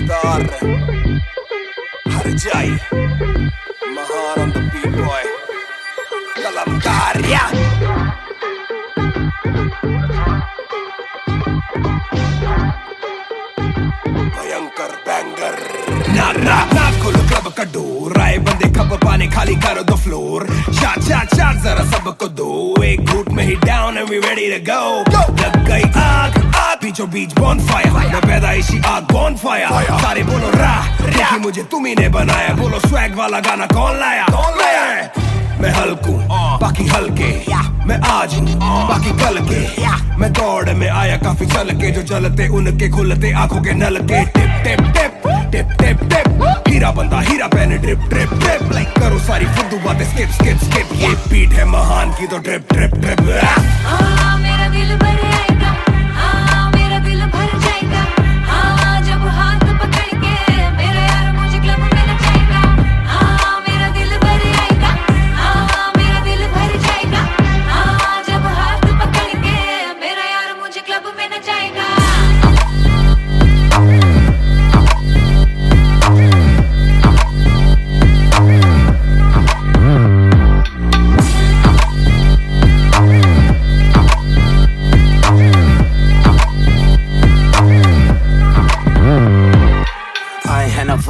Raftaar Harjai Mahan on the B-boy Kalamkar yeah Bhayankar banger Na kholo club ka door Aaye bande khab paane khali karo the floor Shot zara sabko do Ek ghoot mein hi down and we ready to go Lag gayi aag बीचों बीच bonfire मैं पैदाइशी आग bonfire सारे बोलो रा देखी मुझे तुम्ही ने बनाया बोलो swag वाला गाना कौन लाया मैं हल्कू बाकी हल्के मैं आज हूँ बाकी कल के मैं दौड़ में आया काफी चल के जो चलते उनके खुलते आंखों के नल के टिप टिप टिप टिप टिप टिप हीरा बंदा हीरा पहने ड्रिप ड्रिप ड्रिप लाइक करो सारी फुद्दू बातें स्किप स्किप स्किप ये बीट है महान की तो ड्रिप ड्रिप ड्रिप मेरा दिल भर आएगा मेरा दिल भर जाएगा जब हाथ पकड़ के मेरा यार मुझे क्लब में नचाएगा मेरा दिल भर आएगा मेरा दिल भर जाएगा जब हाथ पकड़ के मेरा यार मुझे क्लब में नचाएगा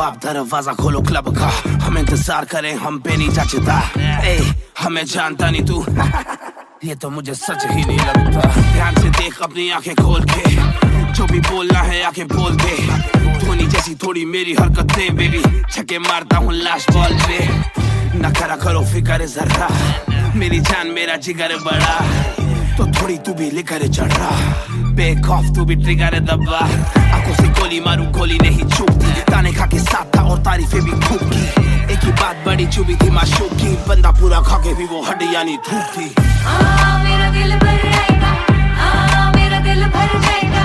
आप दरवाजा खोलो क्लब का हम इंतजार करें हम पे नहीं जचता हमें जानता नहीं तू ये तो मुझे सच ही नहीं लगता ध्यान से देख अपनी आंखें खोल के जो भी बोलना है आंखें बोल दे धोनी जैसी थोड़ी मेरी हरकतें बेबी छक्के मारता हूँ लास्ट बॉल पे न करा करो फिक्र जरा मेरी जान मेरा जिगर बड़ा तो थोड़ी तू भी लेकर चढ़ रहा बेक ऑफ तू भी ट्रिगर दबा आंखों से गोली मारूं गोली नहीं चूकती ताने खा के साथ था और तारीफें भी खूब की एक ही बात बड़ी चुभी थी माशूक की बंदा पूरा खा के भी वो हड्डियां नहीं धूप थी मेरा दिल भर आएगा मेरा दिल भर जाएगा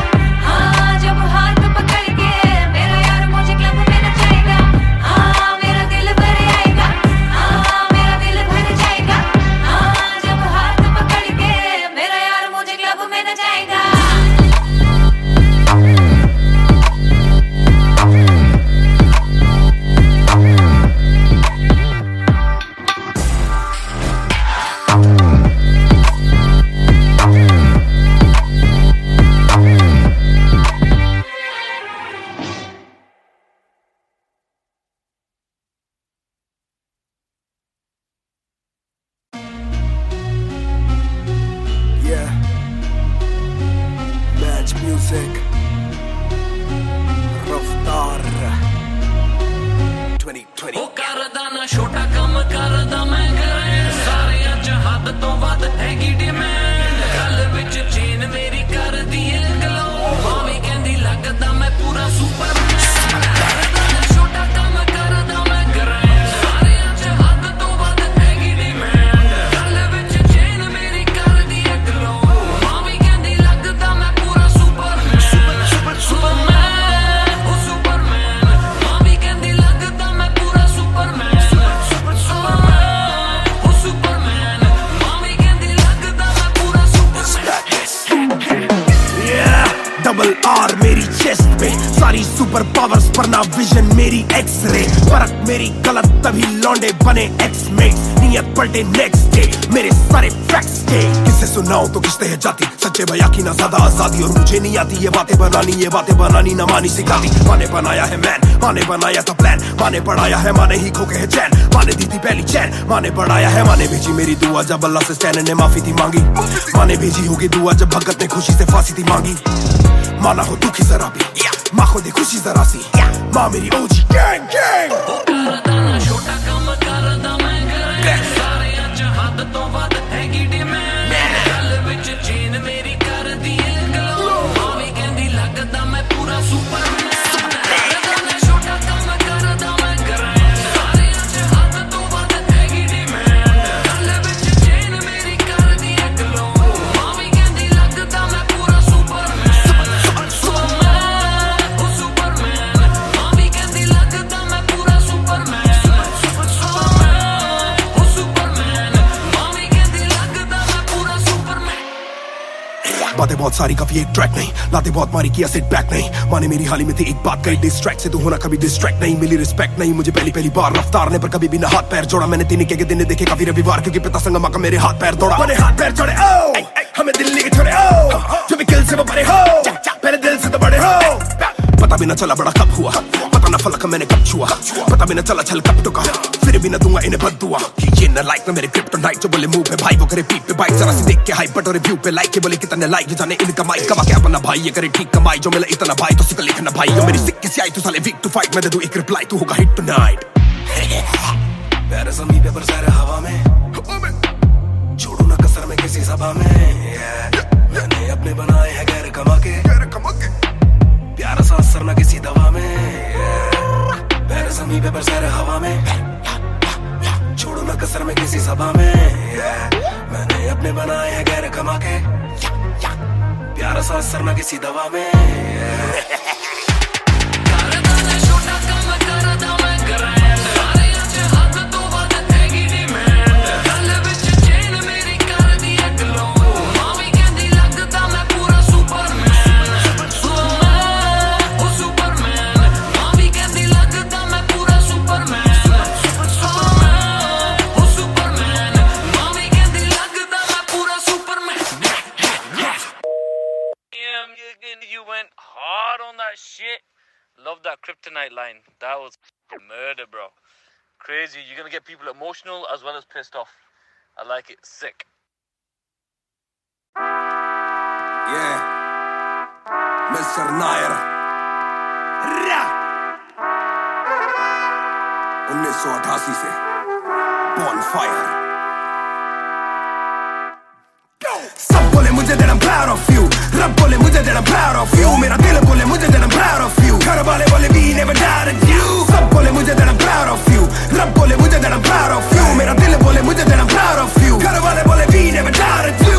जब हाथ पकड़ के मेरा यार मुझे क्लब में नचाएगा मेरा दिल भर आएगा मेरा दिल भर जाएगा जब हाथ पकड़ के मेरा यार मुझे क्लब में नचाएगा Music Raftaar 2020 ਉਹ ਕਰਦਾ ਨਾ ਛੋਟਾ ਕੰਮ ਕਰਦਾ ਮੈਂ ਕਰਾਂ ਸਾਰਿਆਂ ਚ ਹੱਦ ਤੋਂ ਵੱਧ ਹੈਗੀ ਡਿਮਾਂਡ ਗੱਲ ਵਿੱਚ ਚੇਨ ਮੇਰੀ ਕਰਦੀ ਏ ਗਲੋ ਭਾਵੇਂ ਕਹਿੰਦੀ ਲੱਗਦਾ ਮੈਂ ਪੂਰਾ ਸੁਪਰਮੈਨ ਕਰਦਾ ਨਾ ਛੋਟਾ ਕੰਮ ਕਰਦਾ ਮੈਂ ਕਰਾਂ ਸਾਰਿਆਂ ਚ ਹੱਦ ਤੋਂ ਵੱਧ ਹੈਗੀ ਡਿਮਾਂਡ ਗੱਲ ਵਿੱਚ ਚੇਨ ਮੇਰੀ ਕਰਦੀ ਏ ਗਲੋ ਭਾਵੇਂ ਕਹਿੰਦੀ ਲੱਗਦਾ ਮੈਂ ਪੂਰਾ ਸੁਪਰਮੈਨ ਉਹ ਸੁਪਰਮੈਨ ਭਾਵੇਂ ਕਹਿੰਦੀ ਲੱਗਦਾ ਮੈਂ ਪੂਰਾ ਸੁਪਰਮੈਨ ਉਹ ਸੁਪਰਮੈਨ ਭਾਵੇਂ ਕਹਿੰਦੀ ਲੱਗਦਾ ਮੈਂ ਪੂਰਾ ਸੁਪਰਮੈਨ डबल आर मेरी चेस्ट पे सारी सुपर पावर्स पर ना विजन मेरी एक्स-रे फर्क मेरी गलत तभी लौंडे बने एक्स-मेट्स नियत पलटे नेक्स्ट डे मेरे सारे फैक्ट्स के किससे सुनाओ तो किसते है जाती सच्चे भैया की ना ज्यादा आजादी और मुझे नहीं आती ये बातें बनानी ना मानी सिखाती माने बनाया है मैन माने बनाया था प्लान माने पढ़ाया है माने ही खोके है चैन माने दी थी पहली चैन माने पढ़ाया है माने भेजी मेरी दुआ जब अल्लाह से स्टैन ने माफी थी मांगी माने भेजी होगी दुआ जब भगत ने खुशी से फांसी थी मांगी माना हो दुखी जरा भी माँ को दे खुशी जरा सी माँ मेरी ओजी गैंग गैंग ਕਰਦਾ ਨਾ ਛੋਟਾ ਕੰਮ ਕਰਦਾ ਮੈਂ ਕਰਾਂ ਸਾਰਿਆਂ ਚ ਹੱਦ ਤੋਂ ਵੱਧ ਹੈਗੀ ਡਿਮਾਂਡ ਗੱਲ ਵਿੱਚ ਚੇਨ ਮੇਰੀ ਕਰਦੀ ਏ ਗਲੋ ਭਾਵੇਂ ਕਹਿੰਦੀ ਲੱਗਦਾ ਮੈਂ ਪੂਰਾ ਸੁਪਰਮੈਨ ਕਰਦਾ ਨਾ ਛੋਟਾ ਕੰਮ ਕਰਦਾ ਮੈਂ ਕਰਾਂ ਸਾਰਿਆਂ ਚ ਹੱਦ ਤੋਂ ਵੱਧ ਹੈਗੀ ਡਿਮਾਂਡ ਗੱਲ ਵਿੱਚ ਚੇਨ ਮੇਰੀ ਕਰਦੀ ਏ ਗਲੋ ਭਾਵੇਂ ਕਹਿੰਦੀ ਲੱਗਦਾ ਮੈਂ ਪੂਰਾ ਸੁਪਰਮੈਨ ਉਹ ਸੁਪਰਮੈਨ ਭਾਵੇਂ ਕਹਿੰਦੀ ਲੱਗਦਾ ਮੈਂ ਪੂਰਾ ਸੁਪਰਮੈਨ सारी काफी एक ट्रैक नहीं, लाते बहुत मारी किया सेट बैक नहीं, माने मेरी हाल ही में थी एक बात कही, डिस्ट्रैक्ट से तू होना कभी डिस्ट्रैक्ट नहीं, मिली रिस्पेक्ट नहीं मुझे पहली पहली बार रफ्तार ने, पर कभी भी ना हाथ पैर जोड़ा मैंने, तीन के दिन देखे काफी रविवार, क्योंकि पिता संगमा का मेरे हाथ पैर दौड़ा, मैंने हाथ पैर जोड़े ओ हमें दिल्ली के छोड़े ओ जो भी किल से वो बड़े हो, मेरे दिल से तो बड़े हो, पता भी ना चला बड़ा कब हुआ, पता ना फलक मैंने कब छुआ, पता भी ना चला छल कब टुका, फिर भी ना दूंगा इन्हें बददुआ, ये ना लाइक ना मेरे क्रिप्टोनाइट, जो बोले मुंह पे भाई वो करे पीठ पे बाइक, जरा सी देख के हाइप बट और रिव्यू पे लाइक के बोले कितने लाइक, ये जाने इनका माइक कमा के अपना भाई, ये करे ठीक कमाई, जो मिला इतना भाई तो सिक्का लिखना भाई, जो मेरी सिक्के से आई तू साले वीक टू फाइट, मैं दे दूं एक रिप्लाई तू होगा हिट टुनाइट, प्यारे ज़मीन पे बरसाए हवा में, छोड़ू ना कसर में किसी सभा में, मैंने अपने बनाए हैं गैर कमा के, प्यारा सा असर ना किसी दवा में, पैर ज़मीन पे बरसाए हवा में, छोड़ो ना कसर में किसी सभा में, मैंने अपने बनाए हैं गैर कमा के, प्यारा सा असर ना किसी दवा में, You went hard on that shit. Love that kryptonite line. That was murder, bro. Crazy. You're gonna get people emotional as well as pissed off. I like it. Sick. Yeah, Mr. Nair. 1988 से Bonfire. सब बोले मुझे that I'm proud of you, रब बोले मुझे that I'm proud of you, मेरा दिल बोले मुझे that I'm proud of you, घर वाले बोले we never doubted you, सब बोले मुझे that I'm proud of you, रब बोले मुझे that I'm proud of you, मेरा दिल बोले मुझे that I'm proud of you, घर वाले बोले we never doubted you,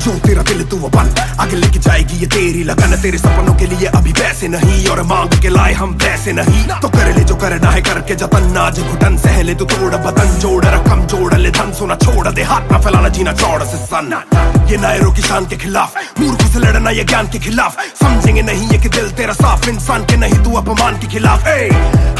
जो तेरा दिल तू वो बन, आगे लेके जाएगी ये तेरी लगन, तेरे सपनों के लिए अभी पैसे नहीं और मांग के लाए हम वैसे नहीं, तो कर ले जो करना है करके जतन, आज घुटन सहले तू तोड़ बदन, जोड़ रकम जोड़ ले धन, सोना छोड़ दे हाथ ना फैलाना जीना चौड़ से सन, ये नायरों की शान के खिलाफ, मूर्खों से लड़ना ये ज्ञान के खिलाफ, समझेंगे नहीं ये कि दिल तेरा साफ, इंसान के नहीं तू अपमान के खिलाफ,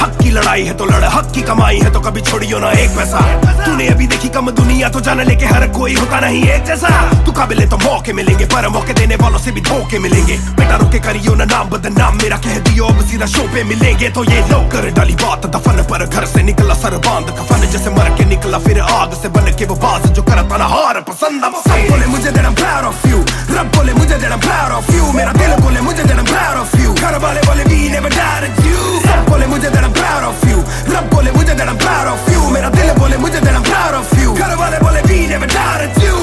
हक की लड़ाई है तो लड़, हक की कमाई है तो कभी छोड़ियो ना एक पैसा, तूने अभी देखी कम दुनिया तो जान ले के हर कोई होता नहीं एक जैसा, तू काबिल तो मौके मिलेंगे पर मौके देने वालों से भी धोखे मिलेंगे, बेटा रोके करियो ना नाम बदनाम, मेरा कह दियो अब सीधा शो पे मिलेंगे, तो ये लो कर डाली बात दफन पर, घर से निकला सर बांध कफन, जैसे मर के निकला फिर आग से बन के वो बाज जो करता ना हार पसंद, सब बोले मुझे that I'm proud of you, रब बोले मुझे that I'm proud of you, मेरा दिल बोले मुझे that I'm proud of you, घर वाले बोले we never doubted you, सब बोले मुझे that I'm proud of you, रब बोले मुझे that I'm proud of you, मेरा दिल बोले मुझे that I'm proud of you, घर वाले बोले we never doubted you,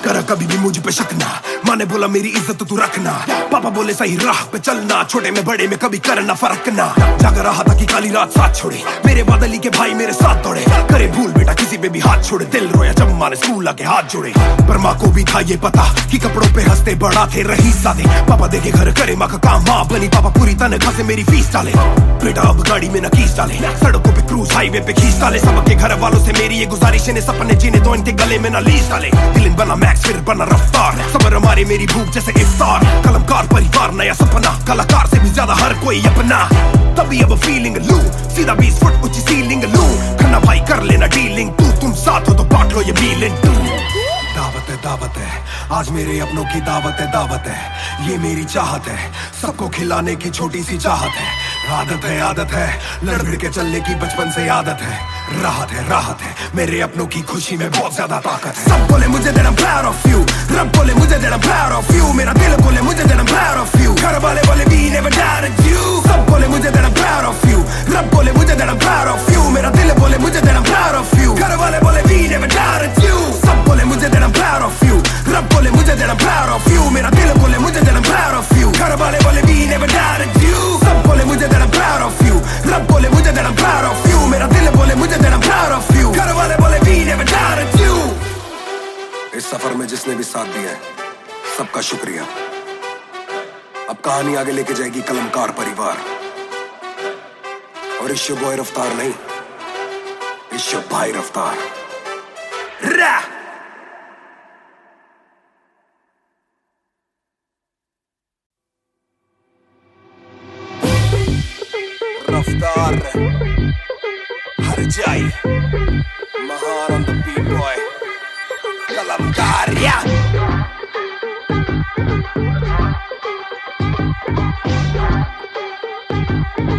कर कभी भी मुझ पे शक ना, माँ ने बोला मेरी इज्जत तू रखना, पापा बोले सही राह पे चलना, छोटे में बड़े में कभी करना फर्क ना, जाग रहा था कि काली रात साथ छोड़े, मेरे बादली के भाई मेरे साथ दौड़े, करे भूल बेटा किसी पे भी हाथ छोड़े, दिल रोया जब माँ ने स्कूल आके हाथ जोड़े, पर माँ को भी था ये पता कि कपड़ों पे हंसते बड़ा थे रही सादे, पापा देखे घर करे माँ का काम, माँ बनी पापा पूरी तनख्वाह से मेरी फीस डाले, बेटा अब गाड़ी में न कीस डाले, सड़कों पे क्रूज हाईवे पे खींच डाले, सबके घर वालों से मेरी ये गुजारिश है सपने जीने दो इनके गले में न लीस डाले, दिल बना मैक्स फिर बना रफ्तार, सबर हमारे मेरी भूख जैसे इफ्तार, कलमकार परिवार नया सपना, कलाकार से भी ज्यादा हर कोई अपना, तभी अब फीलिंग लू, सीधा 20 फुट ऊंची सीलिंग लू, खन्ना भाई कर लेना डीलिंग, तुम साथ हो तो बांट लो ये मीलिंग टू, दावत है आज मेरे अपनों की दावत है, ये मेरी चाहत है, सबको खिलाने की छोटी सी चाहत है, आदत है लड़ भिड़ के चलने की बचपन से आदत है, राहत है मेरे अपनों की खुशी में बहुत ज्यादा ताकत है, सब बोले मुझे that I'm proud of you, रब बोले मुझे that I'm proud of you, मेरा दिल बोले मुझे that I'm proud of you, घर वाले बोले we never doubted you, सब बोले मुझे that I'm proud of you, रब बोले मुझे that I'm proud of you, मेरा दिल बोले मुझे that I'm proud of you, घर वाले बोले we never doubted you, सब बोले मुझे that I'm proud of you, रब बोले मुझे that I'm proud of you, मेरा दिल बोले मुझे that I'm proud of you, घर वाले बोले we never doubted you, सब बोले मुझे that I'm proud of you, रब बोले मुझे that I'm proud of you, मेरा दिल बोले मुझे that I'm proud of you, घर वाले बोले we never doubted you, इस सफर में जिसने भी साथ दिया है सबका शुक्रिया, अब कहानी आगे लेके जाएगी कलमकार परिवार, और इश्यो बॉय रफ्तार नहीं, इश्यो भाई रफ्तार। कर हर जाई महान on the beat boy कलमकार या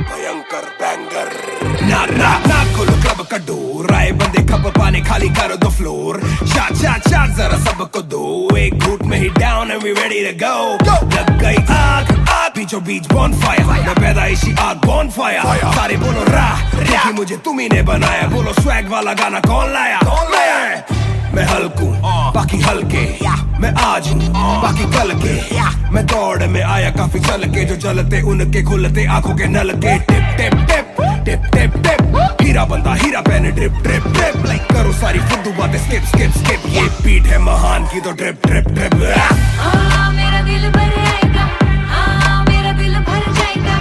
भयंकर बैंगर ना खोलो क्लब का डोर आए बंदे खप पाने खाली करो दो फ्लोर शाट जरा सबको दो एक घूट में ही down and we ready to go लग गई आग बीचों बीच बॉनफायर मैं पैदाइशी आग बॉनफायर सारे बोलो रा क्योंकि मुझे तुम ही ने बनाया बोलो स्वैग वाला गाना कौन लाया मैं हल्कू बाकी हल्के मैं आज हूँ बाकी कल के मैं दौड़ में आया काफी चल के जो चलते उनके खुलते आंखों के नल के टिप टिप टिप टिप टिप टिप हीरा बंदा हीरा पहने ड्रिप ड्रिप ड्रिप लाइक करो सारी फुद्दू बातें स्किप स्किप स्किप ये बीट है महान की तो ड्रिप ड्रिप ड्रिप मेरा दिल भर आएगा मेरा दिल भर जाएगा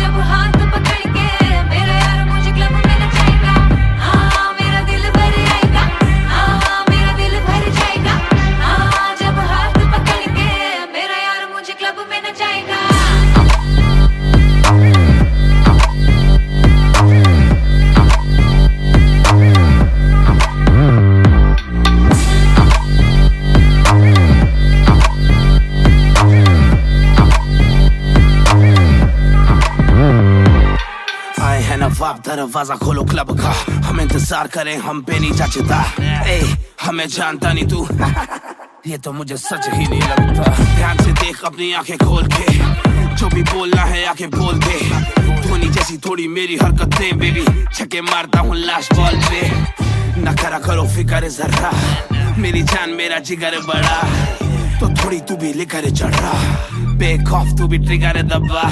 जब हाथ पकड़ के मेरा यार मुझे क्लब में नचाएगा मेरा दिल भर आएगा मेरा दिल भर जाएगा जब हाथ पकड़ के मेरा यार मुझे क्लब में नचाएगा नवाब दरवाजा खोलो क्लब का हम इंतजार करें हम पे नहीं जचता हमें जानता नहीं तू ये तो मुझे सच ही नहीं लगता ध्यान से देख अपनी आंखें खोल के जो भी बोलना है आके बोल दे धोनी जैसी थोड़ी मेरी हरकतें बेबी छक्के मारता हूँ लास्ट बॉल पे न करा करो फिक्र जरा मेरी जान मेरा जिगर बड़ा तो थोड़ी तू भी लेकर चढ़ रहा बेक ऑफ तू भी ट्रिगर दबा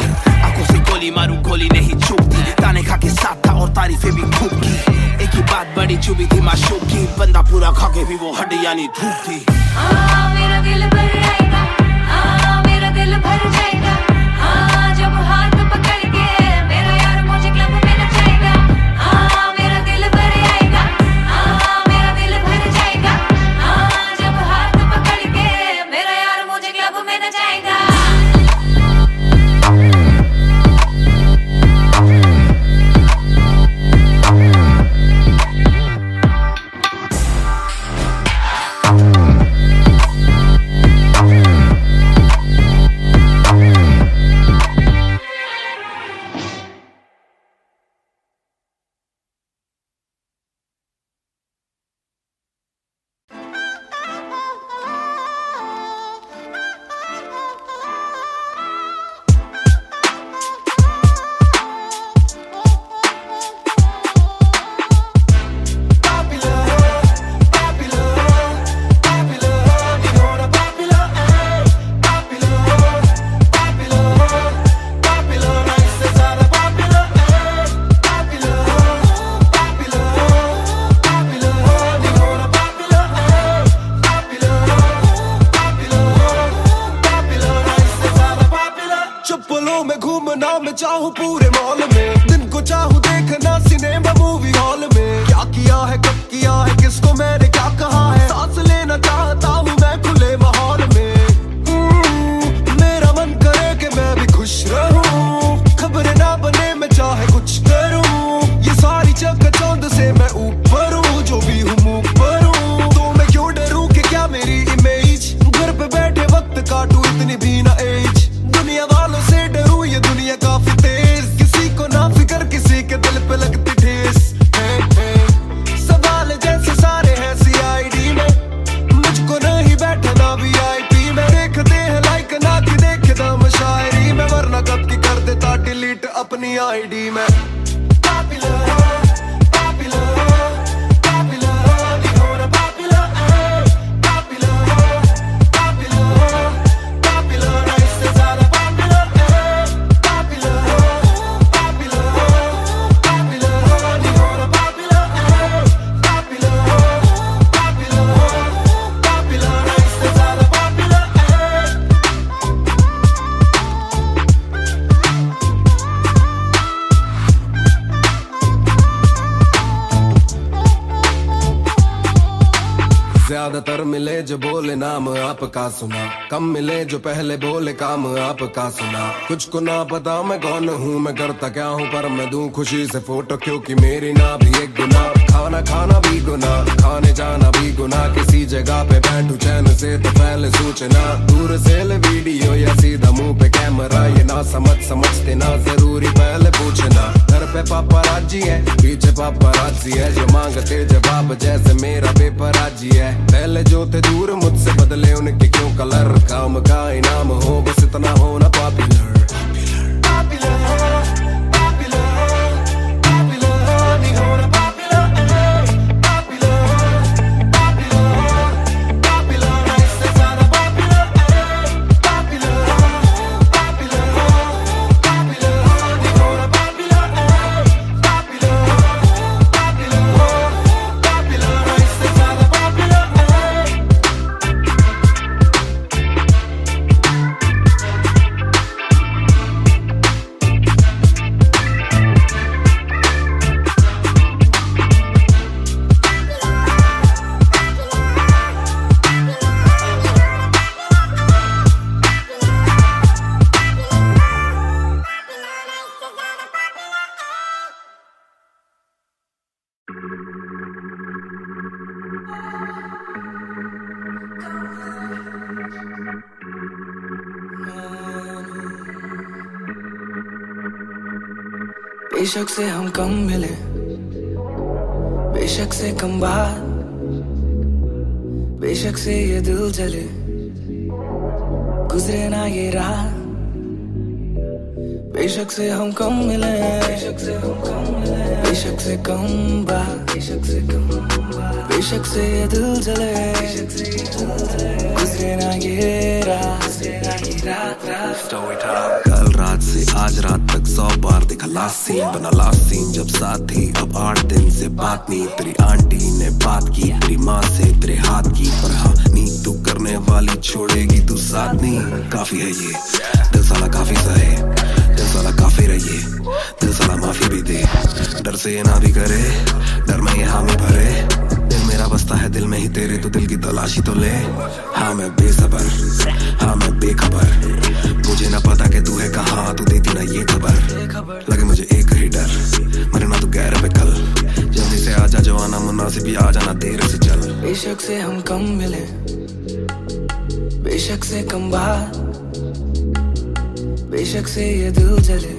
आंखों से गोली मारू गोली नहीं चूकती ताने खा के साथ था और तारीफें भी खूब की एक ही बात बड़ी चुभी थी माशूक की बंदा पूरा खा के भी वो हड्डियां नहीं धूप थी मेरा दिल भर आएगा मेरा दिल भर जाएगा जब हाथ पकड़ के मेरा यार मुझे क्लब में नचाएगा मेरा दिल भर आएगा मेरा दिल भर जाएगा जब हाथ पकड़ के मेरा यार मुझे क्लब में नचाएगा चाहूं पूरे मॉल में दिन को चाहूं देखना सिनेमा मूवी हॉल में क्या किया है कब किया है किसको मैंने क्या कहा है सांस लेना चाहता हूं मैं खुले माहौल में मेरा मन करे कि मैं भी खुश रहूं खबरें ना बने मैं चाहे कुछ करूं ये सारी चकाचौंध से मैं ऊपर हूं जो भी हूं मुंह पर हूं तो मैं क्यों डरूं कि क्या मेरी इमेज घर पे बैठे वक्त काटूं इतनी भी ना एज दुनिया वालों से डरूं ये दुनिया काफी तेज किसी को ना फिक्र किसी के दिल पे लगती ठेस सवाल जैसे सारे हैं सीआईडी में मुझको नहीं बैठना वीआईपी में देखते हैं लाइक ना कि देखे दम शायरी में वरना कब की कर देता डिलीट अपनी आईडी में ज्यादातर मिले जो बोले नाम आपका सुना, कम मिले जो पहले बोले काम आपका सुना। कुछ को ना पता मैं कौन हूँ, मैं करता क्या हूँ, पर मैं दूं खुशी से फोटो क्योंकि मेरी ना भी एक गुना। खाना खाना भी गुना, खाने जाना भी गुना, किसी जगह पे बैठू चैन से तो पहले सूचना। दूर से ले वीडियो या सीधा मुंह पे कैमरा, ये ना समझते ना जरूरी पहले पूछना। घर पे पापराजी है, पीछे पापराजी है, जो मांगते जवाब जैसे मेरा पेपर आजी है। पहले जो थे दूर मुझसे बदले उनके क्यों कलर, काम का इनाम हो बस इतना होना पॉपुलर। बेशक से हम कम मिले, बेशक से कम बात, बेशक से ये दिल जले, गुजरे ना ये रात। बेशक से हम कम मिले, बेशक से हम कम मिले, बेशक से कम बात, बेशक से कम बात, बेशक से ये दिल जले, गुजरे ना ये रात, कल रात से आज रात तक 100 बार देखा लास्ट सीन, बना लास्ट सीन जब साथ थी। अब 8 दिन से बात नहीं, तेरी आंटी ने बात की, तेरी माँ से तेरे हाथ की, पर हाँ नी तू करने वाली छोड़ेगी तू साथ नहीं। काफी है ये दिल साला, काफी सहे दिल साला, काफी रहिए दिल साला, माफी भी दे। डर से ये ना भी करे, डर में ये हामी भरे, दिल मेरा बसता है दिल में ही तेरे, तो दिल की तलाशी तो ले। हाँ मैं बेसबर, हाँ मैं बेखबर, मुझे ना पता कि तू है कहाँ, तू देती ना ये खबर। लगे मुझे एक ही डर, मरे ना तू गैर पे कल, जल्दी से आजा जो आना मुनासिब, आ जाना देर से चल। बेशक से हम कम मिले, बेशक से कम बात, बेशक से ये दिल जले,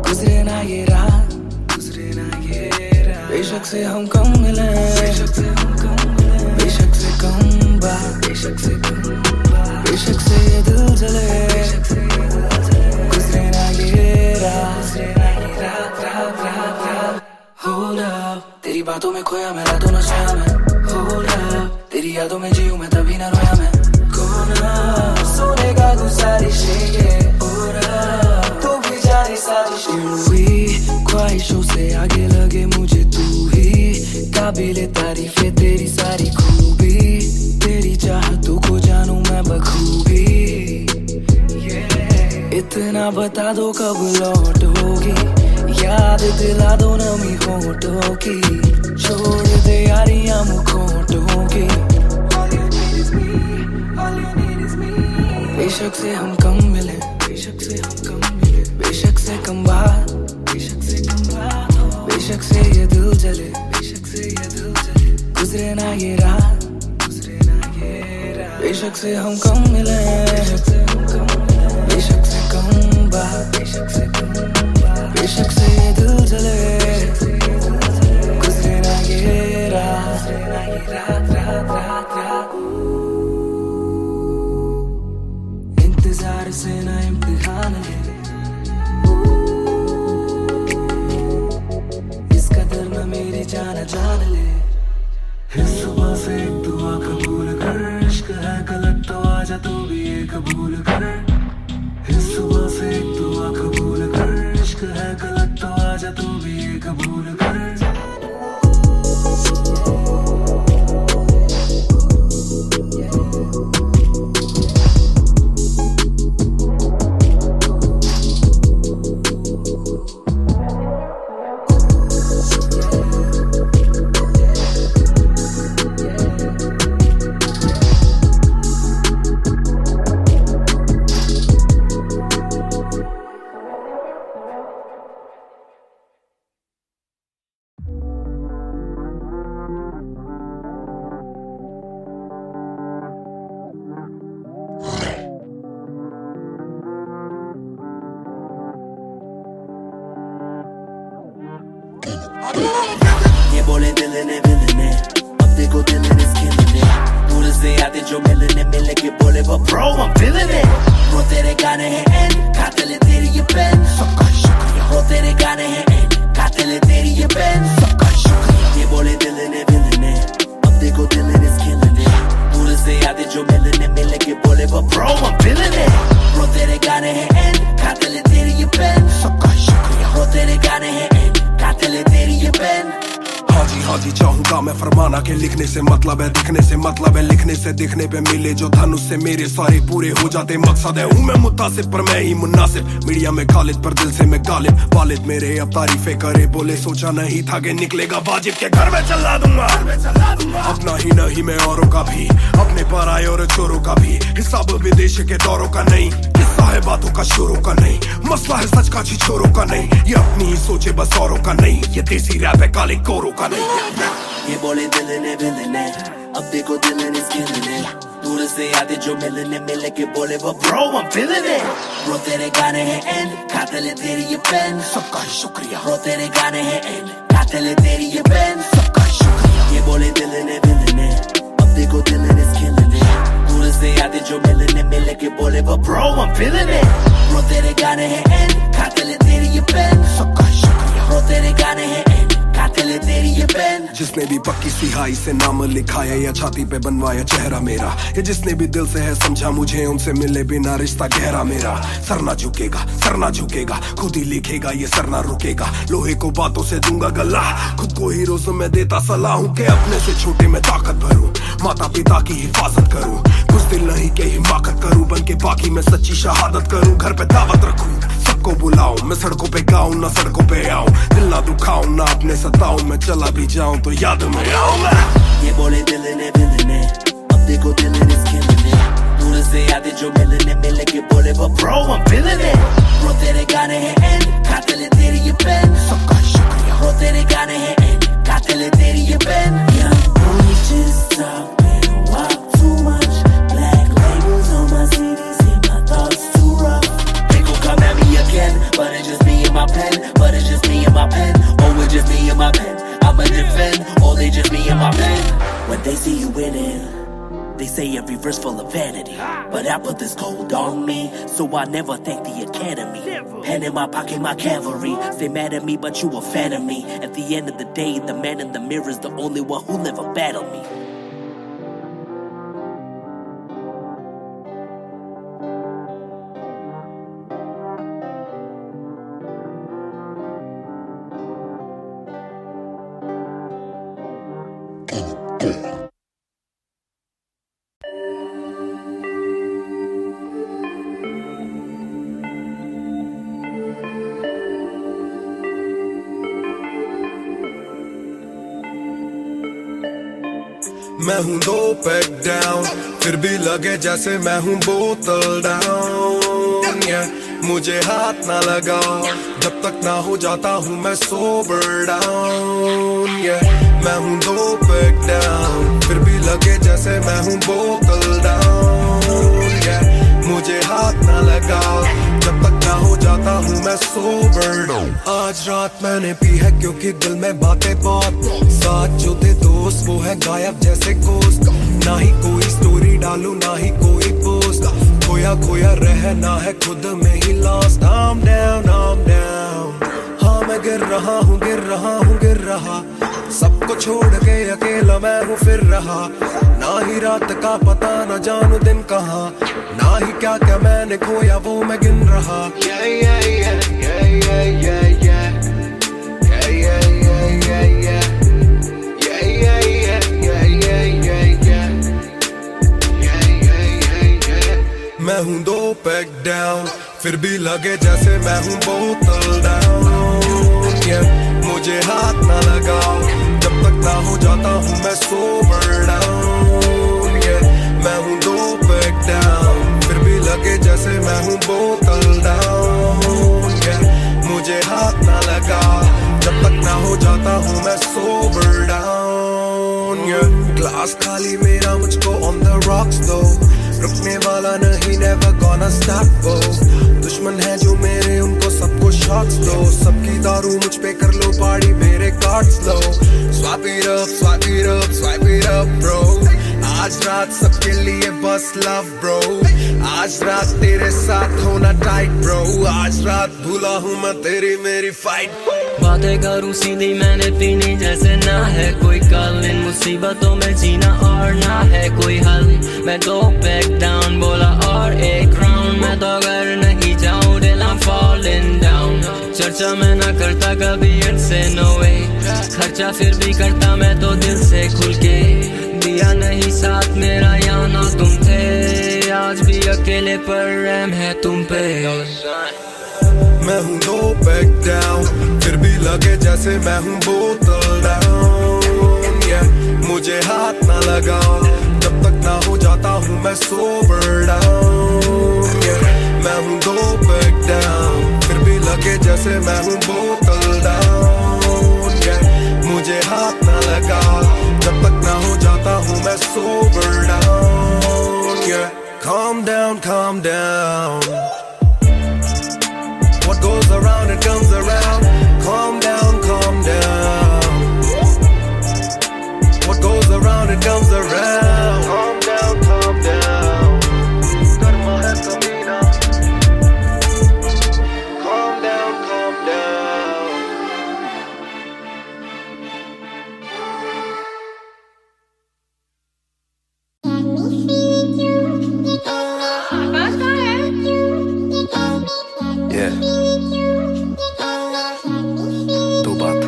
गुजरे ना ये रात, गुजरे ना ये रात। बेशक से हम कम मिले, बेशक से हम कम मिले, बेशक से कम बात, बेशक से कम बात, बेशक से ये दिल जले, गुजरे ना ये रात, गुजरे ना ये रात, रात, रात, रात। Hold up, तेरी बातों में खोया मैं, रातों न सोया मैं। Hold up, तेरी यादों में जीऊं मैं, तभी ना रोया मैं। कोना सोने का गुजारिश है, तू भी जाने साजिश हुई, ख्वाहिशों से आगे लगे मुझे तू ही, काबिले तारीफ है तेरी सारी खूबी, तेरी चाहतों को जानूं मैं बखूबी। इतना बता दो कब लौटोगी, याद दिला दो नमी होठों की, छोड़ दे यारियां मुखोटों की। बेशक से हम कम मिले, बेशक से हम कम मिले, बेशक से कम बात, बेशक से कम बात, बेशक से ये दिल जले, बेशक से ये दिल जले, गुजरे ना ये रात, गुजरे ना ये रात। बेशक से हम कम मिले, बेशक से हम कम मिले, बेशक से कम बात, बेशक से कम बात, बेशक से ये दिल जले, गुजरे ना ये रात, गुजरे ना ये रात, रात, रात, रात। इंतजार से ना इम्तिहान ले, इस कदर न मेरी जान जान ले। इस सुबह से एक दुआ कबूल कर, इश्क है गलत तो आजा तू भी ये कबूल कर। इस सुबह से एक दुआ कबूल कर, इश्क है गलत तो आजा तू भी ये कबूल कर। बोले दिल ने अब देखो दिल ने skillin' it दूर से आते जो मिलने के बोले but bro I'm feeling it bro तेरे गाने हैं एंड खाते ले तेरी ये पेन सबका शुक्रिया bro तेरे गाने हैं एंड खाते ले तेरी ये पेन सबका शुक्रिया ये बोले दिल ने अब देखो दिल ने skillin' it दूर से आते जो मिलने के बोले but bro I'm feeling it bro तेरे गाने हैं एंड खाते ले तेरी ये पेन सबका शुक्रिया bro तेरे गाने हैं एंड खाते ले तेरी ये पेन हाँ जी चाहूंगा मैं फरमाना के लिखने से मतलब है दिखने से मतलब है लिखने से दिखने पे मिले जो धनुष से मेरे सारे पूरे हो जाते मकसद है हूँ मैं मुतासिब पर मैं ही मुनासिब मीडिया में खालिद पर दिल से मैं गालिब वालिद मेरे अब तारीफें करे बोले सोचा नहीं था कि निकलेगा वाजिब के घर में चला दूंगा अपना ही नहीं मैं औरों का भी अपने पराए और चोरों का भी हिसाब विदेश के दौरों का नहीं किस्सा है बातों का शोरों का नहीं मसला है सच का छिछोरों का नहीं ये अपनी ही सोचे बस औरों का नहीं ये देसी रैप है काले कोरों का नहीं ये बोले दिल ने अब देखो दिल ने skillin' it दूर से आते जो मिलने के बोले वो bro I'm feeling it bro तेरे गाने हैं एंड खाते ले तेरी ये पेन सबका शुक्रिया bro तेरे गाने हैं एंड खाते ले तेरी ये पेन सबका शुक्रिया ये बोले दिल ने अब देखो दिल ने skillin' it दूर से आते जो मिलने के बोले वो bro I'm feeling it bro तेरे गाने हैं एंड खाते ले तेरी ये पेन सबका शुक्रिया bro तेरे गाने हैं एंड खाते ले तेरी ये पेन जिसने भी पक्की सिहाई से नाम लिखाया या छाती पे बनवाया चेहरा मेरा या जिसने भी दिल से है समझा मुझे उनसे मिले बिना रिश्ता गहरा मेरा सर ना झुकेगा खुद ही लिखेगा ये सर ना रुकेगा लोहे को बातों से दूंगा गला खुद को हीरो से मैं देता सलाह हूँ के अपने से छोटे में ताकत भरूं माता पिता की हिफाजत करूं कुछ दिल नहीं के हिमाकत करूं बन के बाकी मैं सच्ची शहादत करूं घर पे दावत रखूं सबको बुलाऊं मैं सड़कों पे गाऊं ना सड़कों पे आऊं दिल ना दुखाऊं ना अपने सताऊं मैं चला भी जाऊं तो याद में आऊंगा ये बोले दिल ने अब देखो दिल ने skillin' it दूर से आते जो मिलने के बोले but bro I'm feeling it bro तेरे गाने हैं एंड खाते ले तेरी ये पेन सबका शुक्रिया bro तेरे गाने हैं एंड खाते ले तेरी ये pen young boys just talk they don't walk too much black labels on my CD say my thoughts too rough they gon' come at me again but it's just me and my pen oh it's just me and my pen I'ma defend oh they just me and my pen when they see you winning they say every verse full of vanity but I put this gold on me so I never thank the academy pen in my pocket my cavalry stay mad at me but you a fan of me at the end of the day the man in the mirror is the only one who never battled me मैं हूँ 2 pack down फिर भी लगे जैसे मैं हूँ बोतल down मुझे हाथ ना लगाओ जब तक ना हो जाता हूँ मैं सोबर डाउन मैं हूँ 2 पैक डाउन फिर भी लगे जैसे मैं हूँ बोतल डाउन मुझे हाथ ना लगाओ जब तक ना हो जाता हूँ मैं सोबर डाउन आज रात मैंने पी है क्योंकि दिल में बातें बहुत साथ जो थे दोस्त वो है गायब जैसे कोस्ट ना ही कोई स्टोरी डालूं ना ही कोई पोस्ट खोया रहना है खुद में ही लॉस्ट I'm down हाँ मैं गिर रहा हूँ सबको छोड़ के अकेला मैं हूँ फिर रहा ना ही रात का पता ना जानू दिन कहाँ ना ही क्या क्या मैंने खोया वो मैं गिन रहा मैं हूँ 2 पैक डाउन फिर भी लगे जैसे मैं हूँ बोतल डाउन मुझे हाथ ना लगाओ जब तक ना हो जाता हूँ मैं सोबर डाउन मैं हूँ 2 पैक डाउन फिर भी लगे जैसे मैं हूँ बोतल डाउन मुझे हाथ ना लगाओ जब तक ना हो जाता हूँ मैं सोबर डाउन ग्लास खाली मेरा मुझको on the rocks though रुकने वाला नहीं never gonna stop दुश्मन है जो मेरे उनको सबको shots लो, सबकी दारू मुझ पे कर लो पार्टी, मेरे cards low. Swipe it up, swipe it up, swipe it up bro. आज रात सबके लिए बस love bro. आज रात तेरे साथ होना tight bro. आज रात भूला हूँ मैं तेरी मेरी fight. बातें करूँ सीधी मैंने पीनी जैसे ना है कोई कल, इन मुसीबतों में जीना और ना है कोई हल. मैं तो back down बोला और एक राउंड, मैं तो अगर नहीं जाऊँ till I'm falling down. चर्चा मैं ना करता कभी इनसे no way, खर्चा फिर भी करता मैं तो दिल से खुल के. दिया नहीं साथ मेरा यहाँ ना तुम थे, आज भी अकेले पर रहम है तुम पे. मैं हूँ no back down, फिर भी लगे जैसे मैं हूँ बोतल down. Yeah, मुझे हाथ ना लगाओ जब तक ना हो जाता हूँ मैं sober down. Yeah, मैं हूँ no back down, फिर भी लगे जैसे मैं हूँ बोतल down. Yeah, मुझे हाथ ना लगाओ जब तक ना हो जाता हूँ मैं sober down. Yeah, calm down, calm down. What goes around it comes around. Calm down, calm down. What goes around it comes around. Calm down, calm down. Karma hai kabhi na. Calm down, calm down. Yeah. दो बात,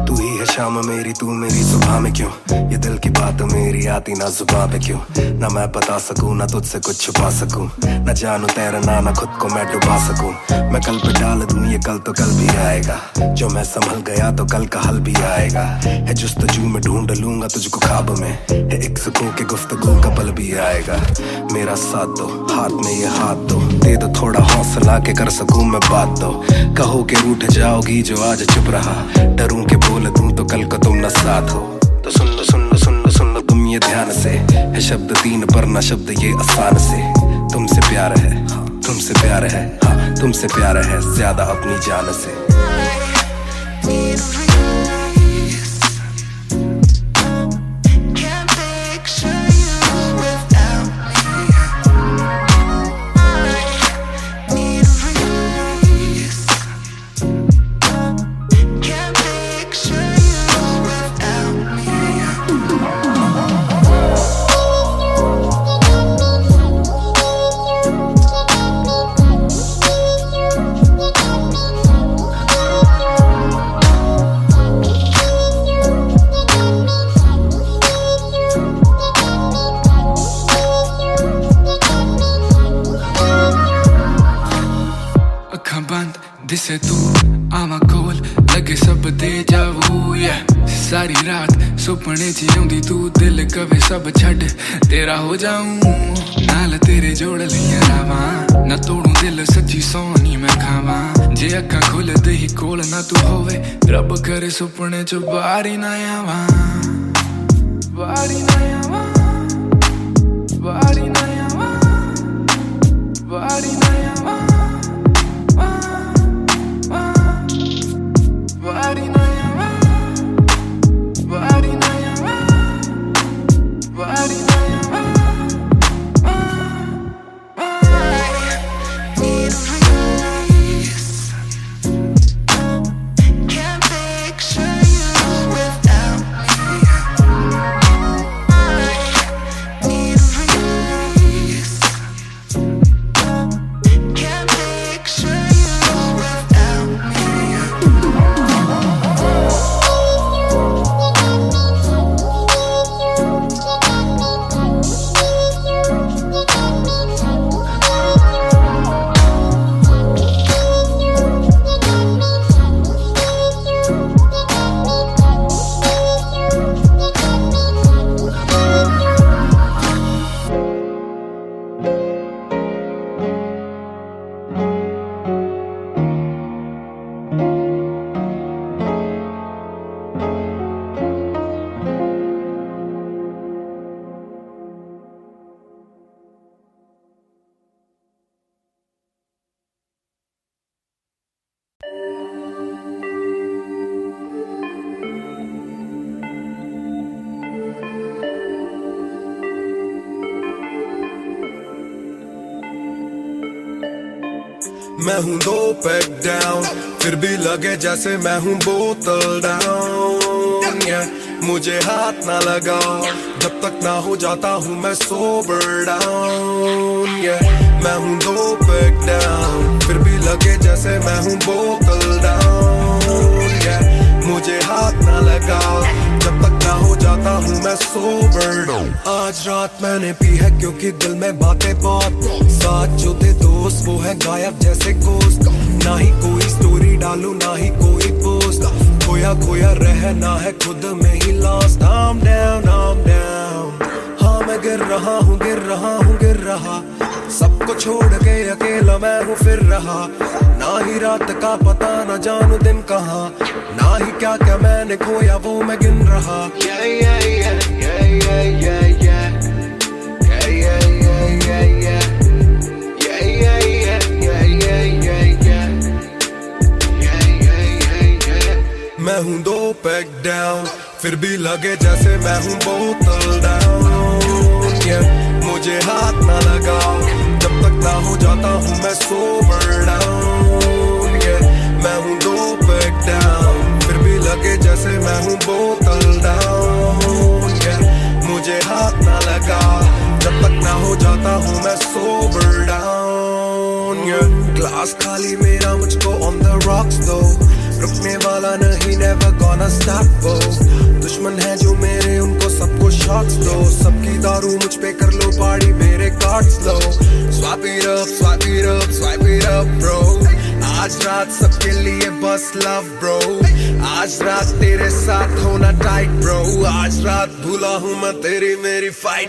तू ही है शाम मेरी, तू मेरी सुबह में क्यों. ये दिल की बात मेरी आती ना जुबान पे क्यों. ना मैं बता सकूं ना तुझसे कुछ छुपा सकूं, ना जानू तैरना ना खुद को मैं डुबा सकूं. मैं कल पे डाल दूं ये कल तो कल भी आएगा, जो मैं संभल गया तो कल का हल भी आएगा. है जुस्तजू में ढूंढ लूंगा तुझको ख्वाब में, है एक सुकून के गुफ्तगू का पल भी आएगा. मेरा साथ दो, हाथ में ये हाथ दो, दे दो थोड़ा हौसला के कर सकूं मैं बात दो. कहो के रूठ जाओगी जो आज चुप रहा, डरूं के बोल दूं तो कल को तुम न साथ हो. तो सुन लो सुन लो सुन लो सुन लो तुम ये ध्यान से, है शब्द तीन पर ना शब्द ये आसान से. तुमसे प्यार है, तुमसे प्यार है, हाँ तुमसे प्यार है ज्यादा अपनी जान से. दिसे तू आवा कोल लगे सब दे जावू. सारी रात सुपने च आउंदी तू, दिल कवे सब छड़ तेरा हो जाऊं. नाल तेरे जोड़ लिया रावा, ना तोड़ू दिल सच्ची सोनी मैं खावा. जे अखा खुल दे ही कोल ना तू होवे, रब करे सुपने च बारी ना आवा. बारी ना आवा, बारी ना आवा, बारी ना आवा. Body na yawa, body na yawa, body na yawa. Need release. Can't picture you without me. Need release. मैं हूँ 2 पैक डाउन, फिर भी लगे जैसे मैं हूँ बोतल डाउन। मुझे हाथ ना लगाओ जब तक ना हो जाता हूँ मैं सोबर डाउन। मैं हूँ 2 पैक डाउन, फिर भी लगे जैसे मैं हूँ बोतल डाउन। मुझे हाथ ना लगाओ जब तक ना हो जाता हूँ मैं सोबर डाउन। आज रात मैंने पी है क्योंकि दिल में बातें बहुत, साथ जो थे दोस्त वो है गायब जैसे गोश्त। ना ही कोई स्टोरी डालूं ना ही कोई पोस्ट, खोया खोया रहना है खुद में he lost. I'm down, I'm down, हाँ मैं गिर रहा हूँ गिर रहा हूँ गिर रहा, सबको छोड़ के अकेला मैं हूँ फिर रहा। ना ही रात का पता ना जानू दिन कहाँ, ना ही क्या क्या मैंने खोया वो मैं गिन रहा। Yeah, yeah, yeah, yeah, yeah, yeah, yeah. Yeah, yeah, yeah, yeah, yeah. Yeah, yeah, yeah, yeah, yeah, yeah, yeah. Yeah, yeah, yeah, yeah. मैं हूँ 2 पैक डाउन, फिर भी लगे जैसे मैं हूँ बोतल डाउन। मुझे हाथ ना लगाओ जब तक ना हो जाता हूँ मैं सोबर डाउन। मैं हूँ 2 पैक डाउन, फिर भी लगे जैसे मैं हूँ बोतल डाउन। मुझे हाथ ना लगाओ जब तक ना हो जाता हूँ मैं सोबर डाउन। ग्लास खाली मेरा मुझको ऑन द रॉक्स दो, रुकने वाला नहीं never gonna stop वो। दुश्मन है जो मेरे उनको सबको शॉट्स दो, सबकी दारू मुझ पे कर लो पार्टी मेरे cards low. Swipe it up, swipe it up, swipe it up bro। आज रात सबके लिए बस लव ब्रो, आज रात तेरे साथ होना टाइट ब्रो, आज रात भूला हूँ मैं तेरी मेरी फाइट।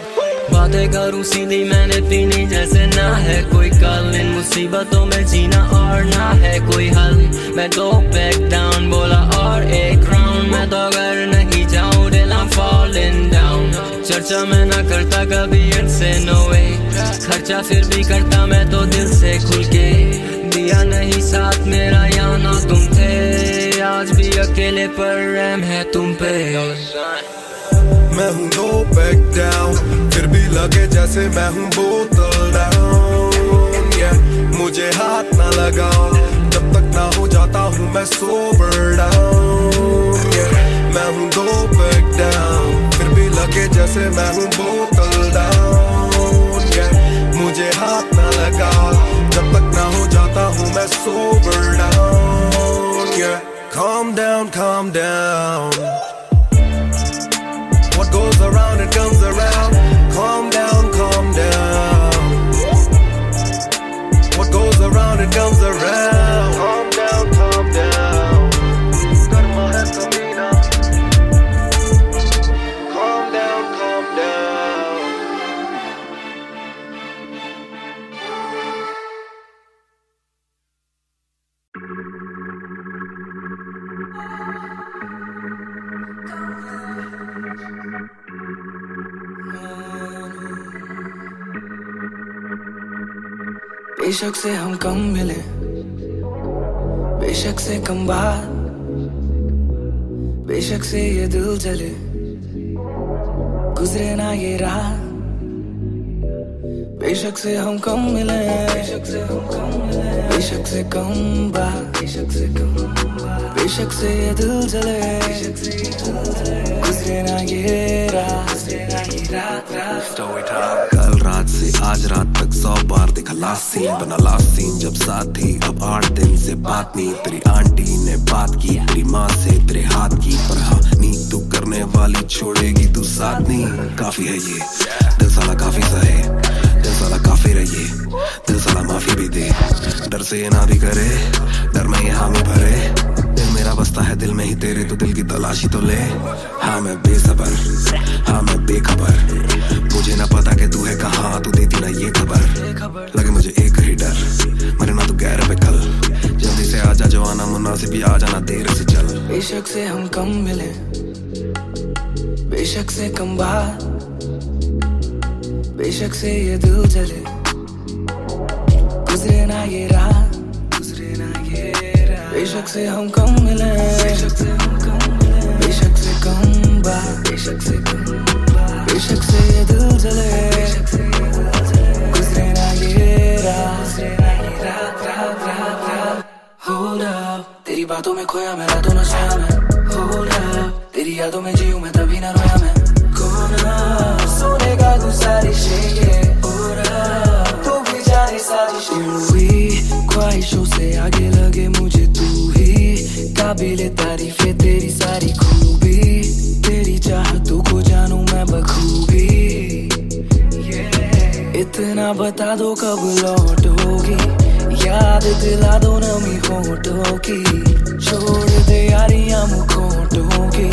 बातें करूं सीधी मैंने पीनी जैसे ना है कोई कल, इन मुसीबतों में जीना और ना है कोई हल। मैं 2 पैक डाउन बोला और 1 राउंड, मैं तो अगर नहीं जाऊं दिल I'm falling down। चर्चा मैं ना करता कभी इनसे नो वे, खर्चा फिर भी करता मैं तो दिल से खुल के। दिया नहीं साथ मेरा यहाँ ना तुम थे, आज भी अकेले पर रहम है तुम पे। मैं हूँ 2 पैक डाउन, फिर भी लगे जैसे मैं हूँ बोतल डाउन। मुझे हाथ ना लगाओ जब तक ना हो जाता हूँ मैं सोबर डाउन। मैं हूँ 2 पैक डाउन, फिर भी लगे जैसे मैं हूँ बोतल डाउन। मुझे हाथ ना लगाओ जब तक ना हो जाता हूँ मैं sober down. Calm down, calm down, what goes around it comes around. Calm down, calm down, what goes around it comes around. Calm down, calm down, karma hai kamina. Calm down, calm down. बेशक से हम कम मिले, बेशक से कम बात, बेशक से ये दिल जले, गुजरे ना ये रात। बेशक से हम कम मिले, बेशक से हम कम मिले, बेशक से कम बात, बेशक से कम बात, बेशक से ये दिल जले, बेशक से ये दिल जले, गुजरे ना ये रात, गुजरे ना ये रात। कल रात से आज रात तक 100 बार देखा लास्ट सीन, बना लास्ट सीन जब साथ थी। अब 8 दिन से बात नहीं, तेरी आंटी ने बात की, तेरी माँ से तेरे हाथ की, पर हाँ नी तू करने वाली छोड़ेगी तू साथ नहीं। काफी है ये दिल साला काफी सहे, दिल साला काफी रहिए, दिल साला माफी भी दे, डर से ये ना भी करे, डर में ये हामी भरे। दिल मेरा बसता है दिल में ही तेरे, तो दिल की तलाशी तो ले। हाँ मैं बेसबर, हाँ मैं बेखबर, मुझे ना पता कि तू है कहाँ, तू देती ना ये खबर। लगे मुझे एक ही डर, मरे ना तू गैर पे कल, जल्दी से आजा जो आना मुनासिब, आ जाना देर से चल। बेशक से हम कम मिले, बेशक से कम बात, बेशक से ये दिल जले, गुजरे ना ये रात, गुजरे ना ये रात। बेशक से हम कम मिले, बेशक से हम कम मिले, बेशक से कम बात, बेशक से कम बात, बेशक से ये दिल जले, बेशक से ये दिल जले, गुजरे ना ये रात, गुजरे ना ये रात, रात, रात। में खोया मैं रातों नशा में Hold up तेरी यादों में जीऊं मैं तभी ना रोया मैं कौन सुनेगा तू सारी शेखें तू भी जाने साजिशें हुई ख्वाहिशों से आगे लगे मुझे तू ही काबिले तारीफ है तेरी सारी खूबी तेरी चाहतों को जानूं मैं बखूबी इतना बता दो कब लौटोगी याद दिला दो नमी होठों की छोड़ दे यारियां मुखोटों की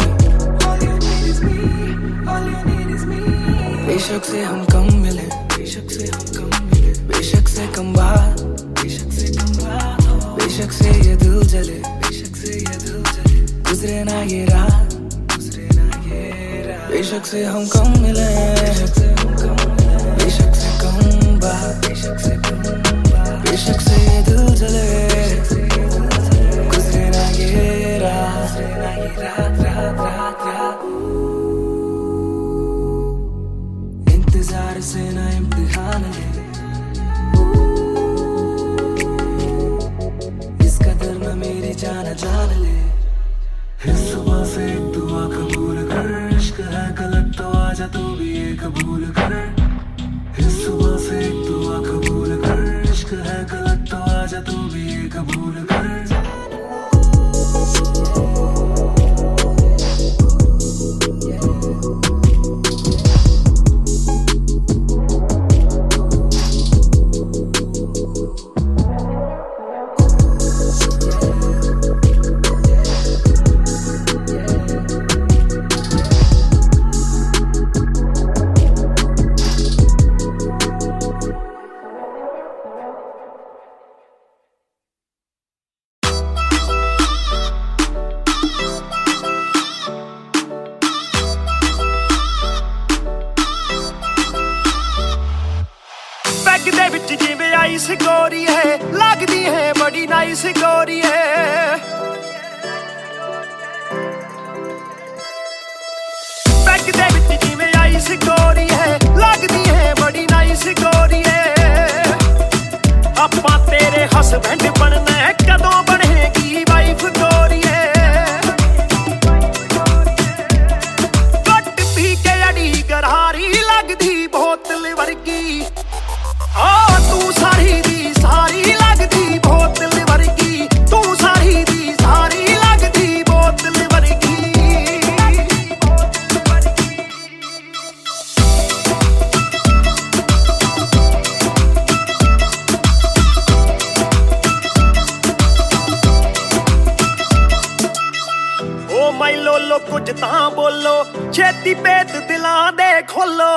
बेशक से हम कम मिले बेशक से हम कम मिले बेशक से कम बात बेशक से कम बात बेशक से ये दिल जले बेशक से ये दिल जले गुजरे ना ये रात गुजरे ना ये रात बेशक से हम कम मिले बेशक से हम कम मिले बेशक से कम बात बेशक से कम बात बेशक से ये दिल जले गुजरे ना ये रात रात रात रात रात इंतजार से ना इम्तिहान ले इस कदर न मेरी जान जान ले इस सुबह से एक दुआ कबूल कर इश्क है गलत तो आजा तू भी ये कबूल कर इस सुबह से एक दुआ कबूल कर इश्क है गलत तो आजा तू भी ये कबूल कर गोरी है लगदी है बड़ी नाइस गोरी है बैग दे विच जिवें आइस गोरी है लगदी है बड़ी नाइस गोरी है आपां तेरे हसबैंड बनना है कदों बनेगी वाइफ गोरी है घट पी के अड़ी गरारी लगदी बोतल वर्गी तू सारी दी सारी लगदी बोतल वर्गी तू सारी दी सारी लगदी बोतल वर्गी ओ माई लोलो कुछ तां बोलो छेती पेत दिलां दे खोलो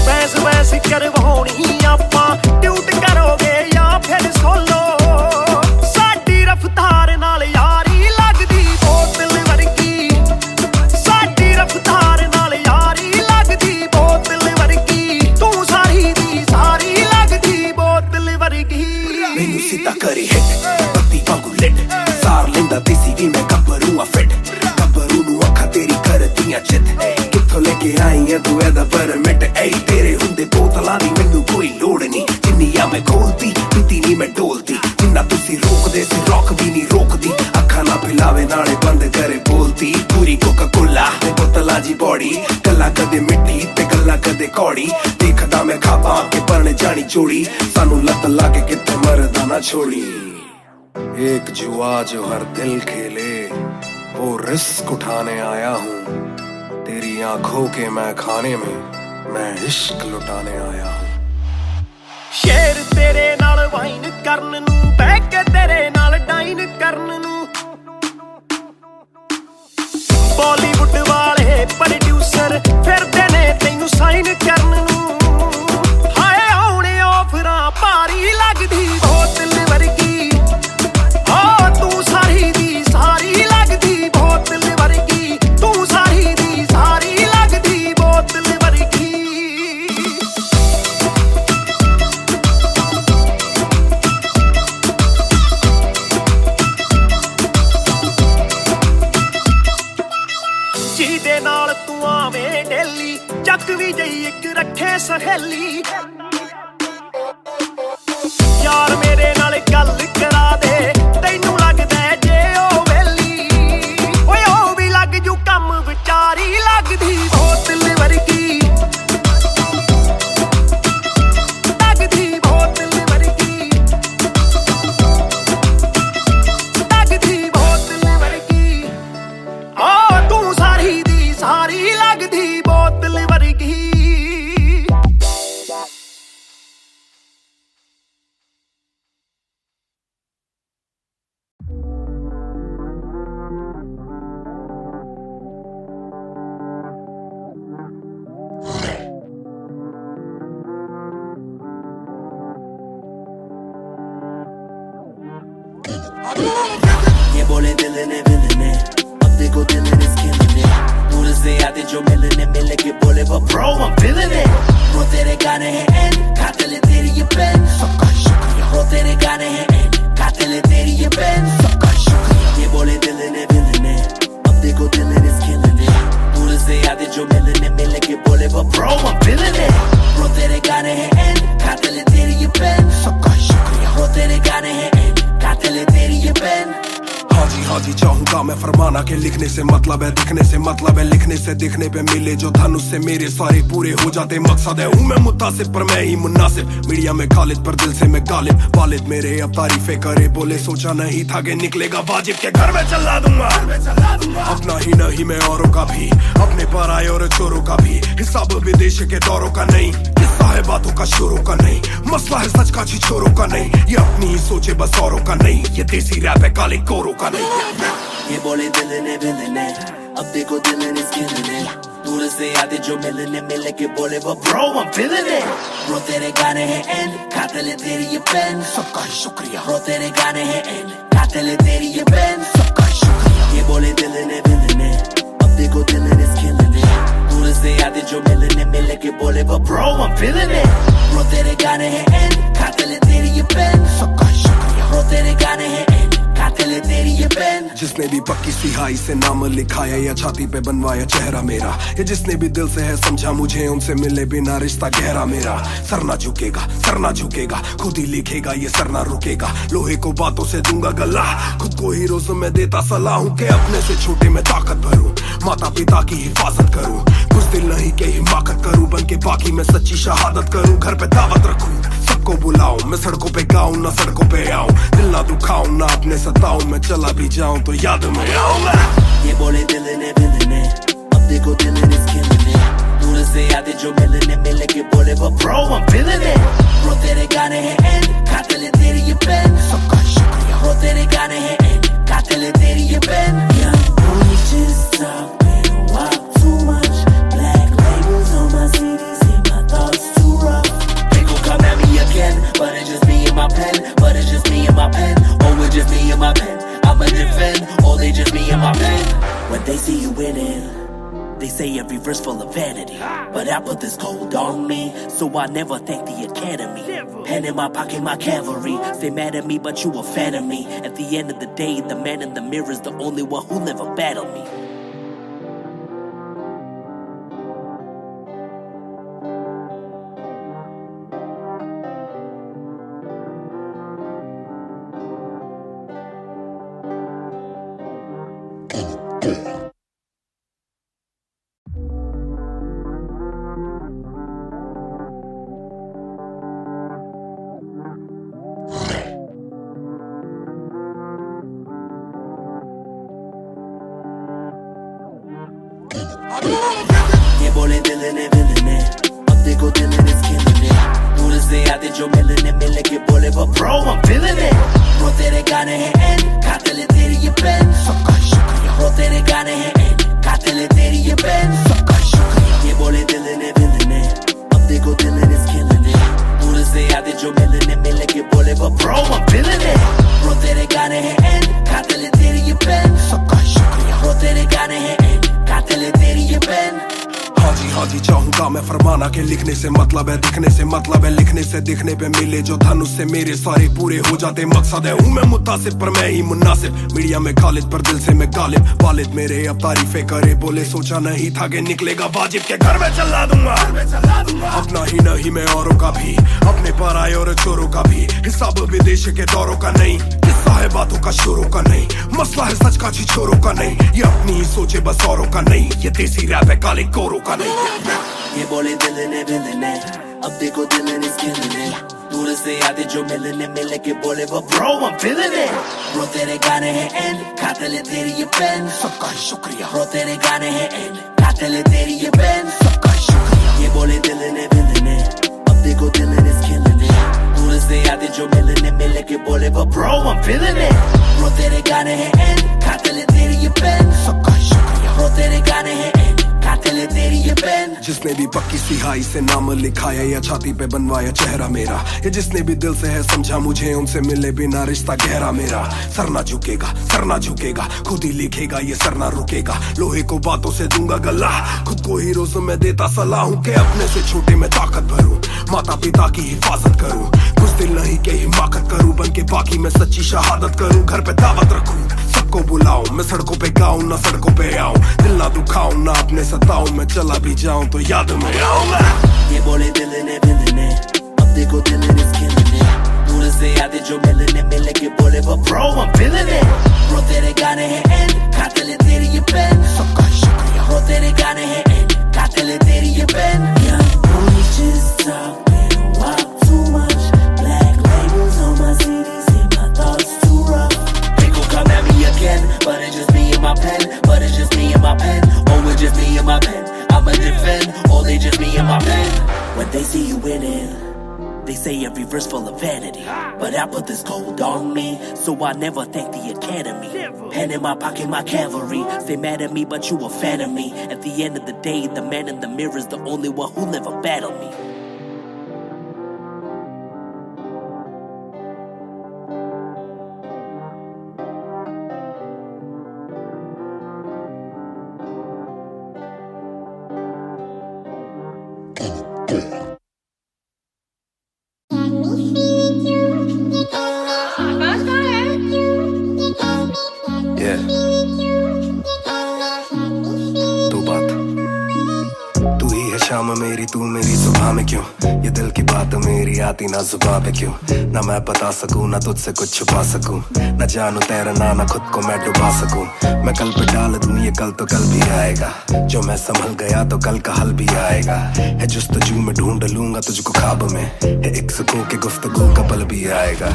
बहस बहस करवाउणी आपां ट्यूट करोगे या फिर सोलो साडी रफ्तार नाल यारी लगदी बोतल वर्गी साडी रफ्तार नाल यारी लगदी बोतल वर्गी तू सारी दी सारी लगदी बोतल वर्गी मैनू सीधा करी हिट पत्ती वांगू लिट सार लेंदा देसी भी मैं गब्बरू आ फिट गब्बरू नू अखा तेरी करदियां चित कित्थों लेके आई है तू एदा परमिट ऐ तेरे हुंदे बोतलां दी मैनू कोई लोड़ नहीं जिन्नियां मैं खोलती पीती नहीं मैं डोलती जिन्ना तुसी रोकदे सी रोक भी नहीं रोकदी अखा ना पिलावे नाले बंद करे बोलती पूरी कोका कोला ते बोतलां जी बॉडी गल्लां कदे मिट्टी ते गल्लां कदे कौड़ी देखदा मैं खाबा के बन जानी चोड़ी सानू लत लागे कित्थे मरदा ना छोड़ी एक जुआ जो हर दिल खेले वो रिस्क उठाने आया हूँ तेरी आंखों के मैं खाने में मैं इश्क लुटाने आया हूँ शेर तेरे नाल वाइन करन नू बह के तेरे नाल डाइन करन नू बॉलीवुड वाले प्रोड्यूसर फिरदे ने तैनू साइन करन नू हाय आउणे ऑफरां भारी लगदी बोतल वर्गी तू सारी दी सारी लगदी बोतल वर्गी तू सारी दी सारी लगदी बोतल वर्गी ਜਿਹਦੇ ਨਾਲ ਤੂੰ ਆਵੇਂ ਡੇਲੀ ਚੱਕ ਵੀ ਜਈ ਇੱਕ ਰੱਖੇ ਸਹੇਲੀ ਯਾਰ ਮੇਰੇ ਨਾਲ ਗੱਲ ਕਰਾ ਦੇ ये बोले दिल ने अब देखो दिल is killing it. दूर से आते जो मिलने के बोले वो bro I'm feeling it. Bro तेरे गाने हैं एंड खाते ले तेरी ये पेन सबका शुक्रिया. Bro तेरे गाने हैं एंड खाते ले तेरी ये पेन सबका शुक्रिया. ये बोले दिल ने अब देखो दिल is killing it. दूर से आते जो मिलने के बोले वो bro I'm feeling it. Bro तेरे गाने हैं एंड खाते ले तेरी ये पेन सबका शुक्रिया. Bro तेरे गाने हैं एंड खाते ले तेरी ये पेन. हाँ जी चाहूंगा मैं फरमाना के लिखने से मतलब है दिखने से मतलब है लिखने से दिखने पे मिले जो धनुष से मेरे सारे पूरे हो जाते मकसद है हूँ मैं मुतासिब पर मैं ही मुनासिब मीडिया में खालिद पर दिल से मैं गालिब वालिद मेरे अब तारीफे करे बोले सोचा नहीं था कि निकलेगा वाजिब के घर में चला दूंगा अपना ही नहीं मैं औरों का भी अपने पर आए और चोरों का भी हिसाब विदेश के दौरों का नहीं किस्सा है बातों का शोरों का नहीं मसला है सच का छिछोरों का नहीं ये अपनी ही सोचे बस औरों का नहीं ये देसी रैप है काले कोरों का नहीं ये बोले दिल ने अब देखो दिल is killing it. दूर से आते जो मिलने के बोले वो bro I'm feeling it. Bro तेरे गाने हैं एंड खाते ले तेरी ये पेन सबका शुक्रिया. Bro तेरे गाने हैं एंड खाते ले तेरी ये पेन सबका शुक्रिया. ये बोले दिल ने अब देखो दिल is killing it. दूर से आते जो मिलने के बोले वो bro I'm feeling it. Bro तेरे गाने हैं एंड खाते ले तेरी ये पेन सबका शुक्रिया. Bro तेरे गाने हैं एंड खाते ले तेरी ये पेन. जिसने भी पक्की सिहाई से नाम लिखाया या छाती पे बनवाया चेहरा मेरा ये जिसने भी दिल से है समझा मुझे उनसे मिले बिना रिश्ता गहरा मेरा सर ना झुकेगा खुद ही लिखेगा ये सर ना रुकेगा लोहे को बातों से दूंगा गला खुद को ही रोज में देता सलाह हूँ के अपने से छोटे में ताकत भरूं माता पिता की हिफाजत करूं कुछ दिल नहीं के हिमाकत करूं बन के बाकी मैं सच्ची शहादत करूं घर पे दावत रखूं सबको बुलाऊं मैं सड़कों पे गाऊं ना सड़कों पे आऊं दिल ना दुखाऊं ना अपने सताऊं मैं चला भी जाऊं तो याद में आऊंगा. ये बोले दिल ने अब देखो दिल is killing it. दूर से आते जो मिलने के बोले वो bro I'm feeling it. Bro तेरे गाने हैं एंड खाते ले तेरी ये पेन सबका शुक्रिया. Bro तेरे गाने हैं एंड खाते ले तेरी ये pen. Young boy just talking walk too much black labels on my CDs and my thoughts too rough. They gon' come at me again but it's just me and my pen but it's just me and my pen oh it's just me and my pen. I'ma defend, oh they just me and my pen. When they see you winning, they say every verse full of vanity. But I put this gold on me, so I never thank the academy. Pen in my pocket, my cavalry. Stay mad at me, but you a fan of me. At the end of the day, the man in the mirror is the only one who never battled me. ये बोले दिल ने अब देखो दिल is killing it. दूर से आते जो मिलने के बोले वो bro I'm feeling it. Bro तेरे गाने हैं एंड खाते ले तेरी ये पेन सबका शुक्रिया. Bro तेरे गाने हैं एंड खाते ले तेरी ये पेन सबका शुक्रिया. ये बोले दिल ने अब देखो दिल is killing it. दूर से आते जो मिलने के बोले वो bro I'm feeling it. Bro तेरे गाने हैं एंड खाते ले तेरी ये पेन सबका शुक्रिया. Bro तेरे गाने हैं एंड खाते ले तेरी ये पेन. हाँ जी चाहूंगा मैं फरमाना के लिखने से मतलब है दिखने से मतलब है लिखने से दिखने पे मिले जो धनुष से मेरे सारे पूरे हो जाते मकसद है हूँ मैं मुतासिब पर मैं ही मुनासिब मीडिया में खालिद पर दिल से मैं गालिब वालिद मेरे अब तारीफे करे बोले सोचा नहीं था कि निकलेगा वाजिब के घर में चला दूंगा अपना ही नहीं मैं औरों का भी अपने पर आए और चोरों का भी हिसाब विदेश के दौरों का नहीं किस्सा है बातों का शोरों का नहीं मसला है सच का छिछोरों का नहीं ये अपनी ही सोचे बस औरों का नहीं ये देसी रैप है काले कोरों का नहीं. ये बोले दिल ने अब देखो दिल is killing it. दूर से आते जो मिलने के बोले वो bro I'm feeling it. Bro तेरे गाने हैं एंड खाते ले तेरी ये पेन सबका शुक्रिया. Bro तेरे गाने हैं एंड खाते ले तेरी ये पेन सबका शुक्रिया. ये बोले दिल ने अब देखो दिल is killing it. दूर से आते जो मिलने के बोले वो bro I'm feeling it. Bro तेरे गाने हैं एंड खाते ले तेरी ये पेन सबका शुक्रिया. Bro तेरे गाने हैं एंड कातिल है तेरी ये पेन। जिसने भी पक्की सिहाई से नाम लिखाया या छाती पे बनवाया चेहरा मेरा, या जिसने भी दिल से है समझा मुझे उनसे मिले बिना रिश्ता गहरा मेरा। सर ना झुकेगा, सर ना झुकेगा, खुद ही लिखेगा ये सर ना रुकेगा। लोहे को बातों से दूंगा गला, खुद को हीरो से मैं देता सलाह हूँ कि अपने से छोटे में ताकत भरूं, माता पिता की हिफाजत करूं, कुछ दिल नहीं के हिमाकत करूं, बन के बाकी मैं सच्ची शहादत करूं। घर पे दावत रखूं, सबको बुलाऊं, मैं सड़कों पे गाऊं ना सड़कों पे आऊं, दिल ना दुखाऊं ना अपने सताऊं, मैं चला भी जाऊं तो याद में आऊंगा। ये बोले दिल ने मिलने, अब देखो दिल ने खिलने, दूर से आते जो मिलने मिले के बोले वो bro I'm feeling it। Bro तेरे गाने हैं एंड, कातिल है तेरी ये पेन। सबका शुक्रिया। Bro तेरे गाने हैं एंड, कातिल है तेरी ये pen. Young boy just talking, walk too much, black labels on my CDs, say my thoughts too rough। They gon' come at me again, but it's just me and my pen, but it's just me and my pen, oh it's just me and my pen, I'ma defend, oh they just me and my pen। When they see you winning, they say every verse full of vanity, but I put this gold on me, so I never thank the academy। Pen in my pocket, my cavalry, stay mad at me but you a fan of me, at the end of the day the man in the mirror is the only one who never battled me। शाम मेरी तू मेरी सुबह में क्यों, ये दिल की बात मेरी आती ना जुबां पे क्यों, ना मैं बता सकूं ना तुझसे कुछ छुपा सकूं, ना जानू तैरना ना खुद को मैं डुबा सकूं। मैं कल पे डाल दूं ये कल तो कल भी आएगा, जो मैं संभल गया तो कल का हल भी आएगा। है जुस्तजू में ढूंढ लूंगा तुझको ख्वाब में, है एक सुकून के गुफ्तगू का पल भी आएगा।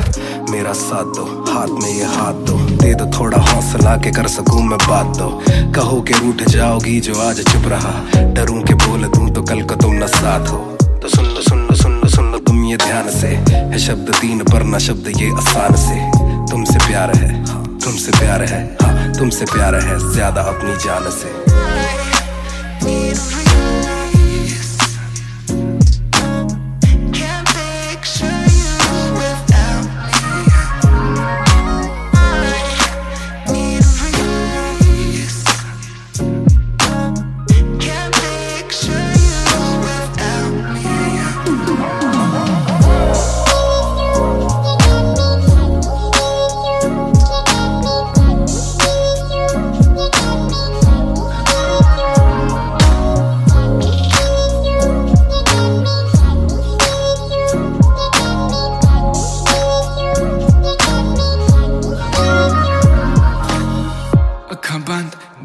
मेरा साथ दो, हाथ में ये हाथ दो, दे दो थोड़ा हौसला के कर सकूं मैं बात दो। कहो के रूठ जाओगी जो आज चुप रहा, डरूं के बोल दूं तो कल को तुम न साथ हो। तो सुन लो सुन लो सुन लो सुन लो तुम ये ध्यान से, है शब्द तीन पर ना शब्द ये आसान से। तुमसे प्यार है, तुमसे प्यार है, हाँ तुमसे प्यार है ज्यादा अपनी जान से।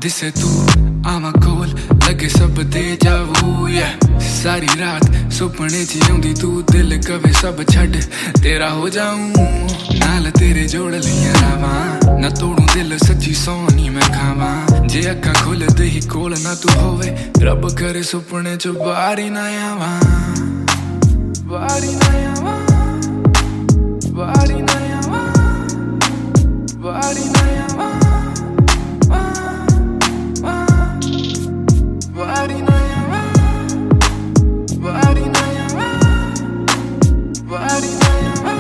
दिसे तू आवा कोल लगे सब दे जावू, सारी रात सुपने च आउंदी तू, दिल कवे सब छड़ तेरा हो जाऊं, नाल तेरे जोड़ लिया रावा, ना तोड़ू दिल सच्ची सोनी मैं खावा। जे अक्खां खोल दे ही कोल ना तू होवे, रब करे सुपने च बारी ना आवा, बारी ना आवा, बारी ना आवा, बारी ना आवा, बारी ना आवा, बारी ना आवा, बारी ना आवा।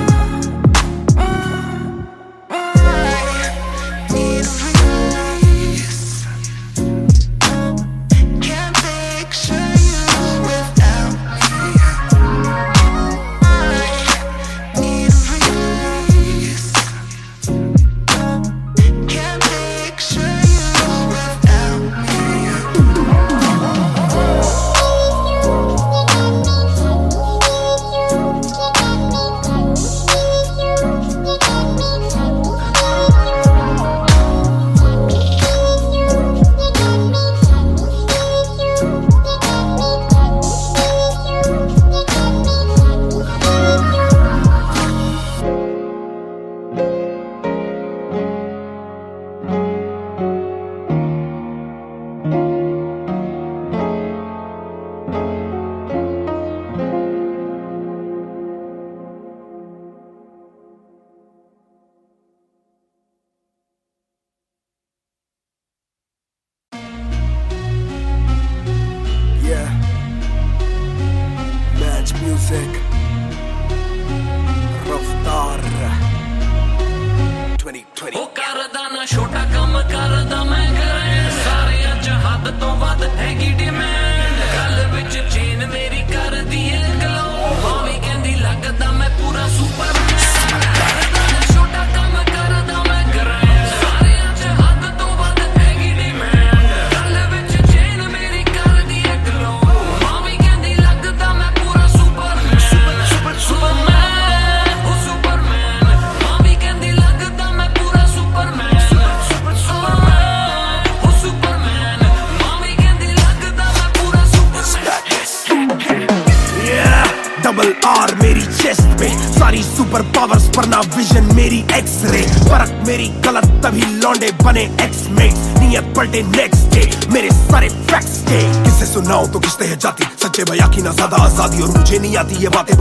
Can't picture you without me. Need a release. Can't picture you without me. पे सारी सुपर पावर्स पर ना विजन मेरी एक्सरे परख मेरी गलत तभी लौंडे बने एक्स मेट नियत पलटे नेक्स्ट डे मेरे सारे फैक्ट्स के किससे सुनाऊं तो किसते है जाती सच्चे भैया की ना ज्यादा आजादी और मुझे नहीं आती ये बातें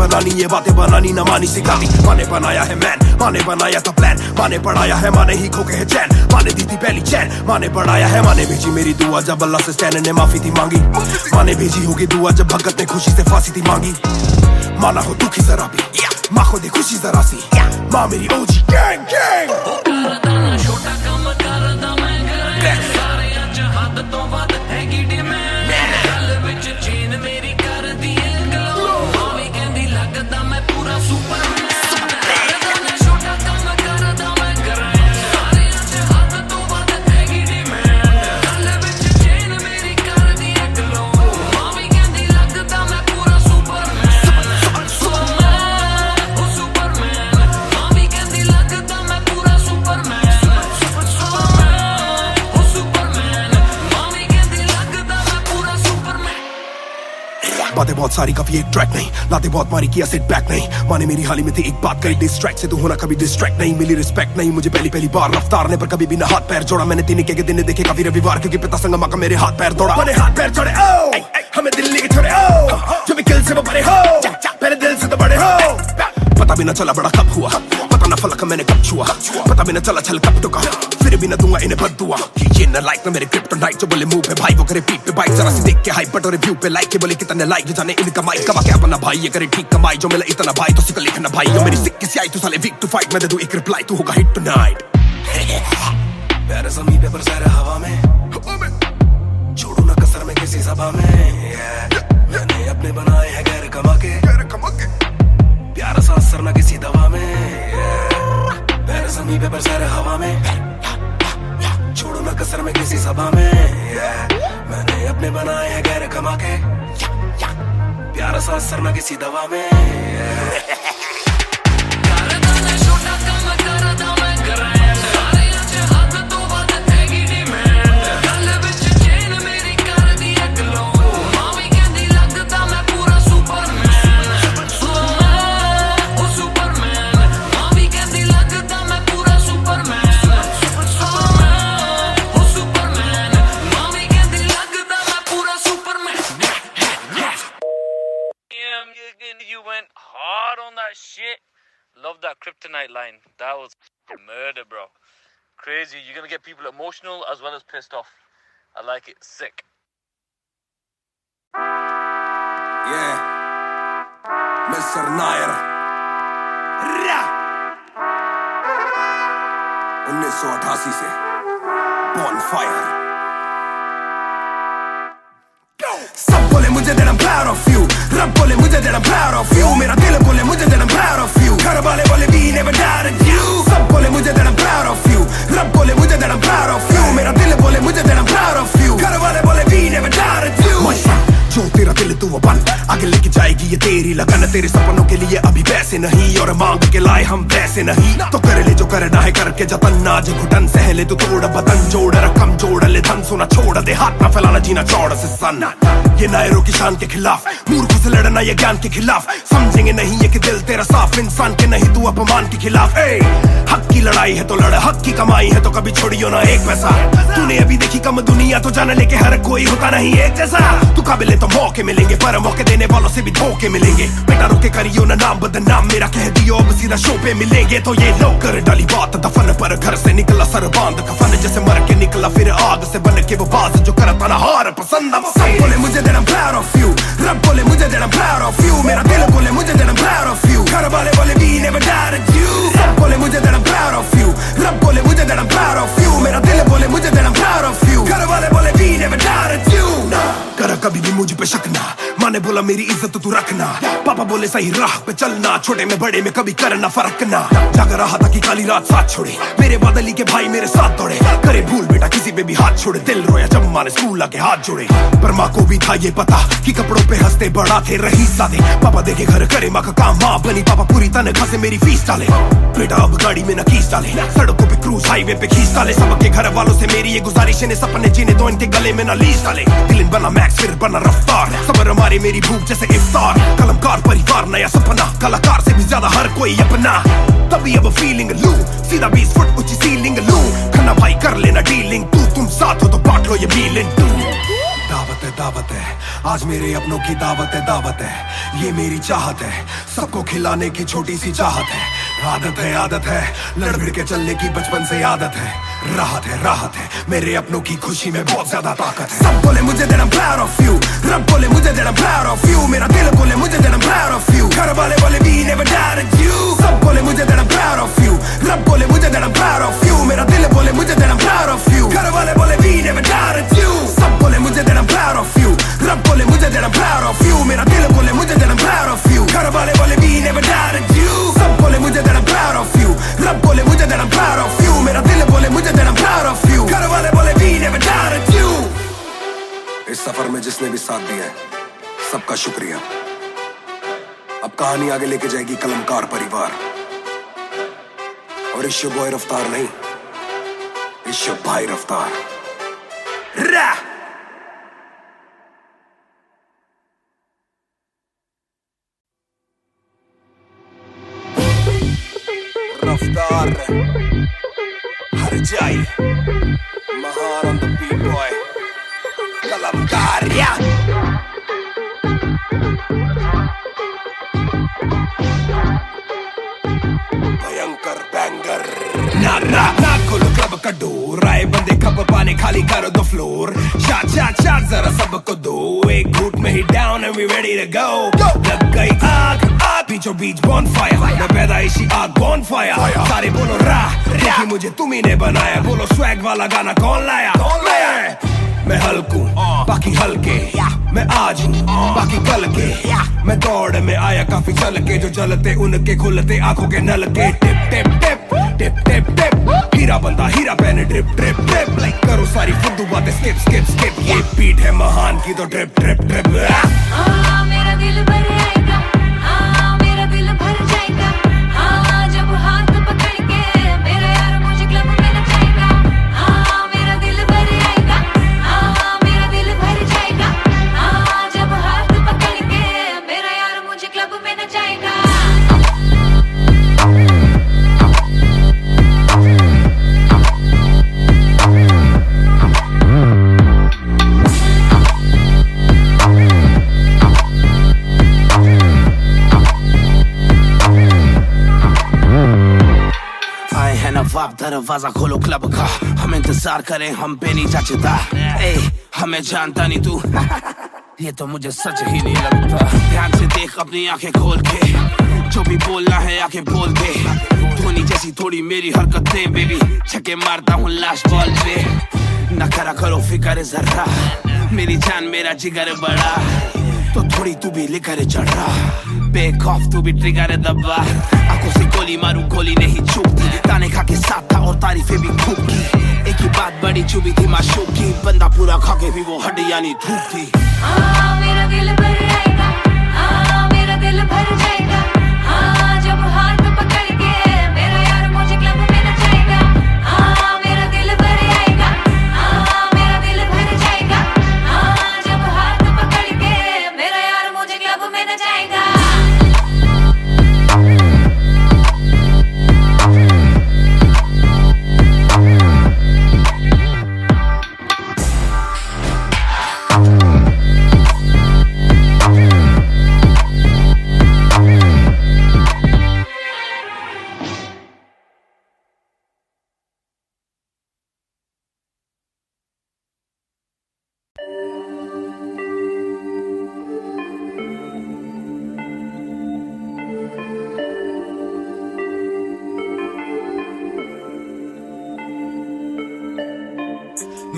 बनानी ना मानी सिखाती माने बनाया है मैन माने बनाया था प्लान माने पढ़ाया है माने ही खो के है चैन माने दी थी पहली चैन माने पढ़ाया है माने भेजी मेरी दुआ जब अल्लाह से स्टैन ने माफी थी मांगी माने भेजी होगी दुआ जब भगत ने खुशी से फांसी थी मांगी माना हो दुखी जरा भी माँ को दे खुशी जरा सी माँ मेरी ओजी गैंग गैंग छोटा काम करदा मैं सारे अज हद तो वध हैगी डिमांड गल विच चेन मेरी कर दी गलो मावी कहंदी लगदा मैं पूरा सुपरमैन छोटा काम करदा मैं सारे अज हद तो वध हैगी डिमांड गल विच चेन मेरी कर दी गलो मावी कहंदी लगदा मैं पूरा सुपरमैन मावी कहंदी लगदा मैं पूरा सुपरमैन बातें बहुत सारी कभी एक ट्रैक नहीं लाते बहुत मारी किया सेट बैक नहीं माने मेरी हाल ही में थी एक बात कही डिस्ट्रैक्ट से तू होना कभी डिस्ट्रैक्ट नहीं मिली रिस्पेक्ट नहीं मुझे पहली बार रफ्तार ने पर कभी भी ना हाथ पैर जोड़ा मैंने तीन के दिन देखे काफी रविवार क्योंकि पिता संगमा का मेरे हाथ पैर दौड़ा मैंने हाथ पैर जोड़े ओ हमें दिल्ली के छोड़े ओ जो भी किल से वो बड़े हो मेरे दिल से तो बड़े हो पता भी ना चला बड़ा कब हुआ पता ना फलक मैंने कब छुआ पता भी ना चला छल कब टुका फिर भी ना दूंगा इन्हें बददुआ ये ना लाइक ना मेरे क्रिप्टोनाइट जो बोले मुंह पे भाई वो करे पीठ पे बाइक जरा सी देख के हाइप बट और रिव्यू पे लाइक के बोले कितने लाइक जाने इनका माइक कमा क्या अपना भाई ये करे ठीक कमाई जो मिला इतना भाई तो सिक्का लिखना भाई जो मेरी सिक्की सी आई तू साले वीक टू फाइट मैं दे दूं एक रिप्लाई तू होगा हिट टुनाइट प्यारे ज़मीं पे बरसा रहा हवा में छोड़ू ना कसर में किसी सभा में मैंने अपने बनाए हैं गैर कमा के प्यारा सा असर ना किसी दवा में पैर ज़मीं पे बरसा रहा हवा में छोड़ो ना कसर में किसी सभा में मैंने अपने बनाए हैं गैर कमा के प्यारा सा असर ना किसी दवा में छोटा काम करदा मैं सारे अज हद तो वध हैगी डिमांड गल विच चेन मेरी कर दी गलो मावी कहंदी लगदा मैं पूरा सुपरमैन मावी कहंदी लगदा मैं पूरा सुपरमैन मावी कहंदी लगदा मैं पूरा Superman You went hard on that shit. Love that kryptonite line. That was murder, bro. Crazy. You're gonna get people emotional as well as pissed off. I like it. Sick. Yeah, Mr. Nair. 1988 से Bonfire. सब बोले मुझे that I'm proud of you. रब बोले मुझे that I'm proud of you. मेरा दिल बोले मुझे that I'm proud of you. घर वाले बोले we never doubted you. सब बोले मुझे that I'm proud of you. रब बोले मुझे that I'm proud of you. मेरा दिल बोले मुझे that I'm proud of you. घर वाले बोले we never doubted you. जो तेरा दिल तू वो बन आगे लेके जाएगी ये तेरी लगन तेरे सपनों के लिए अभी वैसे नहीं और मांग के लाए हम वैसे नहीं तो कर ले जो करना है करके जतन आज घुटन सहले तो तोड़ बदन जोड़ रकम जोड़ ले धन सोना छोड़ दे हाथ ना फैलाना जीना चौड़ से सन ये नायरों की शान के खिलाफ मूर्खों से लड़ना ये ज्ञान के खिलाफ समझेंगे नहीं ये कि दिल तेरा साफ इंसान के नहीं तू अपमान के खिलाफ हक की लड़ाई है तो लड़ हक की कमाई है तो कभी छोड़ियो ना एक पैसा तूने अभी देखी कम दुनिया तो जान लेके हर कोई होता नहीं एक जैसा तू काबिल तो मौके मिलेंगे पर मौके देने वालों से भी धोखे मिलेंगे बेटा रोके करियो ना नाम बदनाम मेरा कह दियो अब सीधा शो पे मिलेंगे तो ये लो कर डाली बात दफन पर घर से निकला सर बांध कफन जैसे मर के निकला फिर आग से बन के वो बाज जो करता ना हार पसंद सब बोले मुझे that I'm proud of you रब बोले मुझे that I'm proud of you मेरा दिल बोले मुझे that I'm proud of you घर वाले बोले we never doubted you सब बोले मुझे that I'm proud of you रब बोले मुझे that I'm proud of you मेरा दिल बोले मुझे that I'm proud of you घर वाले बोले we never doubted you कर कभी भी मुझ पे शक ना माँ ने बोला मेरी इज्जत तू रखना पापा बोले सही राह पे चलना छोटे में बड़े में कभी करना फर्क ना जाग रहा था कि काली रात साथ छोड़े मेरे बादली के भाई मेरे साथ दौड़े करे भूल बेटा किसी पे भी हाथ छोड़े दिल रोया जब माँ ने स्कूल आके हाथ जोड़े पर माँ को भी था ये पता कि कपड़ों पे हंसते बड़ा थे रही सादे पापा देखे घर करे माँ का काम माँ बनी पापा पूरी तनख्वाह से मेरी फीस डाले बेटा अब गाड़ी में न खींच डाले सड़कों पे क्रूज हाईवे पे खींच डाले सबके घर वालों से मेरी ये गुजारिश ने सपने जीने दो इनके गले में न लीज डाले दिल बना मैक्स फिर बना रफ्तार सबर हमारी मेरी भूख जैसे इफ्तार। कलमकार परिवार नया सपना, कलाकार से भी ज्यादा हर कोई अपना। तभी अब फीलिंग लू, सीधा 20 फुट ऊंची सीलिंग लू। खन्ना भाई कर लेना डीलिंग, तुम साथ हो तो बांट लो ये फीलिंग। दावत है आज मेरे अपनों की दावत है। ये मेरी चाहत है, सबको खिलाने की छोटी सी चाहत है। आदत है लड़ भिड़ के चलने की बचपन से आदत है। राहत है मेरे अपनों की खुशी में बहुत ज्यादा ताकत है। सब बोले मुझे that I'm proud of you, रब बोले मुझे that I'm proud of you, मेरा दिल बोले मुझे that I'm proud of you, घर वाले बोले we never doubted you। सब बोले मुझे that I'm proud of you, रब बोले मुझे that I'm proud of you, मेरा दिल बोले मुझे that I'm proud of you, घर वाले बोले we never doubted you। सब बोले मुझे that I'm proud of you, रब बोले मुझे that I'm proud of you, मेरा दिल बोले मुझे that I'm proud of you, घर वाले बोले we never doubted you। सब बोले मुझे that I'm proud of you, रब बोले मुझे that I'm proud of you, मेरा दिल बोले मुझे that I'm proud of you, घर वाले बोले we never doubted you। इस सफर में जिसने भी साथ दिया है सबका शुक्रिया। अब कहानी आगे लेके जाएगी कलमकार परिवार। और इश्यो बॉय रफ्तार नहीं, इश्यो भाई रफ्तार। रफ्तार हर जाई महान ऑन द बीट बॉय कलमकार। भयंकर बैंगर ना खोलो क्लब का डोर, आए बंदे खबर पाने खाली करो दो फ्लोर। शाट जरा सबको दो, एक घूट में ही down and we ready to go. लग गई आग बीचों बीच बॉनफायर, मैं पैदाइशी आग बॉनफायर। सारे बोलो क्योंकि मुझे तुम्ही ने बनाया। बोलो स्वैग वाला गाना कौन लाया? मैं हल्कू बाकी हल्के, मैं आज हूँ बाकी कल के। मैं दौड़ में आया काफी चल के, जो चलते उनके खुलते आंखों के नल के। टिप टिप टिप टिप टिप टिप, हीरा बंदा हीरा पहने ड्रिप ड्रिप ड्रिप। लाइक करो सारी फुद्दू बातें स्किप स्किप स्किप, ये बीट है महान की तो ड्रिप ड्रिप ड्रिप। मेरा दिल भर आएगा, मेरा दिल भर जाएगा। जब हाथ पकड़ के मेरा यार मुझे क्लब में नचाएगा। मेरा दिल भर आएगा, मेरा दिल भर जाएगा। जब हाथ पकड़ के मेरा यार मुझे क्लब में नचाएगा। नवाब दरवाजा खोलो क्लब का, हम इंतजार करें हम पे नहीं जचता। हमें जानता नहीं तू ये तो मुझे सच ही नहीं लगता। ध्यान से देख अपनी आंखें खोल के, जो भी बोलना है आके बोल दे। धोनी जैसी थोड़ी मेरी हरकतें बेबी, छक्के मारता हूँ लास्ट बॉल पे। न करा करो फिक्र जरा, मेरी जान मेरा जिगर बड़ा, तो थोड़ी तू भी लेकर चढ़ा। बेक ऑफ तू भी ट्रिगर दबा, आंखों से गोली मारूं गोली नहीं चूकती। ताने खा के साथ था और तारीफें भी खूब की, एक ही बात बड़ी चुभी थी माशूक की। बंदा पूरा खा के भी वो हड्डियां नहीं धूप थी। मेरा दिल भर आएगा, मेरा दिल भर जाएगा। जब हाथ पकड़ के मेरा यार मुझे क्लब में नचाएगा। मेरा दिल भर आएगा, मेरा दिल भर जाएगा। जब हाथ पकड़ के मेरा यार मुझे क्लब में नचाएगा।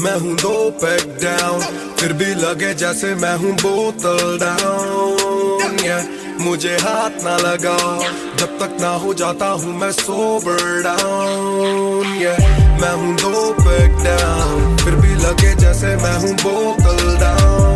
मैं हूँ 2 पैक डाउन, फिर भी लगे जैसे मैं हूँ बोतल डाउन। मुझे हाथ ना लगाओ जब तक ना हो जाता हूँ मैं सोबर डाउन। मैं हूँ 2 पैक डाउन, फिर भी लगे जैसे मैं हूँ बोतल डाउन।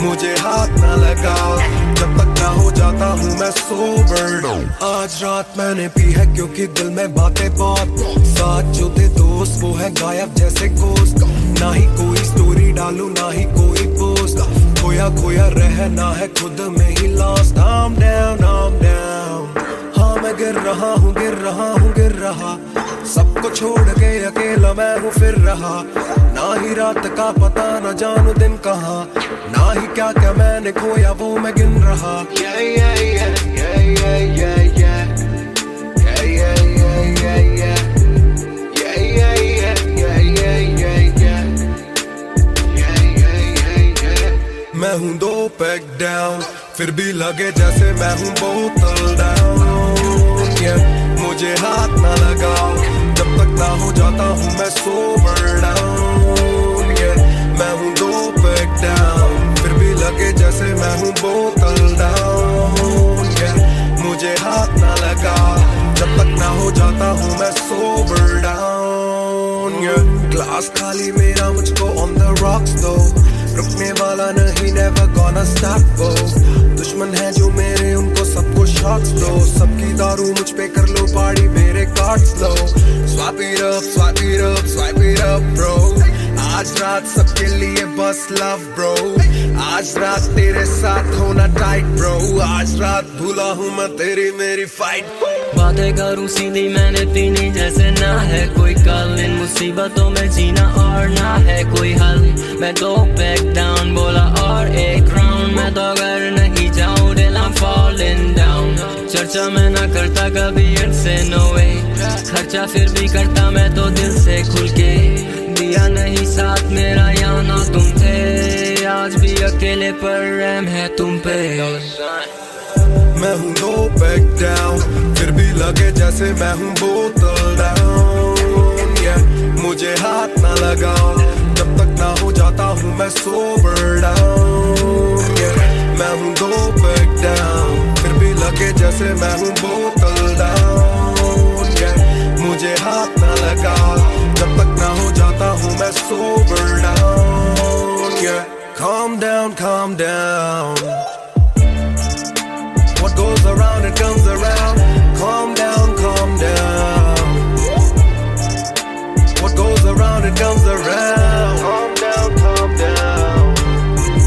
मुझे हाथ ना लगाओ जब तक ना हो जाता हूँ मैं सोबर डाउन। आज रात मैंने पी है क्योंकि दिल में बातें बहुत, साथ जो थे दोस्त वो है गायब जैसे गोश्त। ना ही कोई स्टोरी डालूं ना ही कोई पोस्ट, खोया खोया खोया रहना है खुद में he lost. I'm down, I'm down। हाँ मैं गिर रहा हूँ गिर रहा हूँ गिर रहा, सबको छोड़ के अकेला मैं हूँ फिर रहा। ना ही रात का पता न जानू दिन कहाँ, ना ही क्या क्या मैंने खोया वो मैं गिन रहा। Yeah, yeah, yeah, yeah, yeah, yeah, yeah, yeah, yeah, yeah, yeah, yeah, yeah, yeah, yeah, yeah, yeah, yeah। मैं हूँ 2 पैक डाउन, फिर भी लगे जैसे मैं हूँ बोतल डाउन। मुझे हाथ ना लगाओ जब तक ना हो जाता हूँ मैं सोबर डाउन। मैं हूँ 2 पैक डाउन, फिर भी लगे जैसे मैं हूँ बोतल डाउन। मुझे हाथ ना लगाओ जब तक ना हो जाता हूँ मैं सोबर डाउन। ग्लास खाली मेरा मुझको ऑन द रॉक्स दो, रुकने वाला नहीं never gonna stop वो। दुश्मन है जो मेरे उनको सबको शॉट्स दो, सबकी दारू मुझ पे कर लो पार्टी मेरे cards low. Swipe it up, swipe it up, swipe it up bro। आज रात सबके लिए बस love bro। आज रात तेरे साथ होना टाइट bro। आज रात भूला हूँ मैं तेरी मेरी फाइट। बातें करूँ सीधी मैंने पीनी जैसे ना है कोई कल, इन मुसीबतों में जीना और ना है कोई हल। मैं 2 पैक डाउन बोला और 1 राउंड, मैं तो अगर नहीं जाऊँ दिल I'm falling down। चर्चा मैं ना करता कभी इनसे no way, खर्चा फिर भी करता मैं तो दिल से खुल के। दिया नहीं साथ मेरा यहाँ ना तुम थे, आज भी अकेले पर रहम है तुम पे। मैं हूँ 2 पैक डाउन, फिर भी लगे जैसे मैं हूँ बोतल डाउन। मुझे हाथ ना लगाओ जब तक ना हो जाता हूँ मैं सोबर डाउन। मैं हूँ 2 पैक डाउन, फिर भी लगे जैसे मैं हूँ बोतल डाउन। मुझे हाथ ना लगाओ जब तक ना हो जाता हूँ मैं sober down. Calm down, calm down। What goes around it comes around। Calm down, calm down। What goes around it comes around। Calm down, calm down।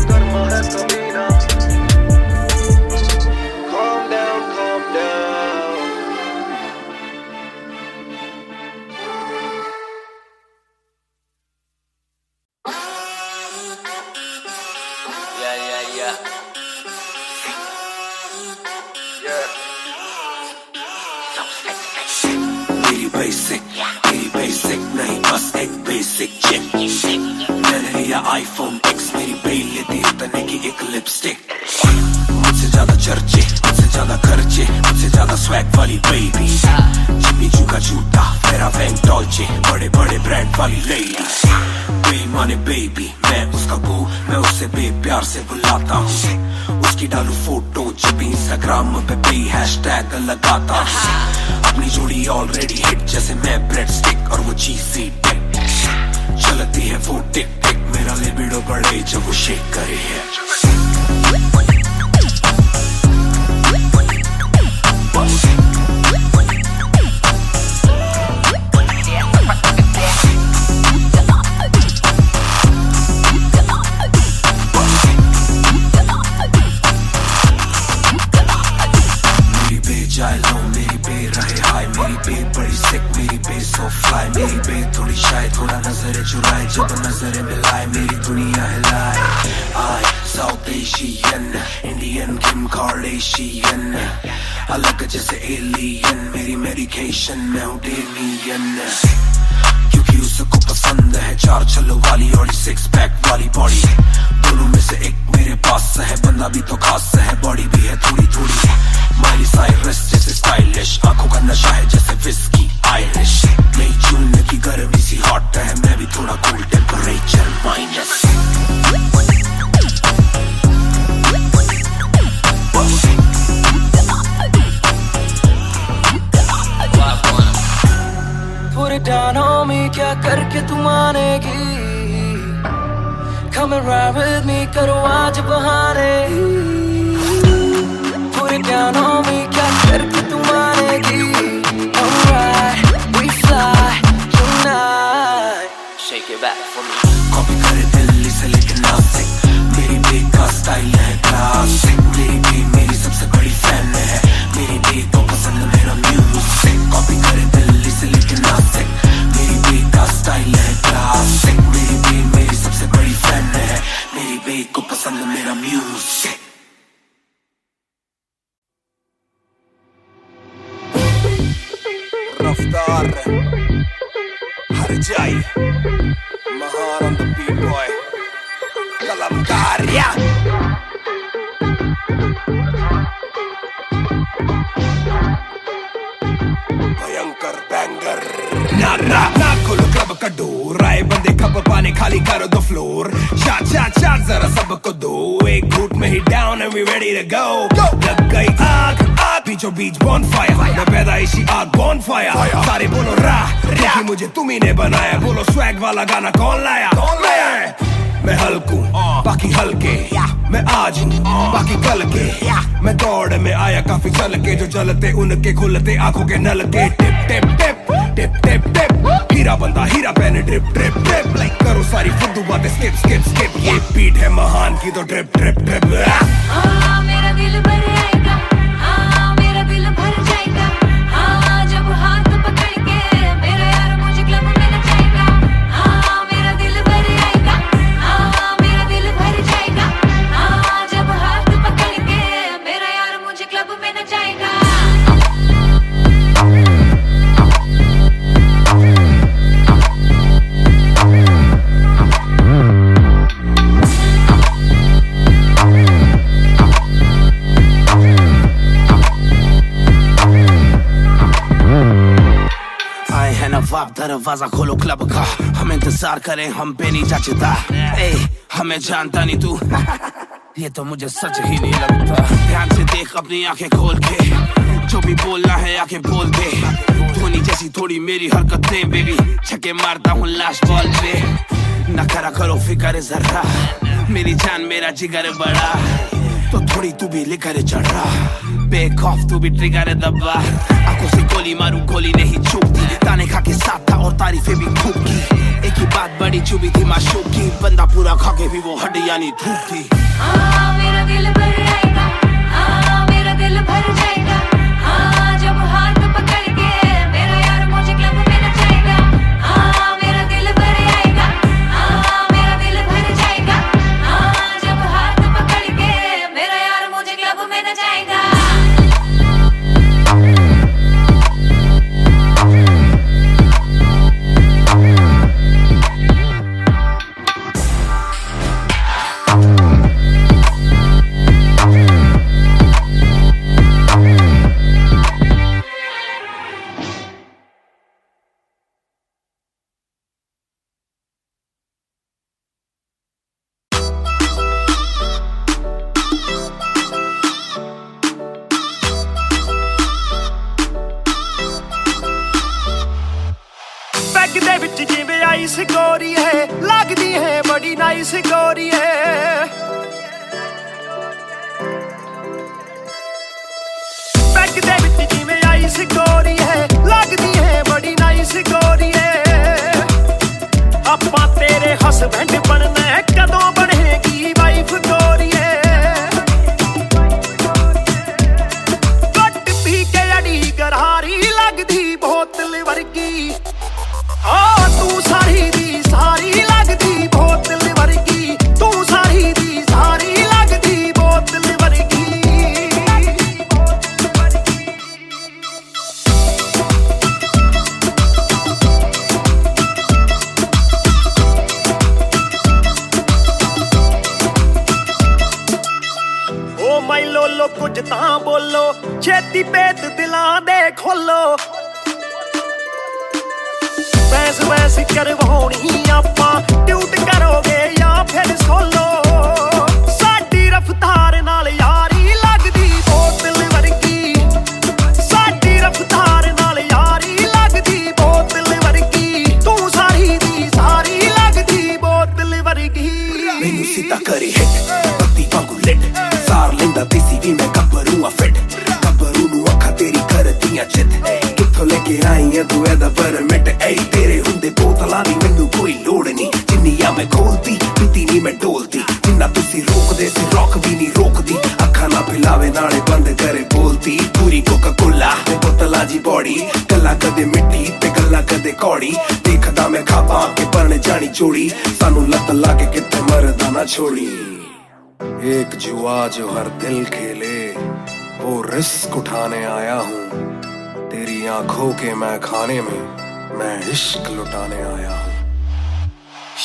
Karma hai kabhi na। Calm down, calm down। Yeah, yeah, yeah। मेरी basic नहीं बस एक basic chip. मैंने लिया iPhone X, मेरी bell लेती उतने की एक लिपस्टिक। मुझसे ज्यादा चर्चे, मुझसे ज्यादा खर्चे, मुझसे ज्यादा स्वैग वाली बेबी। जिम्मी चू का जूता, मेरा वैंग डॉल्चे, बड़े बड़े ब्रांड वाली लेडी। बेईमाने बेबी, मैं उसका बू, मैं उसे बेप्यार से बुलाता हूँ। उसकी डालू फोटो जब इंस्टाग्राम पे हैशटैग लगाता हूँ। अपनी जोड़ी ऑलरेडी हिट जैसे मैं ब्रेड स्टिक और वो चीज़ी टिक। चलती है वो टिक टिक, मेरा लिबिडो बढ़े जब वो शेक करे है। मेरी बे थोड़ी शायद थोड़ा नजर चुराए, जब नजर मिलाए मेरी दुनिया हिलाए। आई साउथ एशियन, इंडियन किम कार्डेशियन, अलग जैसे एलियन, मेरी मेडिकेशन मैं हूँ डेलियन। क्योंकि उसको पसंद है 4 छल्लों वाली और 6 पैक वाली बॉडी। दोनों में से एक मेरे पास है, बंदा भी तो खास है, बॉडी भी है थोड़ी थोड़ी। माइली साइरस जैसे स्टाइलिश, आंखों का नशा है जैसे विस्की आयरिश। मई जून की गर्मी सी हॉट है, मैं भी थोड़ा cool temperature minus. Put it down on me, क्या करके तू मानेगी? Come and ride with me, करो आज बहाने। Put it down on me, क्या करके तू मानेगी? Alright, we fly tonight। Shake it back for me। Copy करे दिल्ली से लेके नासिक, मेरी बेक का कलमकार हर जाई महान on the beat boy कलमकार भयंकर बैंगर ना खोलो क्लब का डोर आए बंदे खबर पाने खाली करो दो फ्लोर शाट जरा सबको दो एक घूट में ही down and we ready to go लग गई आग बीचों बीच बॉनफायर मैं पैदाइशी आग बॉनफायर सारे बोलो राह मुझे तुम्ही ने बनाया बोलो स्वैग वाला गाना कौन लाया मैं हल्कू बाकी हल्के मैं आज हूँ बाकी कल के मैं दौड़ में आया काफी चल के जो जलते उनके खुलते आंखों के नल के टिप टिप टिप टिप टिप टिप हीरा बंदा हीरा पहने ड्रिप ड्रिप ड्रिप लाइक करो सारी फुद्दू बातें स्किप स्किप स्किप ये बीट है महान की तो ड्रिप ड्रिप ड्रिप मेरा दिल भर आएगा मेरा दिल भर जाएगा जब हाथ पकड़ के मेरा यार मुझे क्लब में नचाएगा मेरा दिल भर आएगा मेरा दिल भर जाएगा जब हाथ पकड़ के मेरा यार मुझे क्लब में नचाएगा नवाब दरवाजा खोलो क्लब का हम इंतजार करें हम पे नहीं जचता हमें जानता नहीं तू ये तो मुझे सच ही नहीं लगता ध्यान से देख अपनी आंखें खोल के जो भी बोलना है आके बोल दे धोनी जैसी थोड़ी मेरी हरकतें बेबी छक्के मारता हूँ लास्ट बॉल पे न करा करो फिक्र जरा मेरी जान मेरा जिगर बड़ा तो थोड़ी तू भी लेकर चढ़ रहा बेखौफ तू भी ट्रिगर दबा आंखों से गोली मारूं गोली नहीं चूकती ताने खा के साथ था और तारीफें भी खूब की एक ही बात बड़ी चुभी थी माशूक की बंदा पूरा खा के भी वो हड्डियां नहीं थूकती मेरा दिल भर आएगा मेरा दिल भर जाएगा जब हाथ पकड़ के मेरा यार मुझे क्लब में नचाएगा मेरा दिल भर आएगा मेरा दिल भर जाएगा जब हाथ पकड़ के मेरा यार मुझे क्लब में नचाएगा ਦੇ ਵਿੱਚ ਜਿਵੇਂ ਆਈਸ ਗੋਰੀ ਹੈ ਲੱਗਦੀ ਹੈ ਬੜੀ ਨਾਈਸ ਗੋਰੀ ਹੈ ਬੈਗ ਦੇ ਵਿੱਚ ਜਿਵੇਂ ਆਈਸ ਗੋਰੀ ਹੈ ਲੱਗਦੀ ਹੈ ਬੜੀ ਨਾਈਸ ਗੋਰੀ ਹੈ ਆਪਾਂ ਤੇਰੇ ਹਸਬੈਂਡ ਬਣਨਾ ਹੈ ਕਦੋਂ ਬਣੇਗੀ ਵਾਈਫ ਗੋਰੀ ਹੈ ਕੱਟ ਪੀ ਕੇ ਅੜੀ ਗਰਾਰੀ ਲੱਗਦੀ ਬੋਤਲ ਵਰਗੀ ਤੂੰ ਸਾਰੀ ਦੀ ਸਾਰੀ ਲੱਗਦੀ ਬੋਤਲ ਵਰਗੀ ਤੂੰ ਸਾਰੀ ਦੀ ਸਾਰੀ ਲੱਗਦੀ ਬੋਤਲ ਵਰਗੀ ਓ ਮਾਈ ਲੋਲੋ ਕੁਝ ਤਾਂ ਬੋਲੋ ਛੇਤੀ ਭੇਤ ਦਿਲਾਂ ਦੇ ਖੋਲੋ ਵੈਸ ਕਰਵਾਉਣੀ ਆਪਾਂ ਟਿਊਟ ਕਰੋਗੇ ਜਾਂ ਫਿਰ ਸੋਲੋ ਸਾਡੀ ਰਫਤਾਰ ਨਾਲ ਯਾਰੀ ਲੱਗਦੀ ਬੋਤਲ ਵਰਗੀ ਸਾਡੀ ਰਫਤਾਰ ਨਾਲ ਯਾਰੀ ਲੱਗਦੀ ਬੋਤਲ ਵਰਗੀ ਤੂੰ ਸਾਰੀ ਦੀ ਸਾਰੀ ਲੱਗਦੀ ਬੋਤਲ ਵਰਗੀ ਮੈਨੂੰ ਸਿੱਧਾ ਕਰੇ ਹਿੱਟ ਬੱਤੀ ਵਾਂਗੂ ਲਿਟ ਸਾਰ ਲੈਂਦਾ ਦੇਸੀ ਵੀ ਮੈਂ ਗੱਭਰੂ ਆ ਫਿੱਟ ਗੱਭਰੂ ਨੂੰ ਅੱਖਾਂ ਤੇਰੀ ਕਰਦੀਆਂ ਚਿੱਤ ਕਿੱਥੋਂ ਲੈ ਕੇ ਆਈ ਆ ਤੂੰ ਇਹਦਾ ਪਰਮਿਟ ਏ ਤੇਰੇ ਹੁੰਦੇ ਬੋਤਲਾਂ ਦੀ ਮੈਨੂੰ ਕੋਈ ਲੋੜ ਨਹੀਂ ਜਿੰਨੀਆਂ ਮੈਂ ਖੋਲਦੀ ਪੀਤੀ ਨਹੀਂ ਮੈਂ ਡੋਲਦੀ ਜਿੰਨਾ ਤੁਸੀਂ ਰੋਕਦੇ ਸੀ ਰੋਕ ਵੀ ਨਹੀਂ ਰੋਕਦੀ ਅੱਖਾਂ ਨਾ ਪਿਲਾਵੇ ਨਾਲੇ ਬੰਦ ਕਰੇ ਬੋਲਦੀ ਪੂਰੀ ਕੋਕਾ ਕੋਲਾ ਤੇ ਬੋਤਲਾਂ ਜੀ ਬੋਡੀ ਗੱਲਾਂ ਕਦੇ ਮਿੱਟੀ ਤੇ ਗੱਲਾਂ ਕਦੇ ਕੌੜੀ ਦੇਖਦਾ ਮੈਂ ਖਾਪਾਂ ਕੇ ਬਣ ਜਾਣੀ ਚੋੜੀ ਸਾਨੂੰ ਲੱਤ ਲਾ ਕੇ ਕਿਤੇ ਮਰਦਾ ਨਾ ਛੋੜੀ एक जुआ जो हर दिल खेले वो रिस्क उठाने आया हूँ तेरी आंखों के मैं खाने में मैं इश्क लुटाने आया हूँ।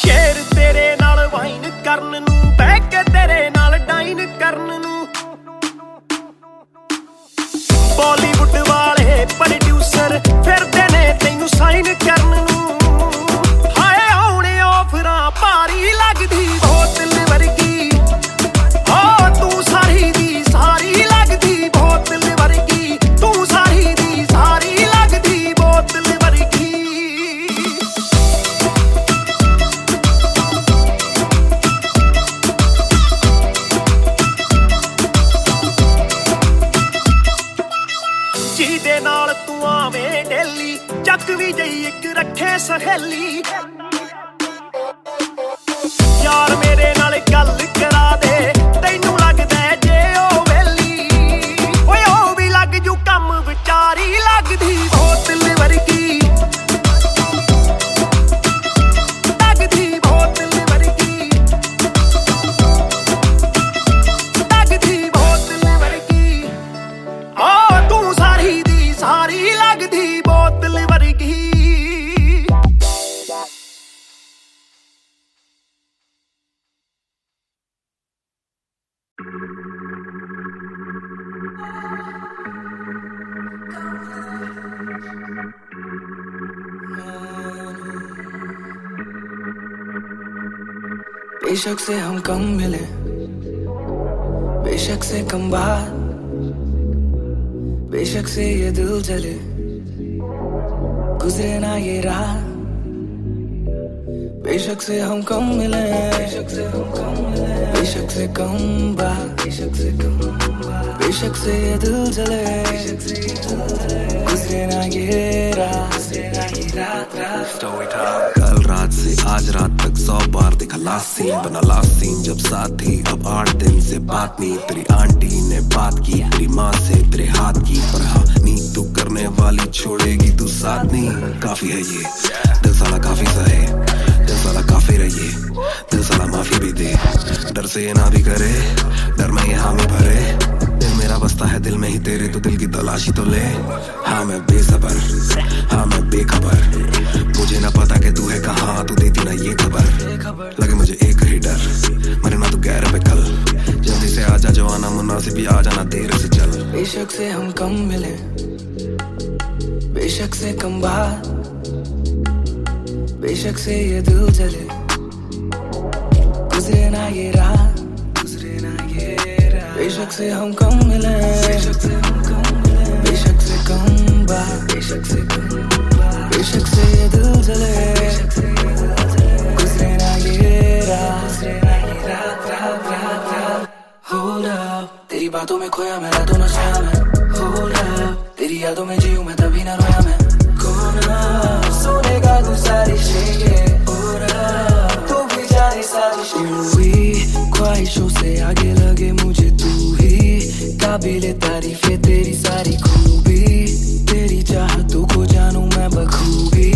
शेर तेरे नाल वाइन करन नू बह के तेरे नाल डाइन करन नू बॉलीवुड वाले प्रोड्यूसर फिरदे ने तैनू साइन करन नू हाय आउणे ऑफरां भारी लगदी बोतल वर्गी ओ तू सारी दी सारी लगदी बोतल वर्गी तू सारी दी सारी लगदी बोतल वर्गी ਜਿਹਦੇ ਨਾਲ ਤੂੰ ਆਵੇਂ ਡੇਲੀ ਚੱਕ ਵੀ ਜਈ ਇੱਕ ਰੱਖੇ ਸਹੇਲੀ ਯਾਰ ਮੇਰੇ ਨਾਲ ਗੱਲ ਕਰਾ ਦੇ ਤੈਨੂੰ ਲੱਗਦਾ ਜੇ ਉਹ ਵੇਲੀ ਓਏ ਉਹ ਵੀ ਲੱਗ ਜੂ ਕੰਮ ਵਿਚਾਰੀ ਲੱਗਦੀ ਬੋਤਲ ਵਰਗੀ ਲੱਗਦੀ ਬੋਤਲ ਵਰਗੀ ਲੱਗਦੀ ਬੋਤਲ ਵਰਗੀ ਆ ਤੂੰ ਸਾਰੀ ਦੀ ਸਾਰੀ ਲੱਗਦੀ ਬੋਤਲ ਵਰਗੀ बेशक से हम कम मिले बेशक से कम बात बेशक से ये दिल जले गुजरे ना ये रात बेशक से हम कम मिले बेशक से हम कम मिले बेशक से कम बात बेशक से कम बात बेशक से ये दिल जले बेशक से ये दिल जले गुजरे ना ये रात कल रात से आज रात तक 100 बार देखा लास्ट सीन बना लास्ट सीन जब साथ थी अब 8 दिन से बात नहीं तेरी आंटी ने बात की तेरी माँ से तेरे हाथ की पर हाँ नींद तू करने वाली छोड़ेगी तू साथ नहीं काफी है ये दिल साला काफी सहे दिल साला काफी रहिए दिल साला माफी भी दे डर से ये ना भी करे डर में ये हामी भरे दिल मेरा बसता है दिल में ही तेरे तो दिल की तलाशी तो ले हाँ मैं बेसबर हाँ मैं बेखबर मुझे ना पता कि तू है कहाँ तू देती ना ये खबर लगे मुझे एक ही डर मरे ना तू गैर पे कल जल्दी से आजा जवाना मुनासिब भी आ जाना देर से चल बेशक से हम कम मिले बेशक से कम बात बेशक से ये दिल जले गुजरे ना ये रात गुजरे ना ये रात बेशक से हम कम मिले बेशक से हम कम मिले बेशक से कम बात बेशक से कम बात बेशक से ये दिल जले बेशक से ये दिल जले गुजरे ना ये रात गुजरे ना ये रात Hold up तेरी बातों में खोया मैं रातों नशा में Hold up तेरी यादों में जीऊं मैं तभी ना रोया मैं कौन सुनेगा तू सारी शेखें Hold up तू भी जाने साजिशें हुई ख्वाहिशों से आगे लगे मुझे तू ही काबिले तारीफ है तेरी सारी खूबी तेरी चाहतों को जानूं मैं बखूबी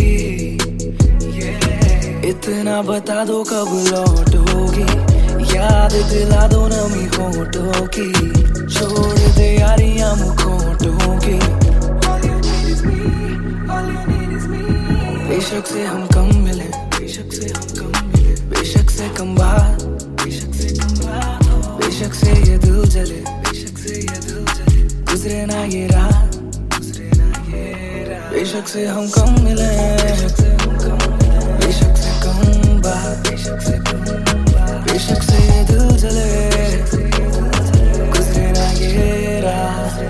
इतना बता दो कब लौटोगी याद दिला दो नमी होठों की छोड़ दे यारियां मुखोटों की बेशक से हम कम मिले बेशक से हम कम मिले बेशक से कम बात बेशक से कम बात बेशक से ये दिल जले बेशक से ये दिल जले गुजरे ना ये रात गुजरे ना ये रात बेशक से हम कम मिले बेशक से हम कम मिले बेशक से कम बात बेशक से कम बात बेशक से ये दिल जले गुजरे ना ये रात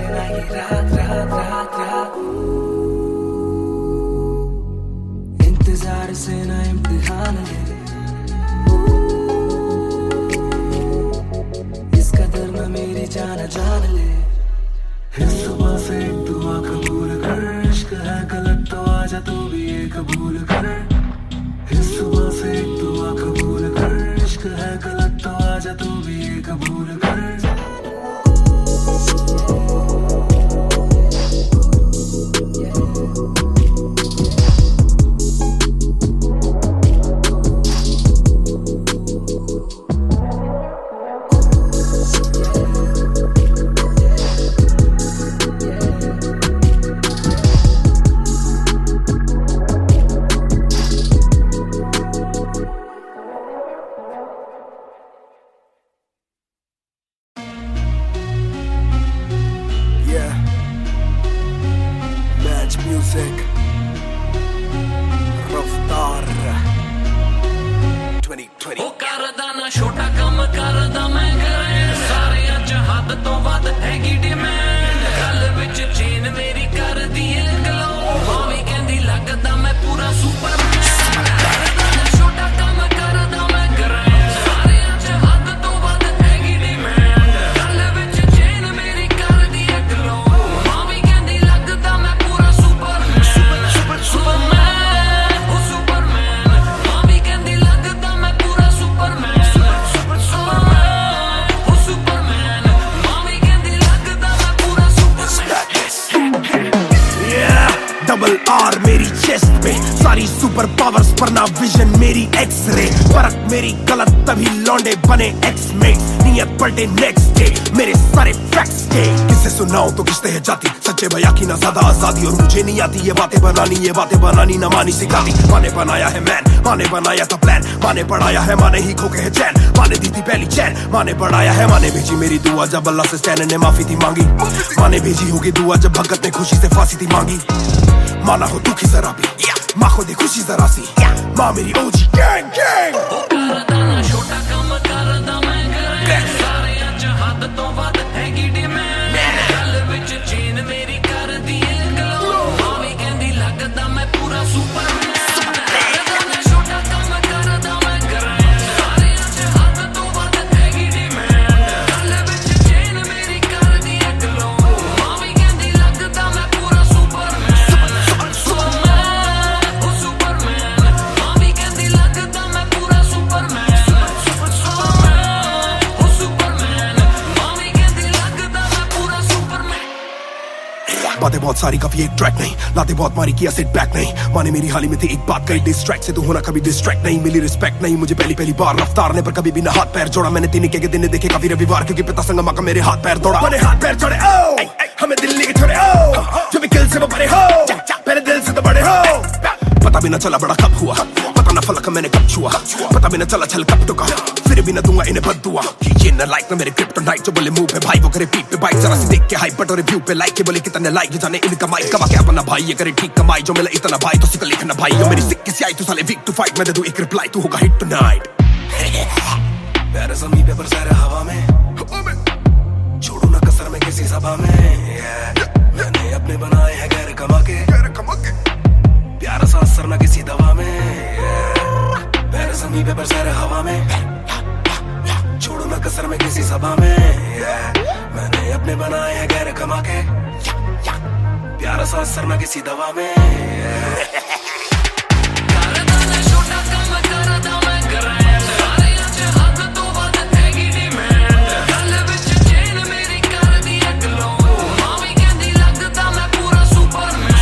इंतजार से ना इम्तिहान ले इस कदर में मेरी जान जान ले इस सुबह से एक दुआ कबूल कर इश्क है गलत तो आजा तू भी ये कबूल कर इस सुबह से एक दुआ कबूल कर इश्क है गलत तो आजा तू भी ये कबूल कर music. Raftar 2020. ਉਹ ਕਰਦਾ ਨਾ ਛੋਟਾ ਕੰਮ ਕਰਦਾ ਮੈਂ ਗ੍ਰੈਂਡ ਸਾਰਿਆਂ ਚ ਹੱਦ ਤੋਂ ਵੱਧ ਹੈਗੀ ਡਿਮਾਂਡ ਗੱਲ ਵਿੱਚ ਚੇਨ ਮੇਰੀ ਕਰਦੀ ਏ ਗਲੋ ਮਾਵੀ ਕਹਿੰਦੀ ਲੱਗਦਾ ਮੈਂ ਪੂਰਾ ਸੁਪਰਮੈਨ ਕਰਦਾ ਨਾ ਛੋਟਾ ਕੰਮ ਕਰਦਾ ਮੈਂ ਗ੍ਰੈਂਡ ਸਾਰਿਆਂ ਚ ਹੱਦ ਤੋਂ ਵੱਧ ਹੈਗੀ ਡਿਮਾਂਡ ਗੱਲ ਵਿੱਚ ਚੇਨ ਮੇਰੀ ਕਰਦੀ ਏ ਗਲੋ ਮਾਵੀ ਕਹਿੰਦੀ ਲੱਗਦਾ ਮੈਂ ਪੂਰਾ ਸੁਪਰਮੈਨ डबल आर मेरी चेस्ट पे सारी सुपर पावर्स पर ना विजन मेरी एक्स-रे परख मेरी गलत तभी लौंडे बने एक्स-मेट नियत पलटे नेक्स्ट डे मेरे सारे फैक्ट्स के किसे सुनाओ तो किसते है जाती सच्चे भैया की ना ज्यादा आजादी और मुझे नहीं आती ये बातें बनानी ना मानी सिखाती माने बनाया है मैन माने बनाया था प्लान माने पढ़ाया है माने ही खोके है चैन माने दी थी पहली चैन माने बढ़ाया है माने भेजी मेरी दुआ जब अल्लाह से स्टैन ने माफी थी मांगी माने भेजी होगी दुआ जब भगत ने खुशी से फांसी थी मांगी माना हो दुखी जरा भी माँ को दे खुशी जरा सी माँ मेरी ओजी गैंग गैंग करदा ना छोटा काम करदा मैं गैंग सारिਆਂ ਚ ਹੱਦ ਤੋਂ ਵੱਧ ਹੈਗੀ ਡਿਮਾਂਡ ਗੱਲ ਵਿੱਚ ਚੇਨ ਮੇਰੀ ਕਰਦੀ ਏ ਗਲੋ ਮਾਵੀ ਕਹਿੰਦੀ ਲੱਗਦਾ ਮੈਂ ਪੂਰਾ ਸੁਪਰਮੈਨ ਕਰਦਾ ਨਾ ਛੋਟਾ ਕੰਮ ਕਰਦਾ ਮੈਂ ਗੈਂਗ ਸਾਰਿਆਂ ਚ ਹੱਦ ਤੋਂ ਵੱਧ ਹੈਗੀ ਡਿਮਾਂਡ ਗੱਲ ਵਿੱਚ ਚੇਨ ਮੇਰੀ ਕਰਦੀ ਏ ਗਲੋ ਮਾਵੀ ਕਹਿੰਦੀ ਲੱਗਦਾ ਮੈਂ ਪੂਰਾ ਸੁਪਰਮੈਨ बातें बहुत सारी कभी एक ट्रैक नहीं लाते बहुत मारी किया सिट बैक नहीं माने मेरी हाल ही में थी एक बात कही डिस्ट्रैक्ट से तू होना कभी डिस्ट्रैक्ट नहीं मिली रिस्पेक्ट नहीं मुझे पहली बार रफ्तार ने पर कभी भी ना हाथ पैर जोड़ा मैंने तीन के दिन देखे काफी रविवार क्योंकि पिता संगमा का मेरे हाथ पैर दौड़ा मैंने हाथ पैर छोड़े ओ हमें दिल्ली के छोड़े ओ जो भी किल से वो बड़े हो मेरे दिल से तो बड़े हो पता भी ना चला बड़ा कब हुआ पता ना फलक मैंने कब छुआ पता भी ना चला छल कब टुका फिर भी ना दूंगा इन्हें बद्दुआ ये न लाइक ना मेरे क्रिप्टोनाइट जो बोले मुंह पे भाई वो करे पीठ पे बाइक जरा सी देख के हाइप बट और रिव्यू पे लाइक के बोले कितने लाइक जाने इनका माइक कमा के अपना भाई ये करे ठीक कमाई जो मिला इतना भाई तो सिक लिखना भाई जो मेरी सिक्की से आई तू साले वीक टू फाइट मैं दे दूं एक रिप्लाई तू होगा हिट टुनाइट प्यारे ज़मीं पे बरसा रहा हवा में छोड़ू ना कसर में किसी सभा में मैंने अपने बनाए हैं गैर कमा के प्यारा सा असर ना किसी दवा में पैर ज़मीं पे बरसा रहा हवा में छोड़ो ना कसर में किसी सभा में मैंने अपने बनाए हैं गैर कमा के प्यारा सा असर ना किसी दवा में करदा ना छोटा काम करदा मैं गैंग सारिਆਂ ਚ ਹੱਦ ਤੋਂ ਵੱਧ ਹੈਗੀ ਡਿਮਾਂਡ ਗੱਲ ਵਿੱਚ ਚੇਨ ਮੇਰੀ ਕਰਦੀ ਏ ਗਲੋ ਮਾਵੀ ਕਹਿੰਦੀ ਲੱਗਦਾ ਮੈਂ ਪੂਰਾ Superman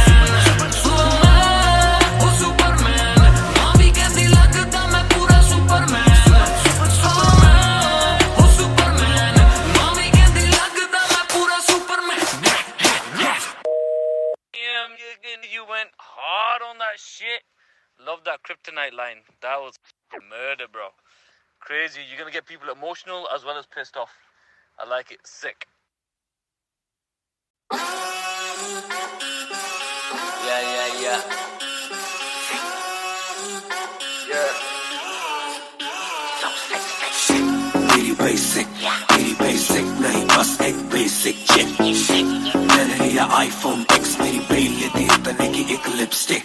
You went hard on that shit. Love that kryptonite line. That was murder, bro. Crazy. You're gonna get people emotional as well as pissed off. I like it. Sick. Yeah. मेरी basic नहीं बस एक basic chip मैंने लिया iPhone X मेरी bell लेती उतने की एक लिपस्टिक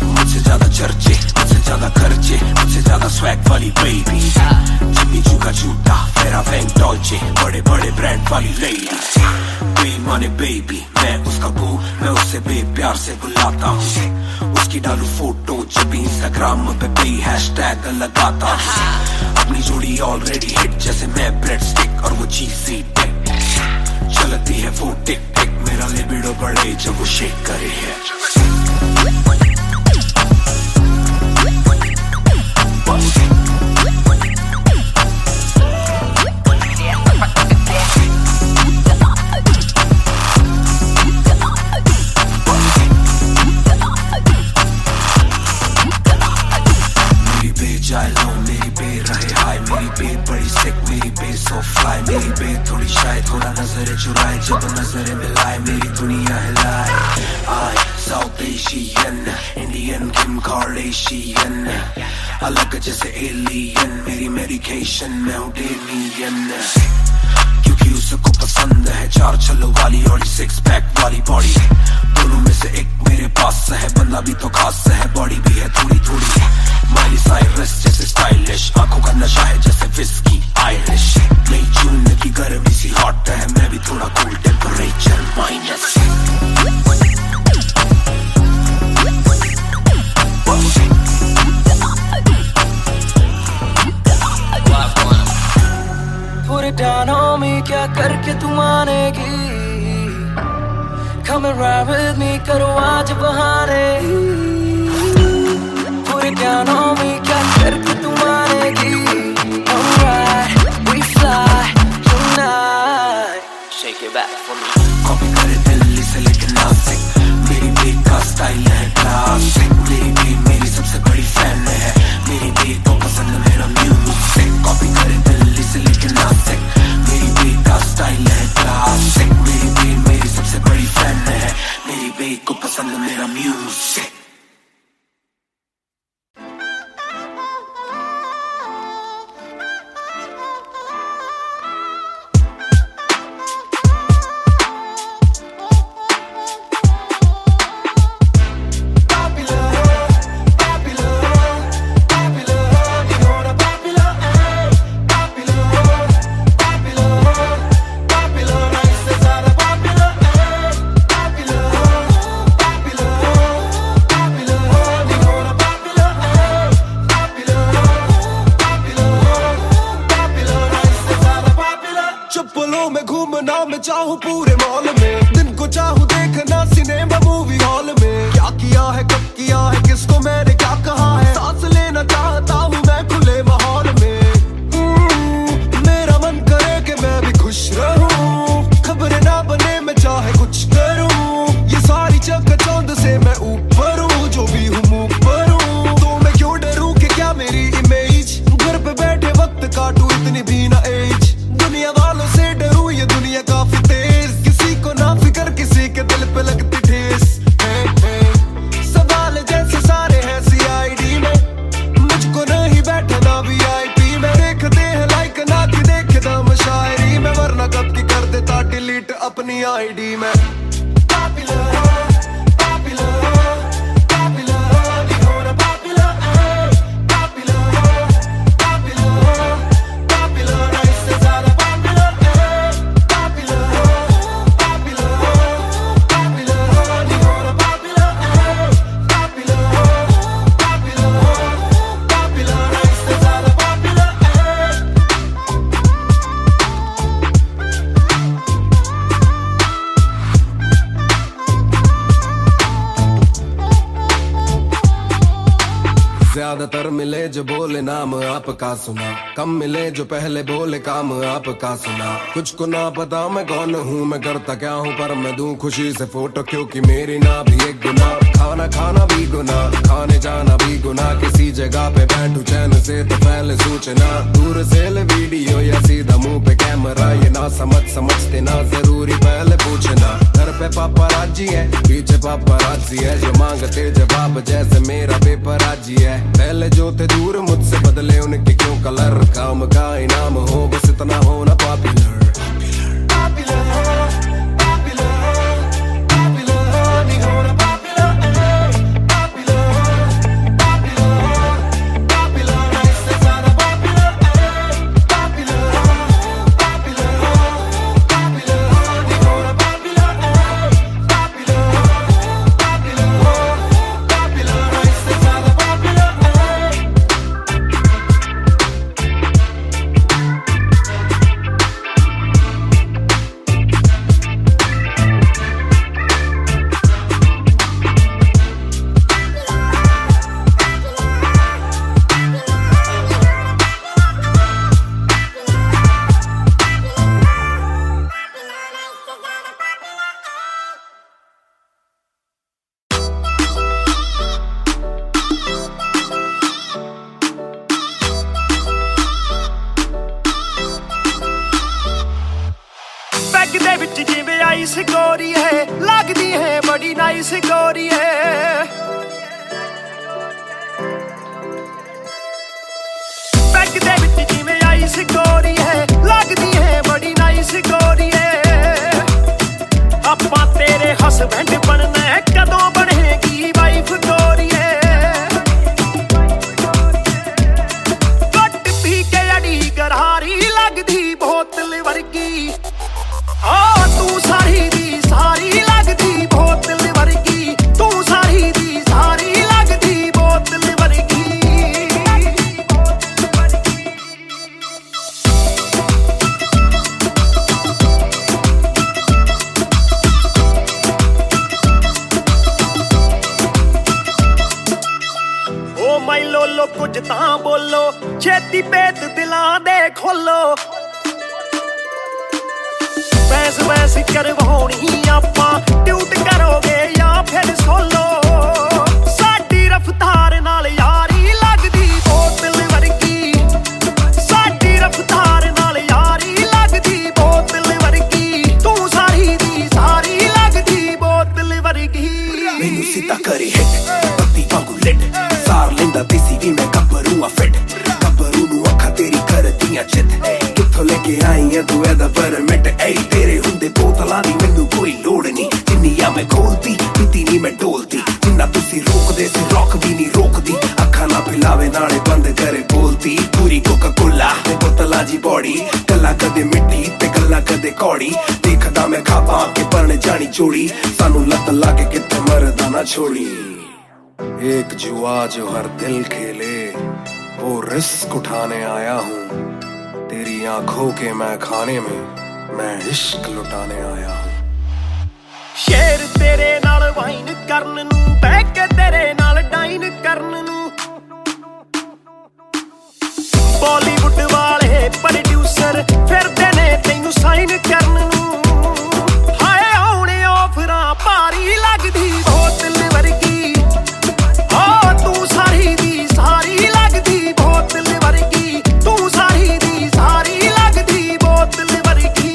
मुझसे ज्यादा चर्चे मुझसे ज्यादा खर्चे मुझसे ज्यादा स्वैग वाली बेबी जिम्मी चू का जूता फेरा वैंग डॉल्चे बड़े बड़े ब्रांड वाली लेडी बेईमाने बेबी मैं उसका बू मैं उसे बेप्यार से बुलाता हूँ उसकी डालू फोटो जब इंस्टाग्राम पे भी हैशटैग लगाता अपनी जोड़ी ऑलरेडी हिट जैसे मैं ब्रेड स्टिक और वो चीज़ी टिक चलती है वो टिक टिक मेरा लिबिडो बढ़े जब वो शेक करे है मेरी बे थोड़ी शायद थोड़ा नजरें चुराए जब नजरें मिलाए मेरी दुनिया हिलाए आए 100 मलेशियन अलग जैसे एलियन मेरी मेडिकेशन मैं हूँ डेलियन क्योंकि उसको पसंद है 4 छल्लों वाली और 6 पैक वाली बॉडी दोनों में से एक मेरे पास है बंदा भी तो खास है बॉडी भी है थोड़ी थोड़ी माइली साइरस जैसे स्टाइलिश आंखों का नशा है जैसे विस्की आयरिश मई जून की गर्मी सी हॉट है मैं भी थोड़ा cool temperature minus Put it down on me, क्या करके तू मानेगी Come and ride with me, करो आज बहाने Put it down on me, क्या करके तू मानेगी Alright, we fly tonight Shake it back for me copy करे दिल्ली से लेके नासिक मेरी बेक का स्टाइल है क्लासिक मेरी बेक मेरी सबसे बड़ी फैन है मेरी बेक को पसंद मेरा म्यूजिक कॉपी करे दिल्ली से लेके नासिक मेरी बेक का स्टाइल है क्लासिक मेरी बेक मेरी सबसे बड़ी फैन है मेरी बेक को पसंद मेरा म्यूजिक चाहूं पूरे मॉल में दिन को चाहूं देखना सिनेमा मूवी हॉल में क्या किया है कब किया है किसको मैंने क्या कहा है सांस लेना चाहता हूं मैं खुले माहौल में मेरा मन करे कि मैं भी खुश रहूं खबरें ना बने मैं चाहे कुछ करूं ये सारी चकाचौंध से मैं ऊपर हूं जो भी हूं मुंह पर हूं तो मैं क्यों डरूं कि क्या मेरी इमेज घर पे बैठे वक्त काटूं इतनी भी ना एज दुनिया वालों से डरूं ये दुनिया काफी तेज किसी को ना फिकर किसी के दिल पे लगती ठेस सवाल जैसे सारे हैं सीआईडी में मुझको नहीं बैठना वीआईपी में देखते हैं लाइक ना कि देखे दम शायरी में वरना कब की कर देता डिलीट अपनी आईडी में ज्यादातर मिले जो बोले नाम आपका सुना कम मिले जो पहले बोले काम आपका सुना कुछ को ना पता मैं कौन हूँ मैं करता क्या हूँ पर मैं दूं खुशी से फोटो क्योंकि मेरी ना भी एक गुना खाना खाना भी गुना खाने जाना भी गुना किसी जगह पे बैठू चैन से तो पहले सूचना दूर से ले वीडियो या सीधा मुंह पे कैमरा ये ना समझते ना जरूरी पहले पूछना घर पे पापराजी है पीछे पापराजी है जो मांगते जवाब जैसे मेरा पेपराजी है पहले जो थे दूर मुझसे बदले उनके क्यों कलर काम का इनाम हो बस इतना होना पॉपुलर गोरी है लगदी है बड़ी नाइस गोरी है गोरिए लगदी है बड़ी नाइस गोरिए आपां तेरे हसबैंड बनना है कदों बनेगी वाइफ गोरिए घट पी के अड़ी गरारी लगदी बोतल वर्गी तू सारी दी सारी लगदी बोतल वर्गी तू सारी दी सारी लगदी बोतल वर्गी ओ माई लोलो कुछ तां बोलो छेती पेत दिलां दे खोलो बहस बहस करवाउणी आपां ट्यूट करोगे या फिर सोलो साडी रफ्तार नाल यारी लगदी बोतल वर्गी साडी रफ्तार नाल यारी लगदी बोतल वर्गी तू सारी दी सारी लगदी बोतल वर्गी मैनू सीधा करे हिट पत्ती वांगू लिट सार लेंदा देसी भी मैं गब्बरू आ फिट गब्बरू नू अखा तेरी करदियां चित कित्थों लेके आई है तू एदा परमिट ऐ तेरे हुंदे बोतलां दी मैनू कोई लोड़ नहीं जिन्नियां मैं खोलती पीती नहीं मैं डोलती जिन्ना तुसी रोकदे सी रॉक भी नहीं रोकदी अखा ना पिलावे नाले बंद करे बोलती पूरी कोका कोला ते बोतलां जी बॉडी गल्ला कदे मिट्टी ते गल्ला कदे कौड़ी देखदा मैं खाबा के परने जानी जोड़ी सानू लत लागे कित्थे मरदा ना छोड़ी एक जुआ जो हर दिल खेले वो रिस्क उठाने आया हूँ तेरी आंखों के मैं खाने में मैं इश्क लुटाने आया हूँ शेर तेरे नाल वाइन करन नू बह के तेरे नाल डाइन करन नू बॉलीवुड वाले प्रोड्यूसर फिरदे ने तैनू साइन करन नू हाय आउणे ऑफरां भारी लगदी बोतल वर्गी तू सारी दी सारी लगदी बोतल वर्गी तू सारी दी सारी लगदी बोतल वर्गी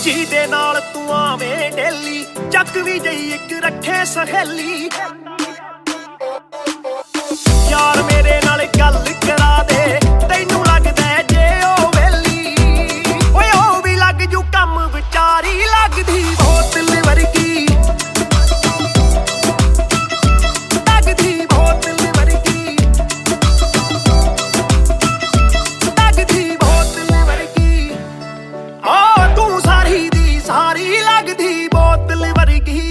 ਜਿਹਦੇ ਨਾਲ ਤੂੰ ਆਵੇਂ ਡੇਲੀ ਚੱਕ ਵੀ ਜਈ ਇੱਕ ਰੱਖੇ ਸਹੇਲੀ ਯਾਰ ਮੇਰੇ ਨਾਲ ਗੱਲ ਕਰਾ ਦੇ ਤੈਨੂੰ ਲੱਗਦਾ ਜੇ ਉਹ ਵੇਲੀ ਓਏ ਉਹ ਵੀ ਲੱਗ ਜੂ ਕੰਮ ਵਿਚਾਰੀ ਲੱਗਦੀ ਬੋਤਲ ਵਰਗੀ ਲੱਗਦੀ ਬੋਤਲ ਵਰਗੀ ਲੱਗਦੀ ਬੋਤਲ ਵਰਗੀ ਤੂੰ ਸਾਰੀ ਦੀ ਸਾਰੀ ਲੱਗਦੀ ਬੋਤਲ ਵਰਗੀ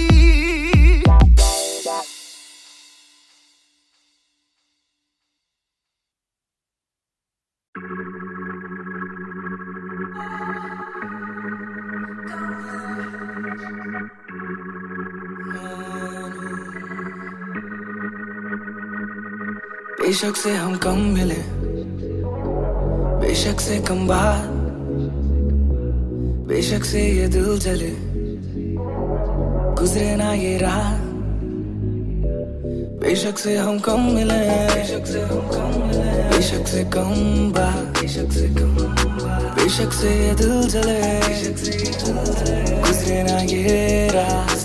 बेशक से हम कम मिले बेशक से कम बात बेशक से ये दिल जले गुजरे ना ये रात बेशक से हम कम मिले बेशक से हम कम मिले बेशक से कम बात बेशक से कम बात बेशक से ये दिल जले गुजरे ना ये रात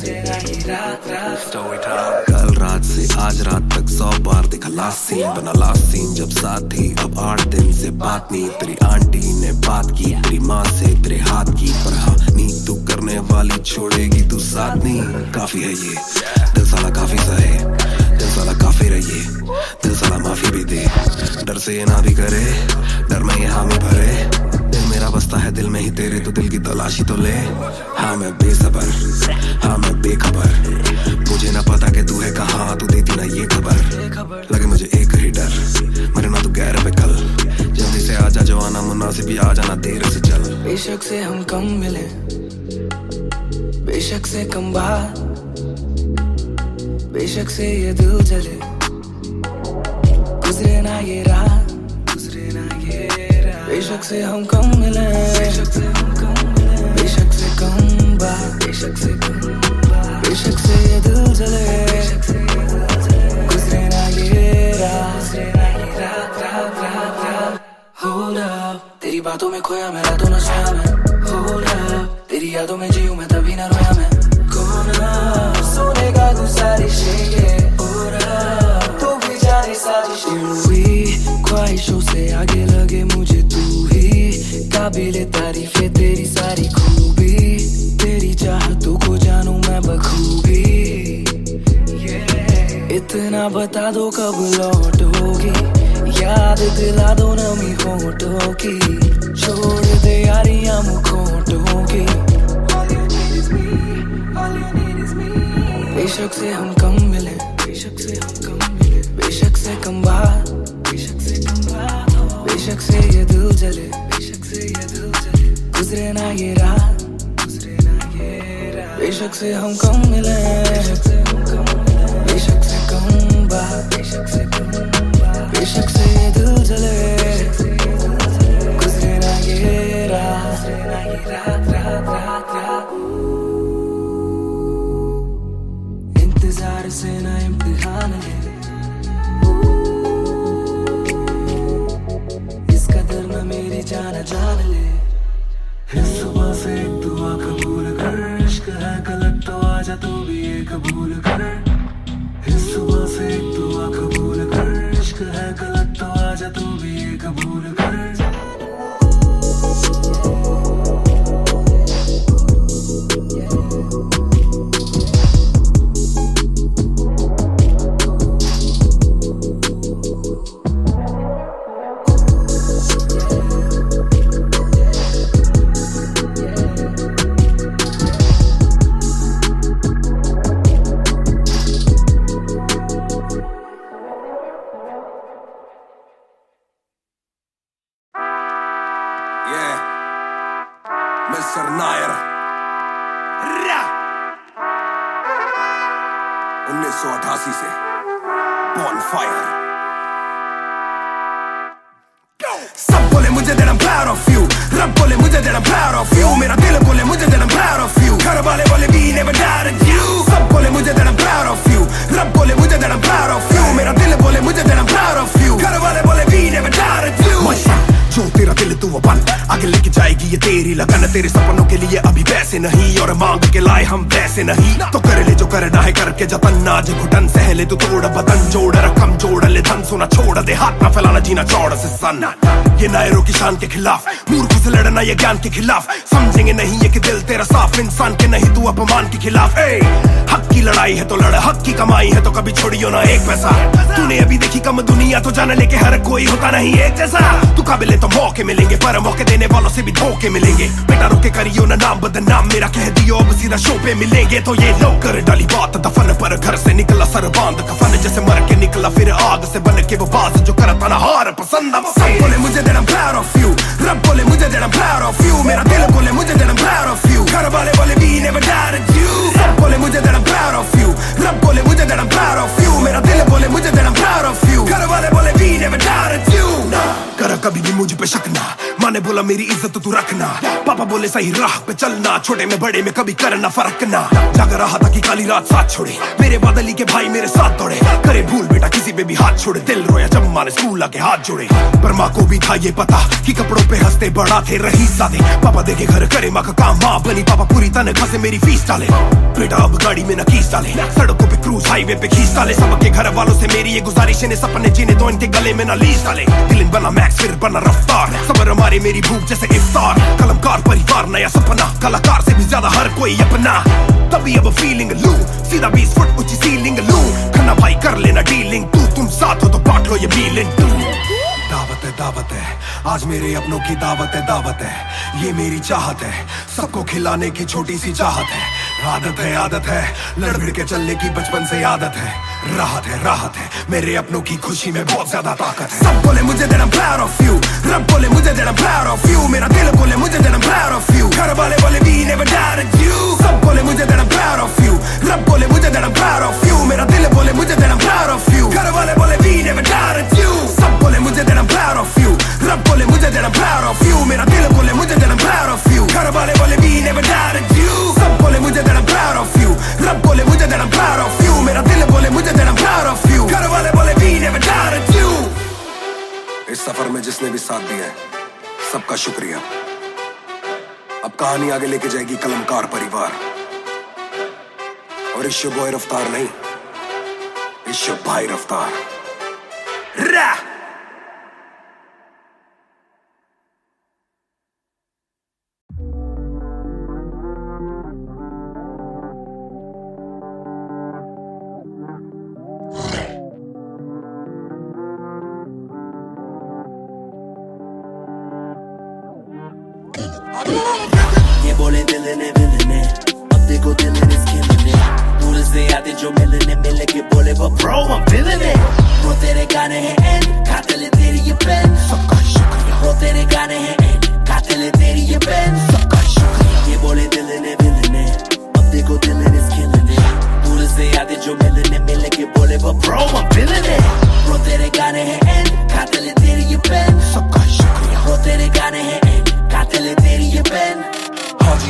कल रात से आज रात तक 100 बार देखा लास्ट सीन बना लास्ट सीन जब साथ थी अब 8 दिन से बात नहीं तेरी आंटी ने बात की तेरी माँ से तेरे हाथ की पर हाँ नहीं तू करने वाली छोड़ेगी तू साथ नहीं काफी है ये दिल साला काफी सहे दिल साला काफी रहिए दिल साला माफी भी दे डर से ये ना भी करे डर में ये हामी भरे दिल मेरा बसता है दिल में ही तेरे तो दिल की तलाशी तो ले हाँ मैं बेसबर हाँ मैं बेखबर मुझे ना पता कि तू है कहाँ तू देती ना ये खबर लगे मुझे एक ही डर मरे ना तू गैर पे कल जल्दी से आजा जो आना मुनासिब ही आ जाना देर से चल बेशक से हम कम मिले बेशक से कम बात बेशक से ये दिल जले गुजरे ना ये रात बेशक से हम कम मिले बेशक से हम कम मिले बेशक से कम बात बेशक से कम बात बेशक से ये दिल जले गुजरे ना ये रात Hold up तेरी बातों में खोया मैं रातों नशा में Hold up तेरी तेरी यादों में जीऊं मैं तभी ना रोया मैं कोना सोने का गुजारिश है तो भी जाने साजिश हुई ख्वाहिशों से आगे लगे मुझे तू ही काबिले तारीफ है तेरी सारी खूबी तेरी चाहतों को जानूं मैं बखूबी इतना बता दो कब लौटोगी याद दिला दो नमी होठों की छोड़ दे यारियां मुखोटों की बेशक से हम कम मिले बेशक से हम कम मिले बेशक से कम बात बेशक से कम बात बेशक से ये दिल जले बेशक से ये दिल जले गुजरे ना ये रात गुजरे ना ये रात बेशक से हम कम मिले बेशक से हम कम मिले बेशक से कम बात बेशक से कम बात बेशक से ये दिल जले गुजरे ना ये रात रात रात रात रात इंतजार से ना इम्तिहान ले इस कदर न मेरी जान ले इस सुबह से एक दुआ कबूल कर इश्क है गलत तो आजा तू भी ये कबूल कर इस सुबह से एक दुआ कबूल कर इश्क है गलत तो आजा तू भी ये कबूल कर Mr. Nair 1988 से Bonfire सब बोले मुझे that I'm proud of you रब बोले मुझे that I'm proud of you मेरा दिल बोले मुझे that I'm proud of you घर वाले बोले we never doubted you सब बोले मुझे that I'm proud of you रब बोले मुझे that I'm proud of you मेरा दिल बोले मुझे that I'm proud of you घर वाले बोले we never doubted you जो तेरा दिल तू वो बन आगे लेके जाएगी ये तेरी लगन तेरे सपनों के लिए अभी पैसे नहीं और मांग के लाए हम पैसे नहीं तो कर ले जो करना है करके जतन आज घुटन सहले तू तोड़ बदन जोड़ रकम जोड़ ले धन सोना छोड़ दे हाथ ना फैलाना जीना चौड़ से सन ये नायरों की शान के खिलाफ मूर्खों से लड़ना ये ज्ञान के खिलाफ समझेंगे नहीं ये कि दिल तेरा साफ इंसान के नहीं तू अपमान के खिलाफ हक की लड़ाई है तो लड़ हक की कमाई है तो कभी छोड़ियो ना एक पैसा तूने अभी देखी कम दुनिया तो जान लेके हर कोई होता नहीं एक जैसा तू काबिल तो मौके मिलेंगे पर मौके देने वालों से भी धोखे मिलेंगे बेटा रोके करियो ना नाम बदनाम मेरा कह दियो अब सीधा शो पे मिलेंगे तो ये लोग कर डाली बात दफन पर घर से निकला सर बांध कफन जैसे मर के निकला फिर आग से बन के वो बाज जो करता ना हार पसंद सब बोले मुझे that I'm proud of you रब बोले मुझे that I'm proud of you मेरा दिल बोले मुझे that I'm proud of you घर वाले बोले we never doubted you सब बोले मुझे that I'm proud of you रब बोले मुझे that I'm proud of you मेरा दिल बोले मुझे that I'm proud of you घर वाले बोले we never doubted you कर कभी भी मुझ पे शक ना माँ ने बोला मेरी इज्जत तू रखना पापा बोले सही राह पे चलना छोटे में बड़े में कभी करना फर्क ना लग रहा था कि काली रात साथ छोड़े मेरे बादली के भाई मेरे साथ दौड़े करे भूल बेटा किसी पे भी हाथ छोड़े दिल रोया जब माँ ने स्कूल आके हाथ जोड़े पर माँ को भी था ये पता कि कपड़ों पे हंसते बड़ा थे रही सादे पापा देखे घर करे माँ का काम माँ बनी पापा पूरी तनख्वाह से मेरी फीस डाले बेटा अब गाड़ी में न कीस डाले सड़कों पे क्रूज हाईवे पे खींच डाले सबके घर वालों से मेरी ये गुजारिश है सपने जीने दो इनके गले में न लीस डाले दिल बना मैक्स फिर बना रफ्तार सबर हमारी मेरी भूख जैसे इफ्तार कलमकार परिवार नया सपना कलाकार से भी ज्यादा हर कोई अपना तभी अब फीलिंग लू सीधा 20 फुट ऊंची सीलिंग लू खन्ना भाई कर लेना डीलिंग तुम साथ हो तो बांट लो ये मीलिंग दावत है आज मेरे अपनों की दावत है ये मेरी चाहत है सबको खिलाने की छोटी सी चाहत है आदत है लड़ भिड़ के चलने की बचपन से आदत है राहत है मेरे अपनों की खुशी में बहुत ज्यादा ताकत है सब बोले मुझे that I'm proud of you रब बोले मुझे that I'm proud of you मेरा दिल बोले मुझे that I'm proud of you घर वाले बोले we never doubted you सब बोले मुझे that I'm proud of you रब बोले मुझे that I'm proud of you मेरा दिल बोले मुझे that I'm proud of you घर वाले बोले we never doubted you सब बोले मुझे that I'm proud of you रब बोले मुझे that I'm proud of you मेरा दिल बोले मुझे that I'm proud of you घर वाले बोले we never doubted you सब बोले मुझे that I'm proud of you रब बोले मुझे that I'm proud of you मेरा दिल बोले मुझे that I'm proud of you घर वाले बोले we never doubted you इस सफर में जिसने भी साथ दिया है सबका शुक्रिया अब कहानी आगे लेके जाएगी कलमकार परिवार। और इस बॉय रफ्तार नहीं, इस भाई रफ्तार। ये बोले दिल ने अब देखो दिल ने स्किन दूर से आते जो मिलने मिल के बोले वो bro I'm feeling it। वो तेरे गाने हैं एंड कातिल है तेरी ये पेन, सबका शुक्रिया। वो तेरे गाने हैं एंड कातिल है तेरी ये पेन, सबका शुक्रिया। ये बोले दिल ने अब देखो दिल ने स्किन दूर से आते जो मिलने मिल के बोले वो bro I'm feeling it। वो तेरे गाने हैं एंड कातिल है तेरी ये पेन, सबका शुक्रिया। वो तेरे गाने हैं एंड कातिल है तेरी ये पेन।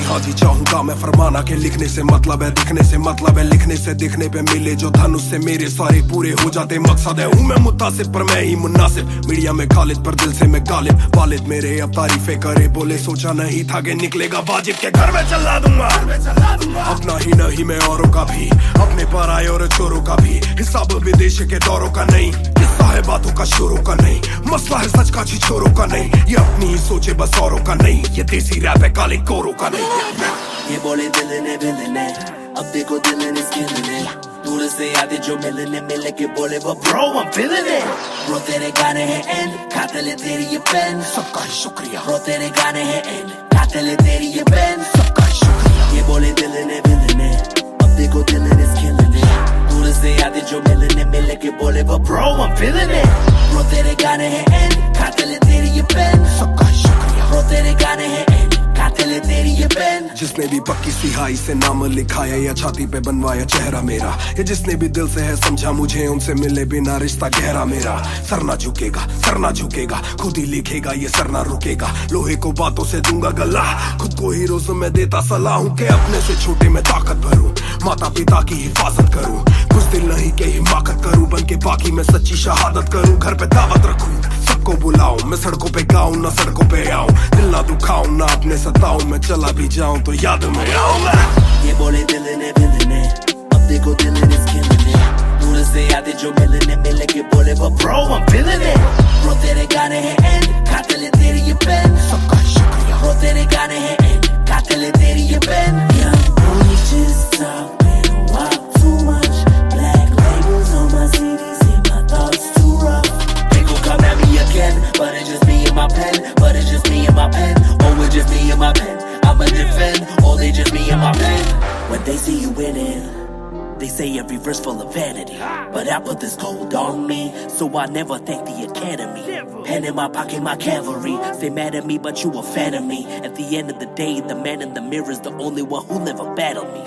हाँ जी चाहूंगा मैं फरमाना के लिखने से मतलब है दिखने से मतलब है लिखने से दिखने पे मिले जो धन उससे मेरे सारे पूरे हो जाते मकसद है। हूँ मैं मुतासिब पर मैं ही मुनासिब, मीडिया में खालिद पर दिल से मैं गालिब। वालिद मेरे अब तारीफें करे बोले सोचा नहीं था कि निकलेगा वाजिब के घर में चला दूंगा। अपना ही नहीं मैं औरों का भी, अपने पर आए और चोरों का भी। हिसाब विदेश के दौरों का नहीं, किस्सा है बातों का शोरों का नहीं। मसला है सच का छिछोरों का नहीं, ये अपनी ही सोचे बस औरों का नहीं। ये देसी रैप है काले कोरों का नहीं। ये बोले दिल ने अब देखो दिल ने स्किन ने दूर से आते जो मिलने मिल के बोले वो bro I'm feeling it। Bro तेरे गाने हैं एंड कातिल है तेरी ये पेन, सबका शुक्रिया। Bro तेरे गाने हैं एंड कातिल है तेरी ये पेन, सबका शुक्रिया। ये बोले दिल ने अब देखो दिल ने स्किन ने दूर से आते जो मिलने मिल के बोले वो bro I'm feeling it। Bro तेरे गाने हैं एंड कातिल है तेरी ये पेन, सबका शुक्रिया। Bro तेरे गाने हैं एंड कातिल है तेरी ये पेन। जिसने भी पक्की सिहाई से नाम लिखाया या छाती पे बनवाया चेहरा मेरा, या जिसने भी दिल से है समझा मुझे उनसे मिले बिना रिश्ता गहरा मेरा। सर ना झुकेगा खुद ही लिखेगा ये सर ना रुकेगा। लोहे को बातों से दूंगा गला, खुद को हीरोज़ में देता सलाह हूँ कि अपने से छोटे में ताकत भरूं, माता पिता की हिफाजत करूं। कुछ दिल नहीं के हिमाकत करूं, बन के बाकी मैं सच्ची शहादत करूं। घर पे दावत रखूं सबको बुलाऊं, मैं सड़कों पे गाऊं ना सड़कों पे आऊं। दिल ना दुखाऊं ना अपने सताऊं, मैं चला भी जाऊं तो याद में आऊंगा। ये बोले दिल ने अब देखो दिल ने स्किन ने दूर से आते जो मिलने मिल के बोले वो bro I'm feeling it। Bro तेरे गाने हैं एंड कातिल है तेरी ये पेन, सबका शुक्रिया। Bro तेरे गाने हैं एंड कातिल है तेरी ये pen. Young boy just talk, they don't walk too much. Black labels on my CD, see my thoughts too rough. They gon' come at me again, but it's just me and my pen, but it's just me and my pen. Oh it's just me and my pen, I'ma defend. Oh they just me and my pen. When they see you winning, they say every verse full of vanity, but I put this gold on me, so I never thank the academy. Pen in my pocket, my cavalry. Stay mad at me, but you a fan of me. At the end of the day, the man in the mirror is the only one who never battled me.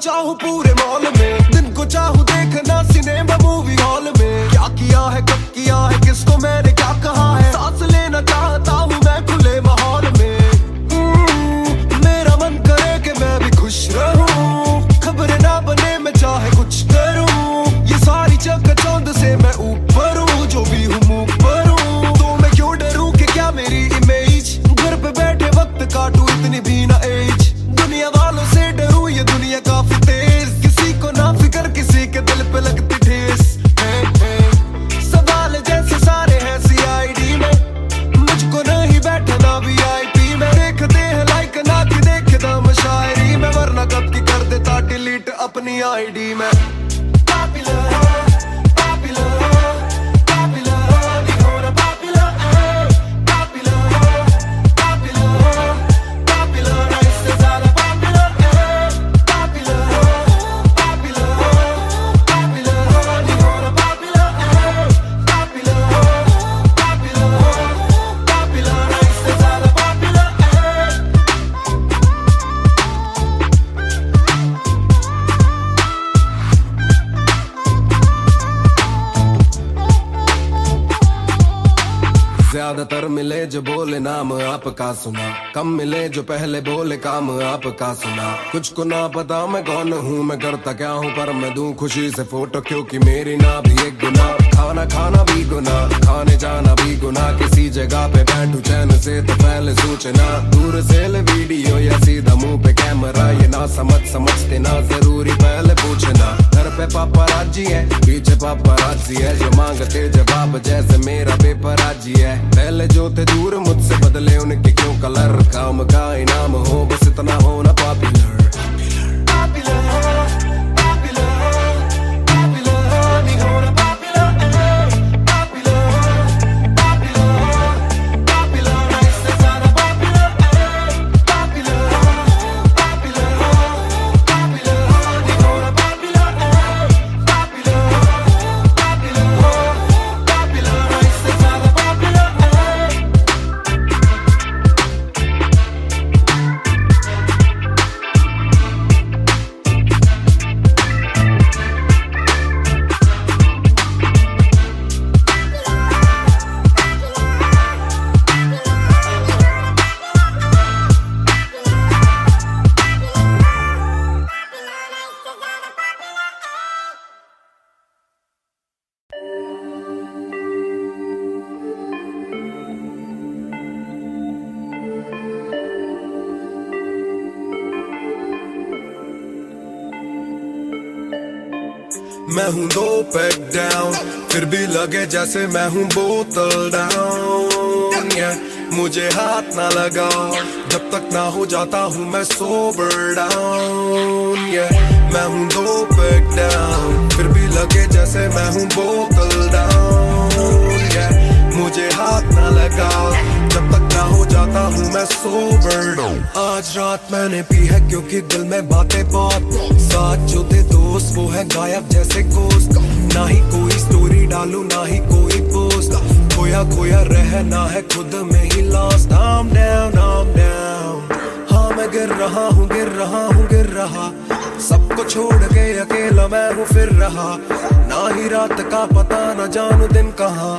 चाहूं पूरे mall में, दिन को चाहूं देखना cinema movie hall में। क्या किया है कब किया है किसको मैंने क्या कहा है, सांस लेना चाहता हूं मैं खुले माहौल में। मेरा मन करे कि मैं भी खुश रहूं, खबरें ना बने मैं चाहे कुछ करूं। ये सारी चकाचौंध से मैं ऊपर हूं, जो भी हूं मुंह पर हूं। तो मैं क्यों डरूं कि क्या मेरी इमेज, घर पे बैठे वक्त काटूं इतनी भी ना एज। दुनिया वालों से डरूं ये दुनिया काफी तेज, किसी को ना फिक्र किसी के दिल पे लगती ठेस। सवाल जैसे सारे हैं CID में, मुझको नहीं बैठना VIP में। देखते हैं लाइक ना कि देखे दम शायरी में, वरना कब की कर देता डिलीट अपनी ID में। Popular ज्यादातर मिले जो बोले नाम आपका सुना, कम मिले जो पहले बोले काम आपका सुना। कुछ को ना पता मैं कौन हूँ, मैं करता क्या हूँ, पर मैं दूं खुशी से फोटो क्योंकि मेरी ना भी एक गुना। खाना खाना भी गुना, खाने जाना भी गुना, किसी जगह पे बैठू चैन से तो पहले सूचना। दूर से ले वीडियो या सीधा मुंह पे कैमरा, ये ना समझते ना जरूरी पहले पूछना। घर पे पापराजी है, पीछे पापराजी है, जो मांगते जवाब जैसे मेरा पेपराजी है। पहले जो थे दूर मुझसे बदले उनके क्यों कलर, काम का इनाम हो बस इतना हो ना पॉपुलर। मैं हूँ 2 पैक डाउन, फिर भी लगे जैसे मैं हूँ बोतल डाउन। मुझे हाथ ना लगाओ जब तक ना हो जाता हूँ मैं सोबर डाउन। मैं हूँ 2 पैक डाउन, फिर भी लगे जैसे मैं हूँ बोतल डाउन। मुझे हाथ ना लगाओ जब तक ना हो जाता हूँ मैं सोबर डाउन। आज रात मैंने पी है क्योंकि दिल में बातें बहुत, साथ जो थे दोस्त वो है गायब जैसे गोश्त। ना ही कोई स्टोरी डालूं ना ही कोई पोस्ट, खोया खोया रहना है खुद में he lost. I'm down, I'm down, हाँ मैं गिर रहा हूँ गिर रहा हूँ गिर रहा, सबको छोड़ के अकेला मैं हूँ फिर रहा। ना ही रात का पता ना जानू दिन कहाँ,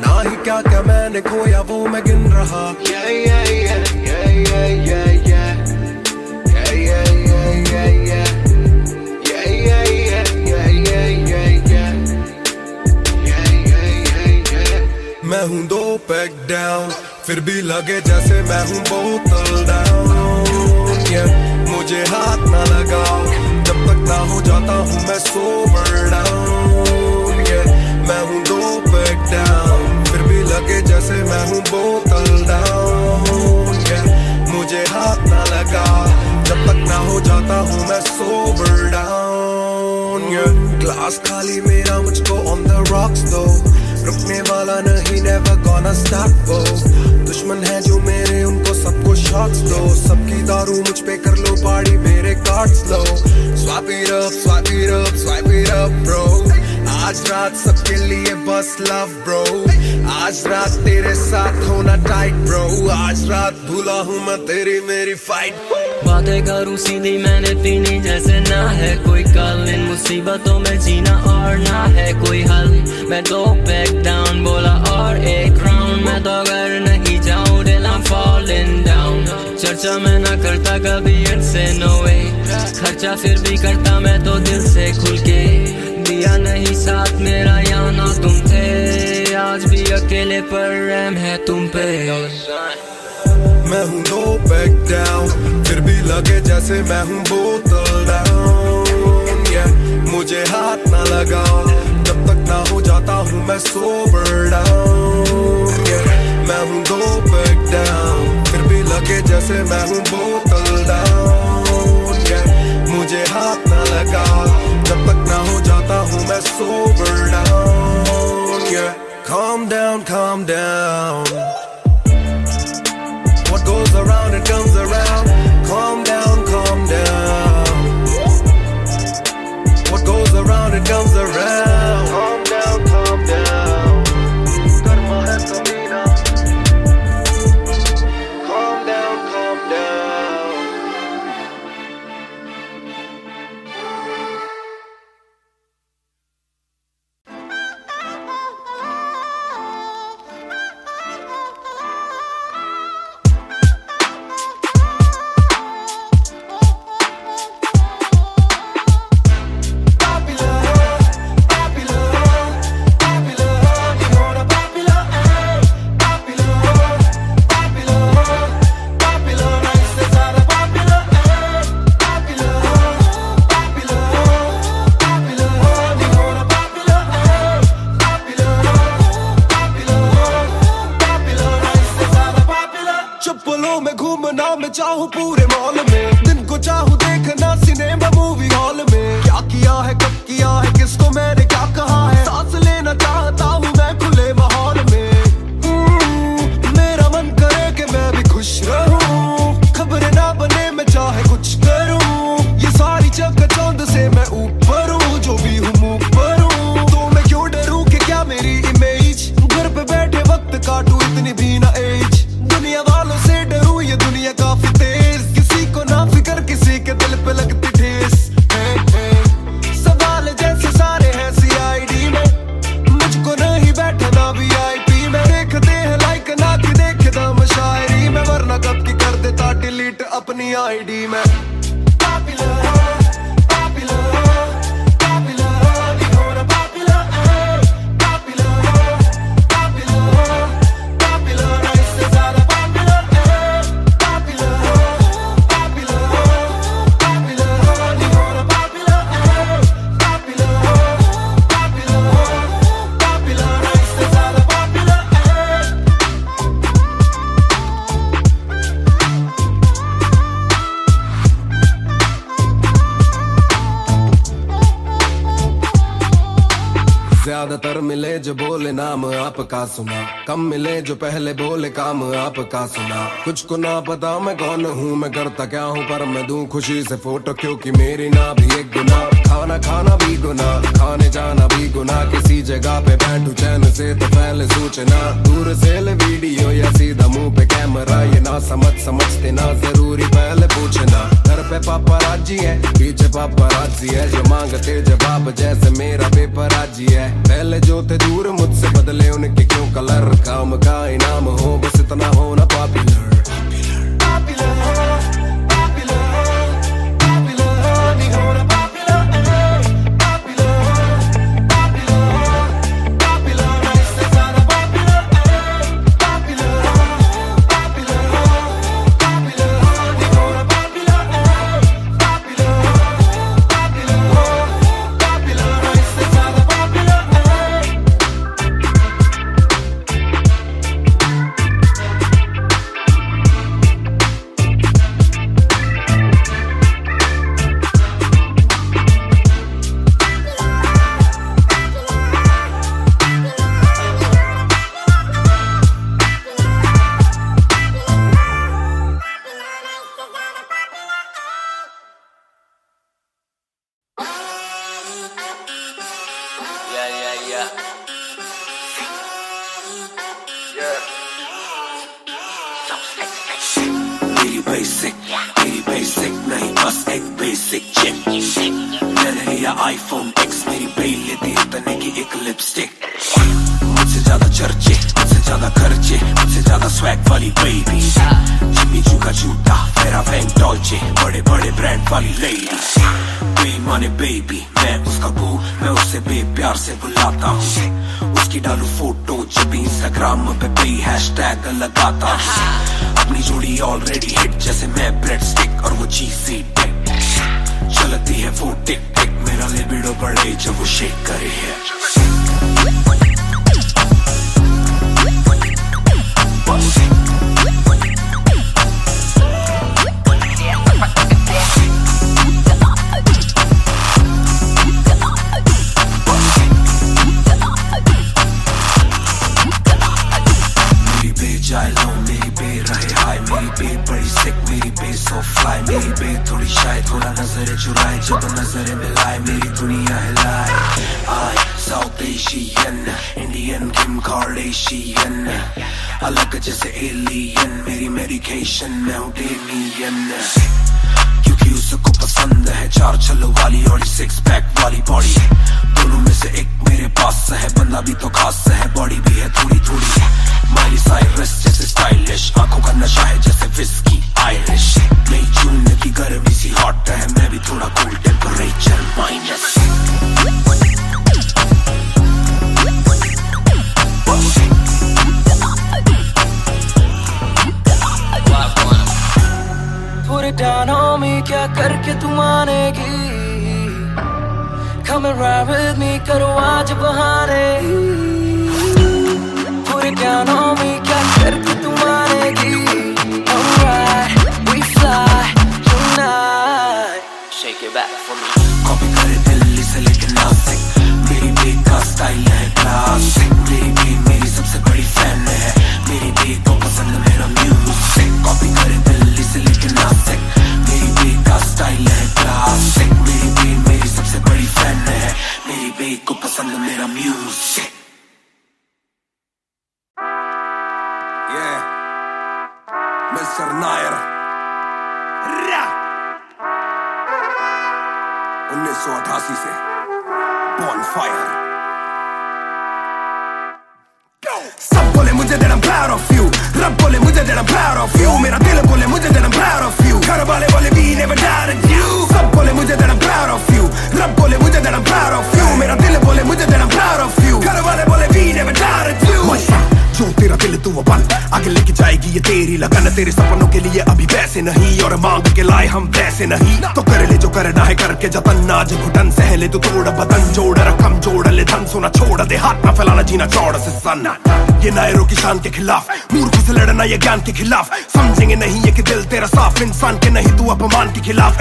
ना ही क्या क्या मैंने खोया वो मैं गिन रहा। Yeah, yeah, yeah, yeah, yeah, yeah, yeah. Yeah, yeah, yeah, yeah, yeah. Yeah, yeah, yeah, yeah, yeah, yeah, yeah. Yeah, yeah, yeah, yeah. मैं हूँ 2 पैक डाउन, फिर भी लगे जैसे मैं हूँ बोतल डाउन। मुझे हाथ ना लगाओ जब तक ना हो जाता हूँ मैं सोबर डाउन। मैं हूँ 2 पैक डाउन, फिर भी लगे जैसे मैं हूँ बोतल डाउन। मुझे हाथ ना लगाओ जब तक ना हो जाता हूँ मैं सोबर डाउन। ग्लास खाली मेरा मुझको ऑन द रॉक्स दो, रुकने वाला नहीं never gonna stop go। दुश्मन है जो मेरे उनको सबको शॉट्स दो, सबकी दारू मुझ पे कर लो पार्टी मेरे cards low. Swipe it up, swipe it up, swipe it up bro। आज रात सबके लिए बस लव ब्रो, आज रात तेरे साथ होना टाइट ब्रो, आज रात भूला हूँ मैं तेरी मेरी फाइट। बातें करूँ सीधी मैंने पीनी जैसे ना है कोई कल, इन मुसीबतों में जीना और ना है कोई हल। मैं 2 पैक डाउन बोला और एक राउंड, मैं तो अगर नहीं जाऊँ दिल I'm falling down। चर्चा मैं ना करता कभी इनसे no way, खर्चा फिर भी करता मैं तो दिल से खुल के। दिया नहीं साथ मेरा यहाँ ना तुम थे, आज भी अकेले पर रहम है तुम पे। मैं हूँ 2 पैक डाउन, फिर भी लगे जैसे मैं हूँ बोतल डाउन। मुझे हाथ ना लगाओ जब तक ना हो जाता हूँ मैं सोबर डाउन। मैं हूँ 2 पैक डाउन, फिर भी लगे जैसे मैं हूँ बोतल डाउन। मुझे हाथ ना लगाओ जब तक ना हो जाता हूँ मैं sober down. Calm down, calm down, what goes around it comes around। Calm down, calm down, what goes around it comes around। Calm down, calm down, Karma है कमीना। Calm down, calm down। चाहूं पूरे मॉल में, दिन को चाहूं देखना cinema movie hall में। क्या किया है कब किया है किसको मैंने क्या कहा है, सांस लेना चाहता हूं मैं खुले माहौल में। मेरा मन करे कि मैं भी खुश रहूं, खबरें ना बने मैं चाहे कुछ करूं। ये सारी चकाचौंध से मैं ऊपर हूं, जो भी हूं मुंह पर हूं। तो मैं क्यों डरूं कि क्या मेरी इमेज, घर पे बैठे वक्त काटूं इतनी भी ना एज। दुनिया वालों से डरूं ये दुनिया काफी तेज, किसी को ना फिकर किसी के दिल पे लगती ठेस। सवाल जैसे सारे हैं CID में, मुझको नहीं बैठना VIP में। देखते हैं लाइक ना कि देखे दम शायरी में, वरना कब की कर देता डिलीट अपनी ID में। ज्यादातर मिले जो बोले नाम आपका सुना, कम मिले जो पहले बोले काम आपका सुना। कुछ को ना पता मैं कौन हूँ, मैं करता क्या हूँ, पर मैं दूं खुशी से फोटो क्योंकि मेरी ना भी एक गुना। खाना खाना भी गुना, खाने जाना भी गुना। किसी जगह पे बैठूं चैन से तो पहले सूचना, दूर से ले वीडियो या सीधा मुंह पे कैमरा। ये ना समझते ना जरूरी पहले पूछना। घर पे पापराजी है पीछे पापराजी है, जो मांगते जवाब जैसे मेरा पेपराजी है। पहले जो थे दूर मुझसे बदले उनके क्यों कलर, काम का इनाम हो बस इतना हो ना पॉपुलर। मेरी बेसिक नहीं बस एक बेसिक चिप। मैंने लिया iPhone X, मेरी बेल लेती इतने की एक लिपस्टिक। मुझसे ज्यादा चर्चे, मुझसे ज्यादा खर्चे, मुझसे ज्यादा स्वैग वाली बेबी। जिम्मी चू का जूता, फेरा वैंग डॉल्चे, बड़े बड़े ब्रांड वाली लेडी। बेईमाने बेबी, मैं उसका बू, मैं उससे बेप्यार से बुलाता हूँ। उसकी डालू फोटो जब भी इंस्टाग्राम पे भी हैशटैग लगाता हूँ। अपनी जोड़ी ऑलरेडी हिट जैसे मैं ब्रेड स्टिक और वो चीज़ी टिक। चलती है वो टिक टिक, मेरा लिबिडो बढ़े जब वो शेक करे है। मेरी बे थोड़ी शाय, थोड़ा नजर चुराए, जब नजर मिलाए मेरी दुनिया हिलाए। आई साउथ एशियन, इंडियन किम कार्डेशियन, अलग जैसे एलियन, मेरी मेडिकेशन मैं हूँ डेमियन। क्योंकि उसको पसंद है चार छल्लों वाली और 6 पैक वाली बॉडी। दोनों में से एक मेरे पास है, बंदा भी तो खास है, बॉडी भी है थोड़ी थोड़ी। माइली साइरस जैसे स्टाइलिश, आंखों का नशा है जैसे विस्की आयरिश। मई जून की गर्मी सी हॉट है, मैं भी थोड़ा cool temperature minus. Put it down on me, क्या करके तू मानेगी? Come and ride with me, करो आज बहाने। Put it down on me, क्या करके तू मानेगी? Alright, we Okay, back for me. Copy करे दिल्ली से लेके नासिक, मेरी बेट का स्टाइल है क्लासिक। मेरी बेट मेरी सबसे बड़ी फैन है, मेरी बेट को पसंद मेरा म्यूजिक। कॉपी करे दिल्ली से लेके नासिक, मेरी बेट का स्टाइल है क्लासिक। मेरी बेट मेरी सबसे बड़ी फैन है, मेरी बेट को पसंद मेरा म्यूजिक। मिस्टर नायर 1988 से Bonfire। सब बोले मुझे that I'm proud of you, रब बोले मुझे that I'm proud of you, मेरा दिल बोले मुझे that I'm proud of you, घर वाले बोले we never doubted you। सब बोले मुझे that I'm proud of you, रब बोले मुझे that I'm proud of you, मेरा दिल बोले मुझे that I'm proud of you, घर वाले बोले we never doubted you। जो तेरा दिल तू वो बन, आगे लेके जाएगी ये तेरी लगन। तेरे सपनों के लिए अभी पैसे नहीं और मांग के लाए हम पैसे नहीं, तो कर ले जो करना है करके जतन। आज घुटन सहले तो तोड़ बदन, जोड़ रकम जोड़ ले धन, सोना छोड़ दे हाथ ना फैलाना जीना चौड़ से सन। ये नायरों की शान के खिलाफ, मूर्खों से लड़ना ये ज्ञान के खिलाफ। समझेंगे नहीं ये कि दिल तेरा साफ, इंसान के नहीं तू अपमान के खिलाफ।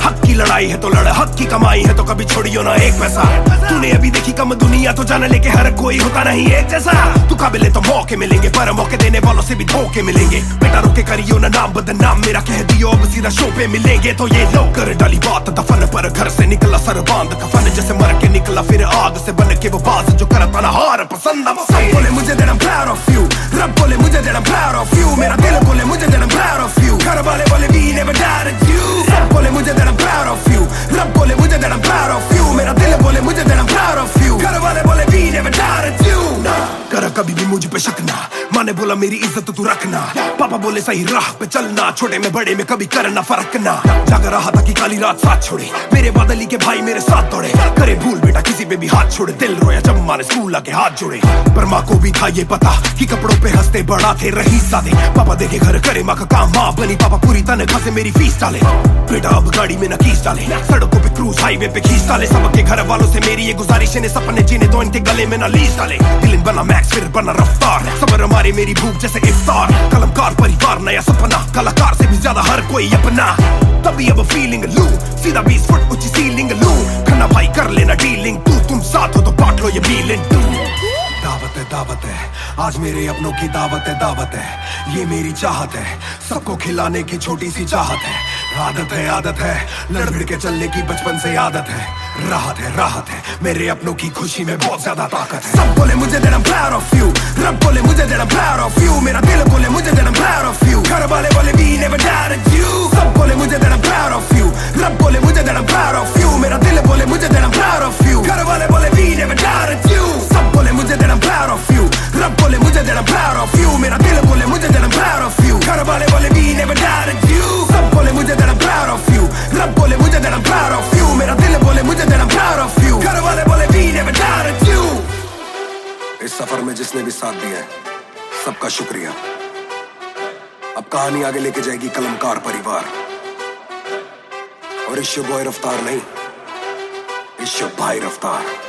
हक की लड़ाई है तो लड़, हक की कमाई है तो कभी छोड़ियो ना एक पैसा। तूने अभी देखी कम दुनिया तो जान ले के हर कोई होता नहीं एक जैसा। तू काबिल तो मौके मिलेंगे पर मौके देने वालों से भी धोखे मिलेंगे। बेटा रोके करियो ना नाम बदनाम मेरा, कह दियो अब सीधा शो पे मिलेंगे। तो ये लो कर डाली बात दफन पर, घर से निकला सर बांध कफन, जैसे मर के निकला फिर आग से बन के वो बाज जो करता ना हार पसंद। सब बोले मुझे that I'm proud of you, रब बोले मुझे that I'm proud of you, मेरा दिल बोले मुझे that I'm proud of you, घर वाले बोले we never doubted you। सब बोले मुझे that I'm proud of you, रब बोले मुझे that I'm proud of you, मेरा दिल बोले मुझे that I'm proud of you, घर वाले बोले we never doubted you। ना कर कभी भी मुझ पे शक ना, माँ ने बोला मेरी इज्जत तू रखना, पापा बोले सही राह पे चलना, छोटे में बड़े में कभी करना फर्क ना। जाग रहा था कि काली रात साथ छोड़े, मेरे बादली के भाई मेरे साथ दौड़े, करे भूल बेटा किसी पे भी हाथ छोड़े, दिल रोया जब माँ ने स्कूल आके हाथ जोड़े। पर माँ को भी था ये पता कि कपड़ों पे हंसते बड़ा थे रही सादे, पापा देखे घर करे माँ का काम, माँ बनी पापा पूरी तनख्वाह से मेरी फीस डाले। बेटा अब गाड़ी में न कीस डाले, सड़कों पे क्रूज हाईवे पे खींच डाले, सबके घर वालों से मेरी ये गुजारिश है सपने जीने तो इनके गले में न लीस डाले। दिल बना मैक्स फिर बना रफ्तार, सबर हमारे मेरी भूख जैसे इफ्तार, कलमकार परिवार नया सपना, कलाकार से भी ज्यादा हर कोई अपना। तभी अब फीलिंग लू, सीधा 20 फुट ऊंची सीलिंग लू, खन्ना भाई कर लेना डीलिंग, तुम साथ हो तो बांट लो ये फीलिंग। दावत है आज मेरे अपनों की दावत है, ये मेरी चाहत है, सबको खिलाने की छोटी सी चाहत है। आदत है लड़ भिड़ के चलने की बचपन से आदत है, राहत है मेरे अपनों की खुशी में बहुत ज्यादा ताकत है। सब बोले मुझे that I'm proud of you, रब बोले मुझे that I'm proud of you, मेरा दिल बोले मुझे that I'm proud of you, घर वाले बोले we never doubted you। सब बोले मुझे that I'm proud of you, रब बोले मुझे that I'm proud of you, मेरा दिल बोले मुझे that I'm proud of you, घर वाले बोले we never doubted you। सब बोले मुझे that I'm proud of you, रब बोले मुझे that I'm proud of you, मेरा दिल बोले मुझे that I'm proud of you, घर वाले बोले we never doubted you। सब बोले मुझे that I'm proud of you, रब बोले मुझे that I'm proud of you, मेरा दिल बोले मुझे that I'm proud of you, घर वाले बोले we never doubted you। इस सफर में जिसने भी साथ दिया है सबका शुक्रिया। अब कहानी आगे लेके जाएगी कलमकार परिवार, और इश्यो बॉय रफ्तार नहीं, इश्यो भाई रफ्तार।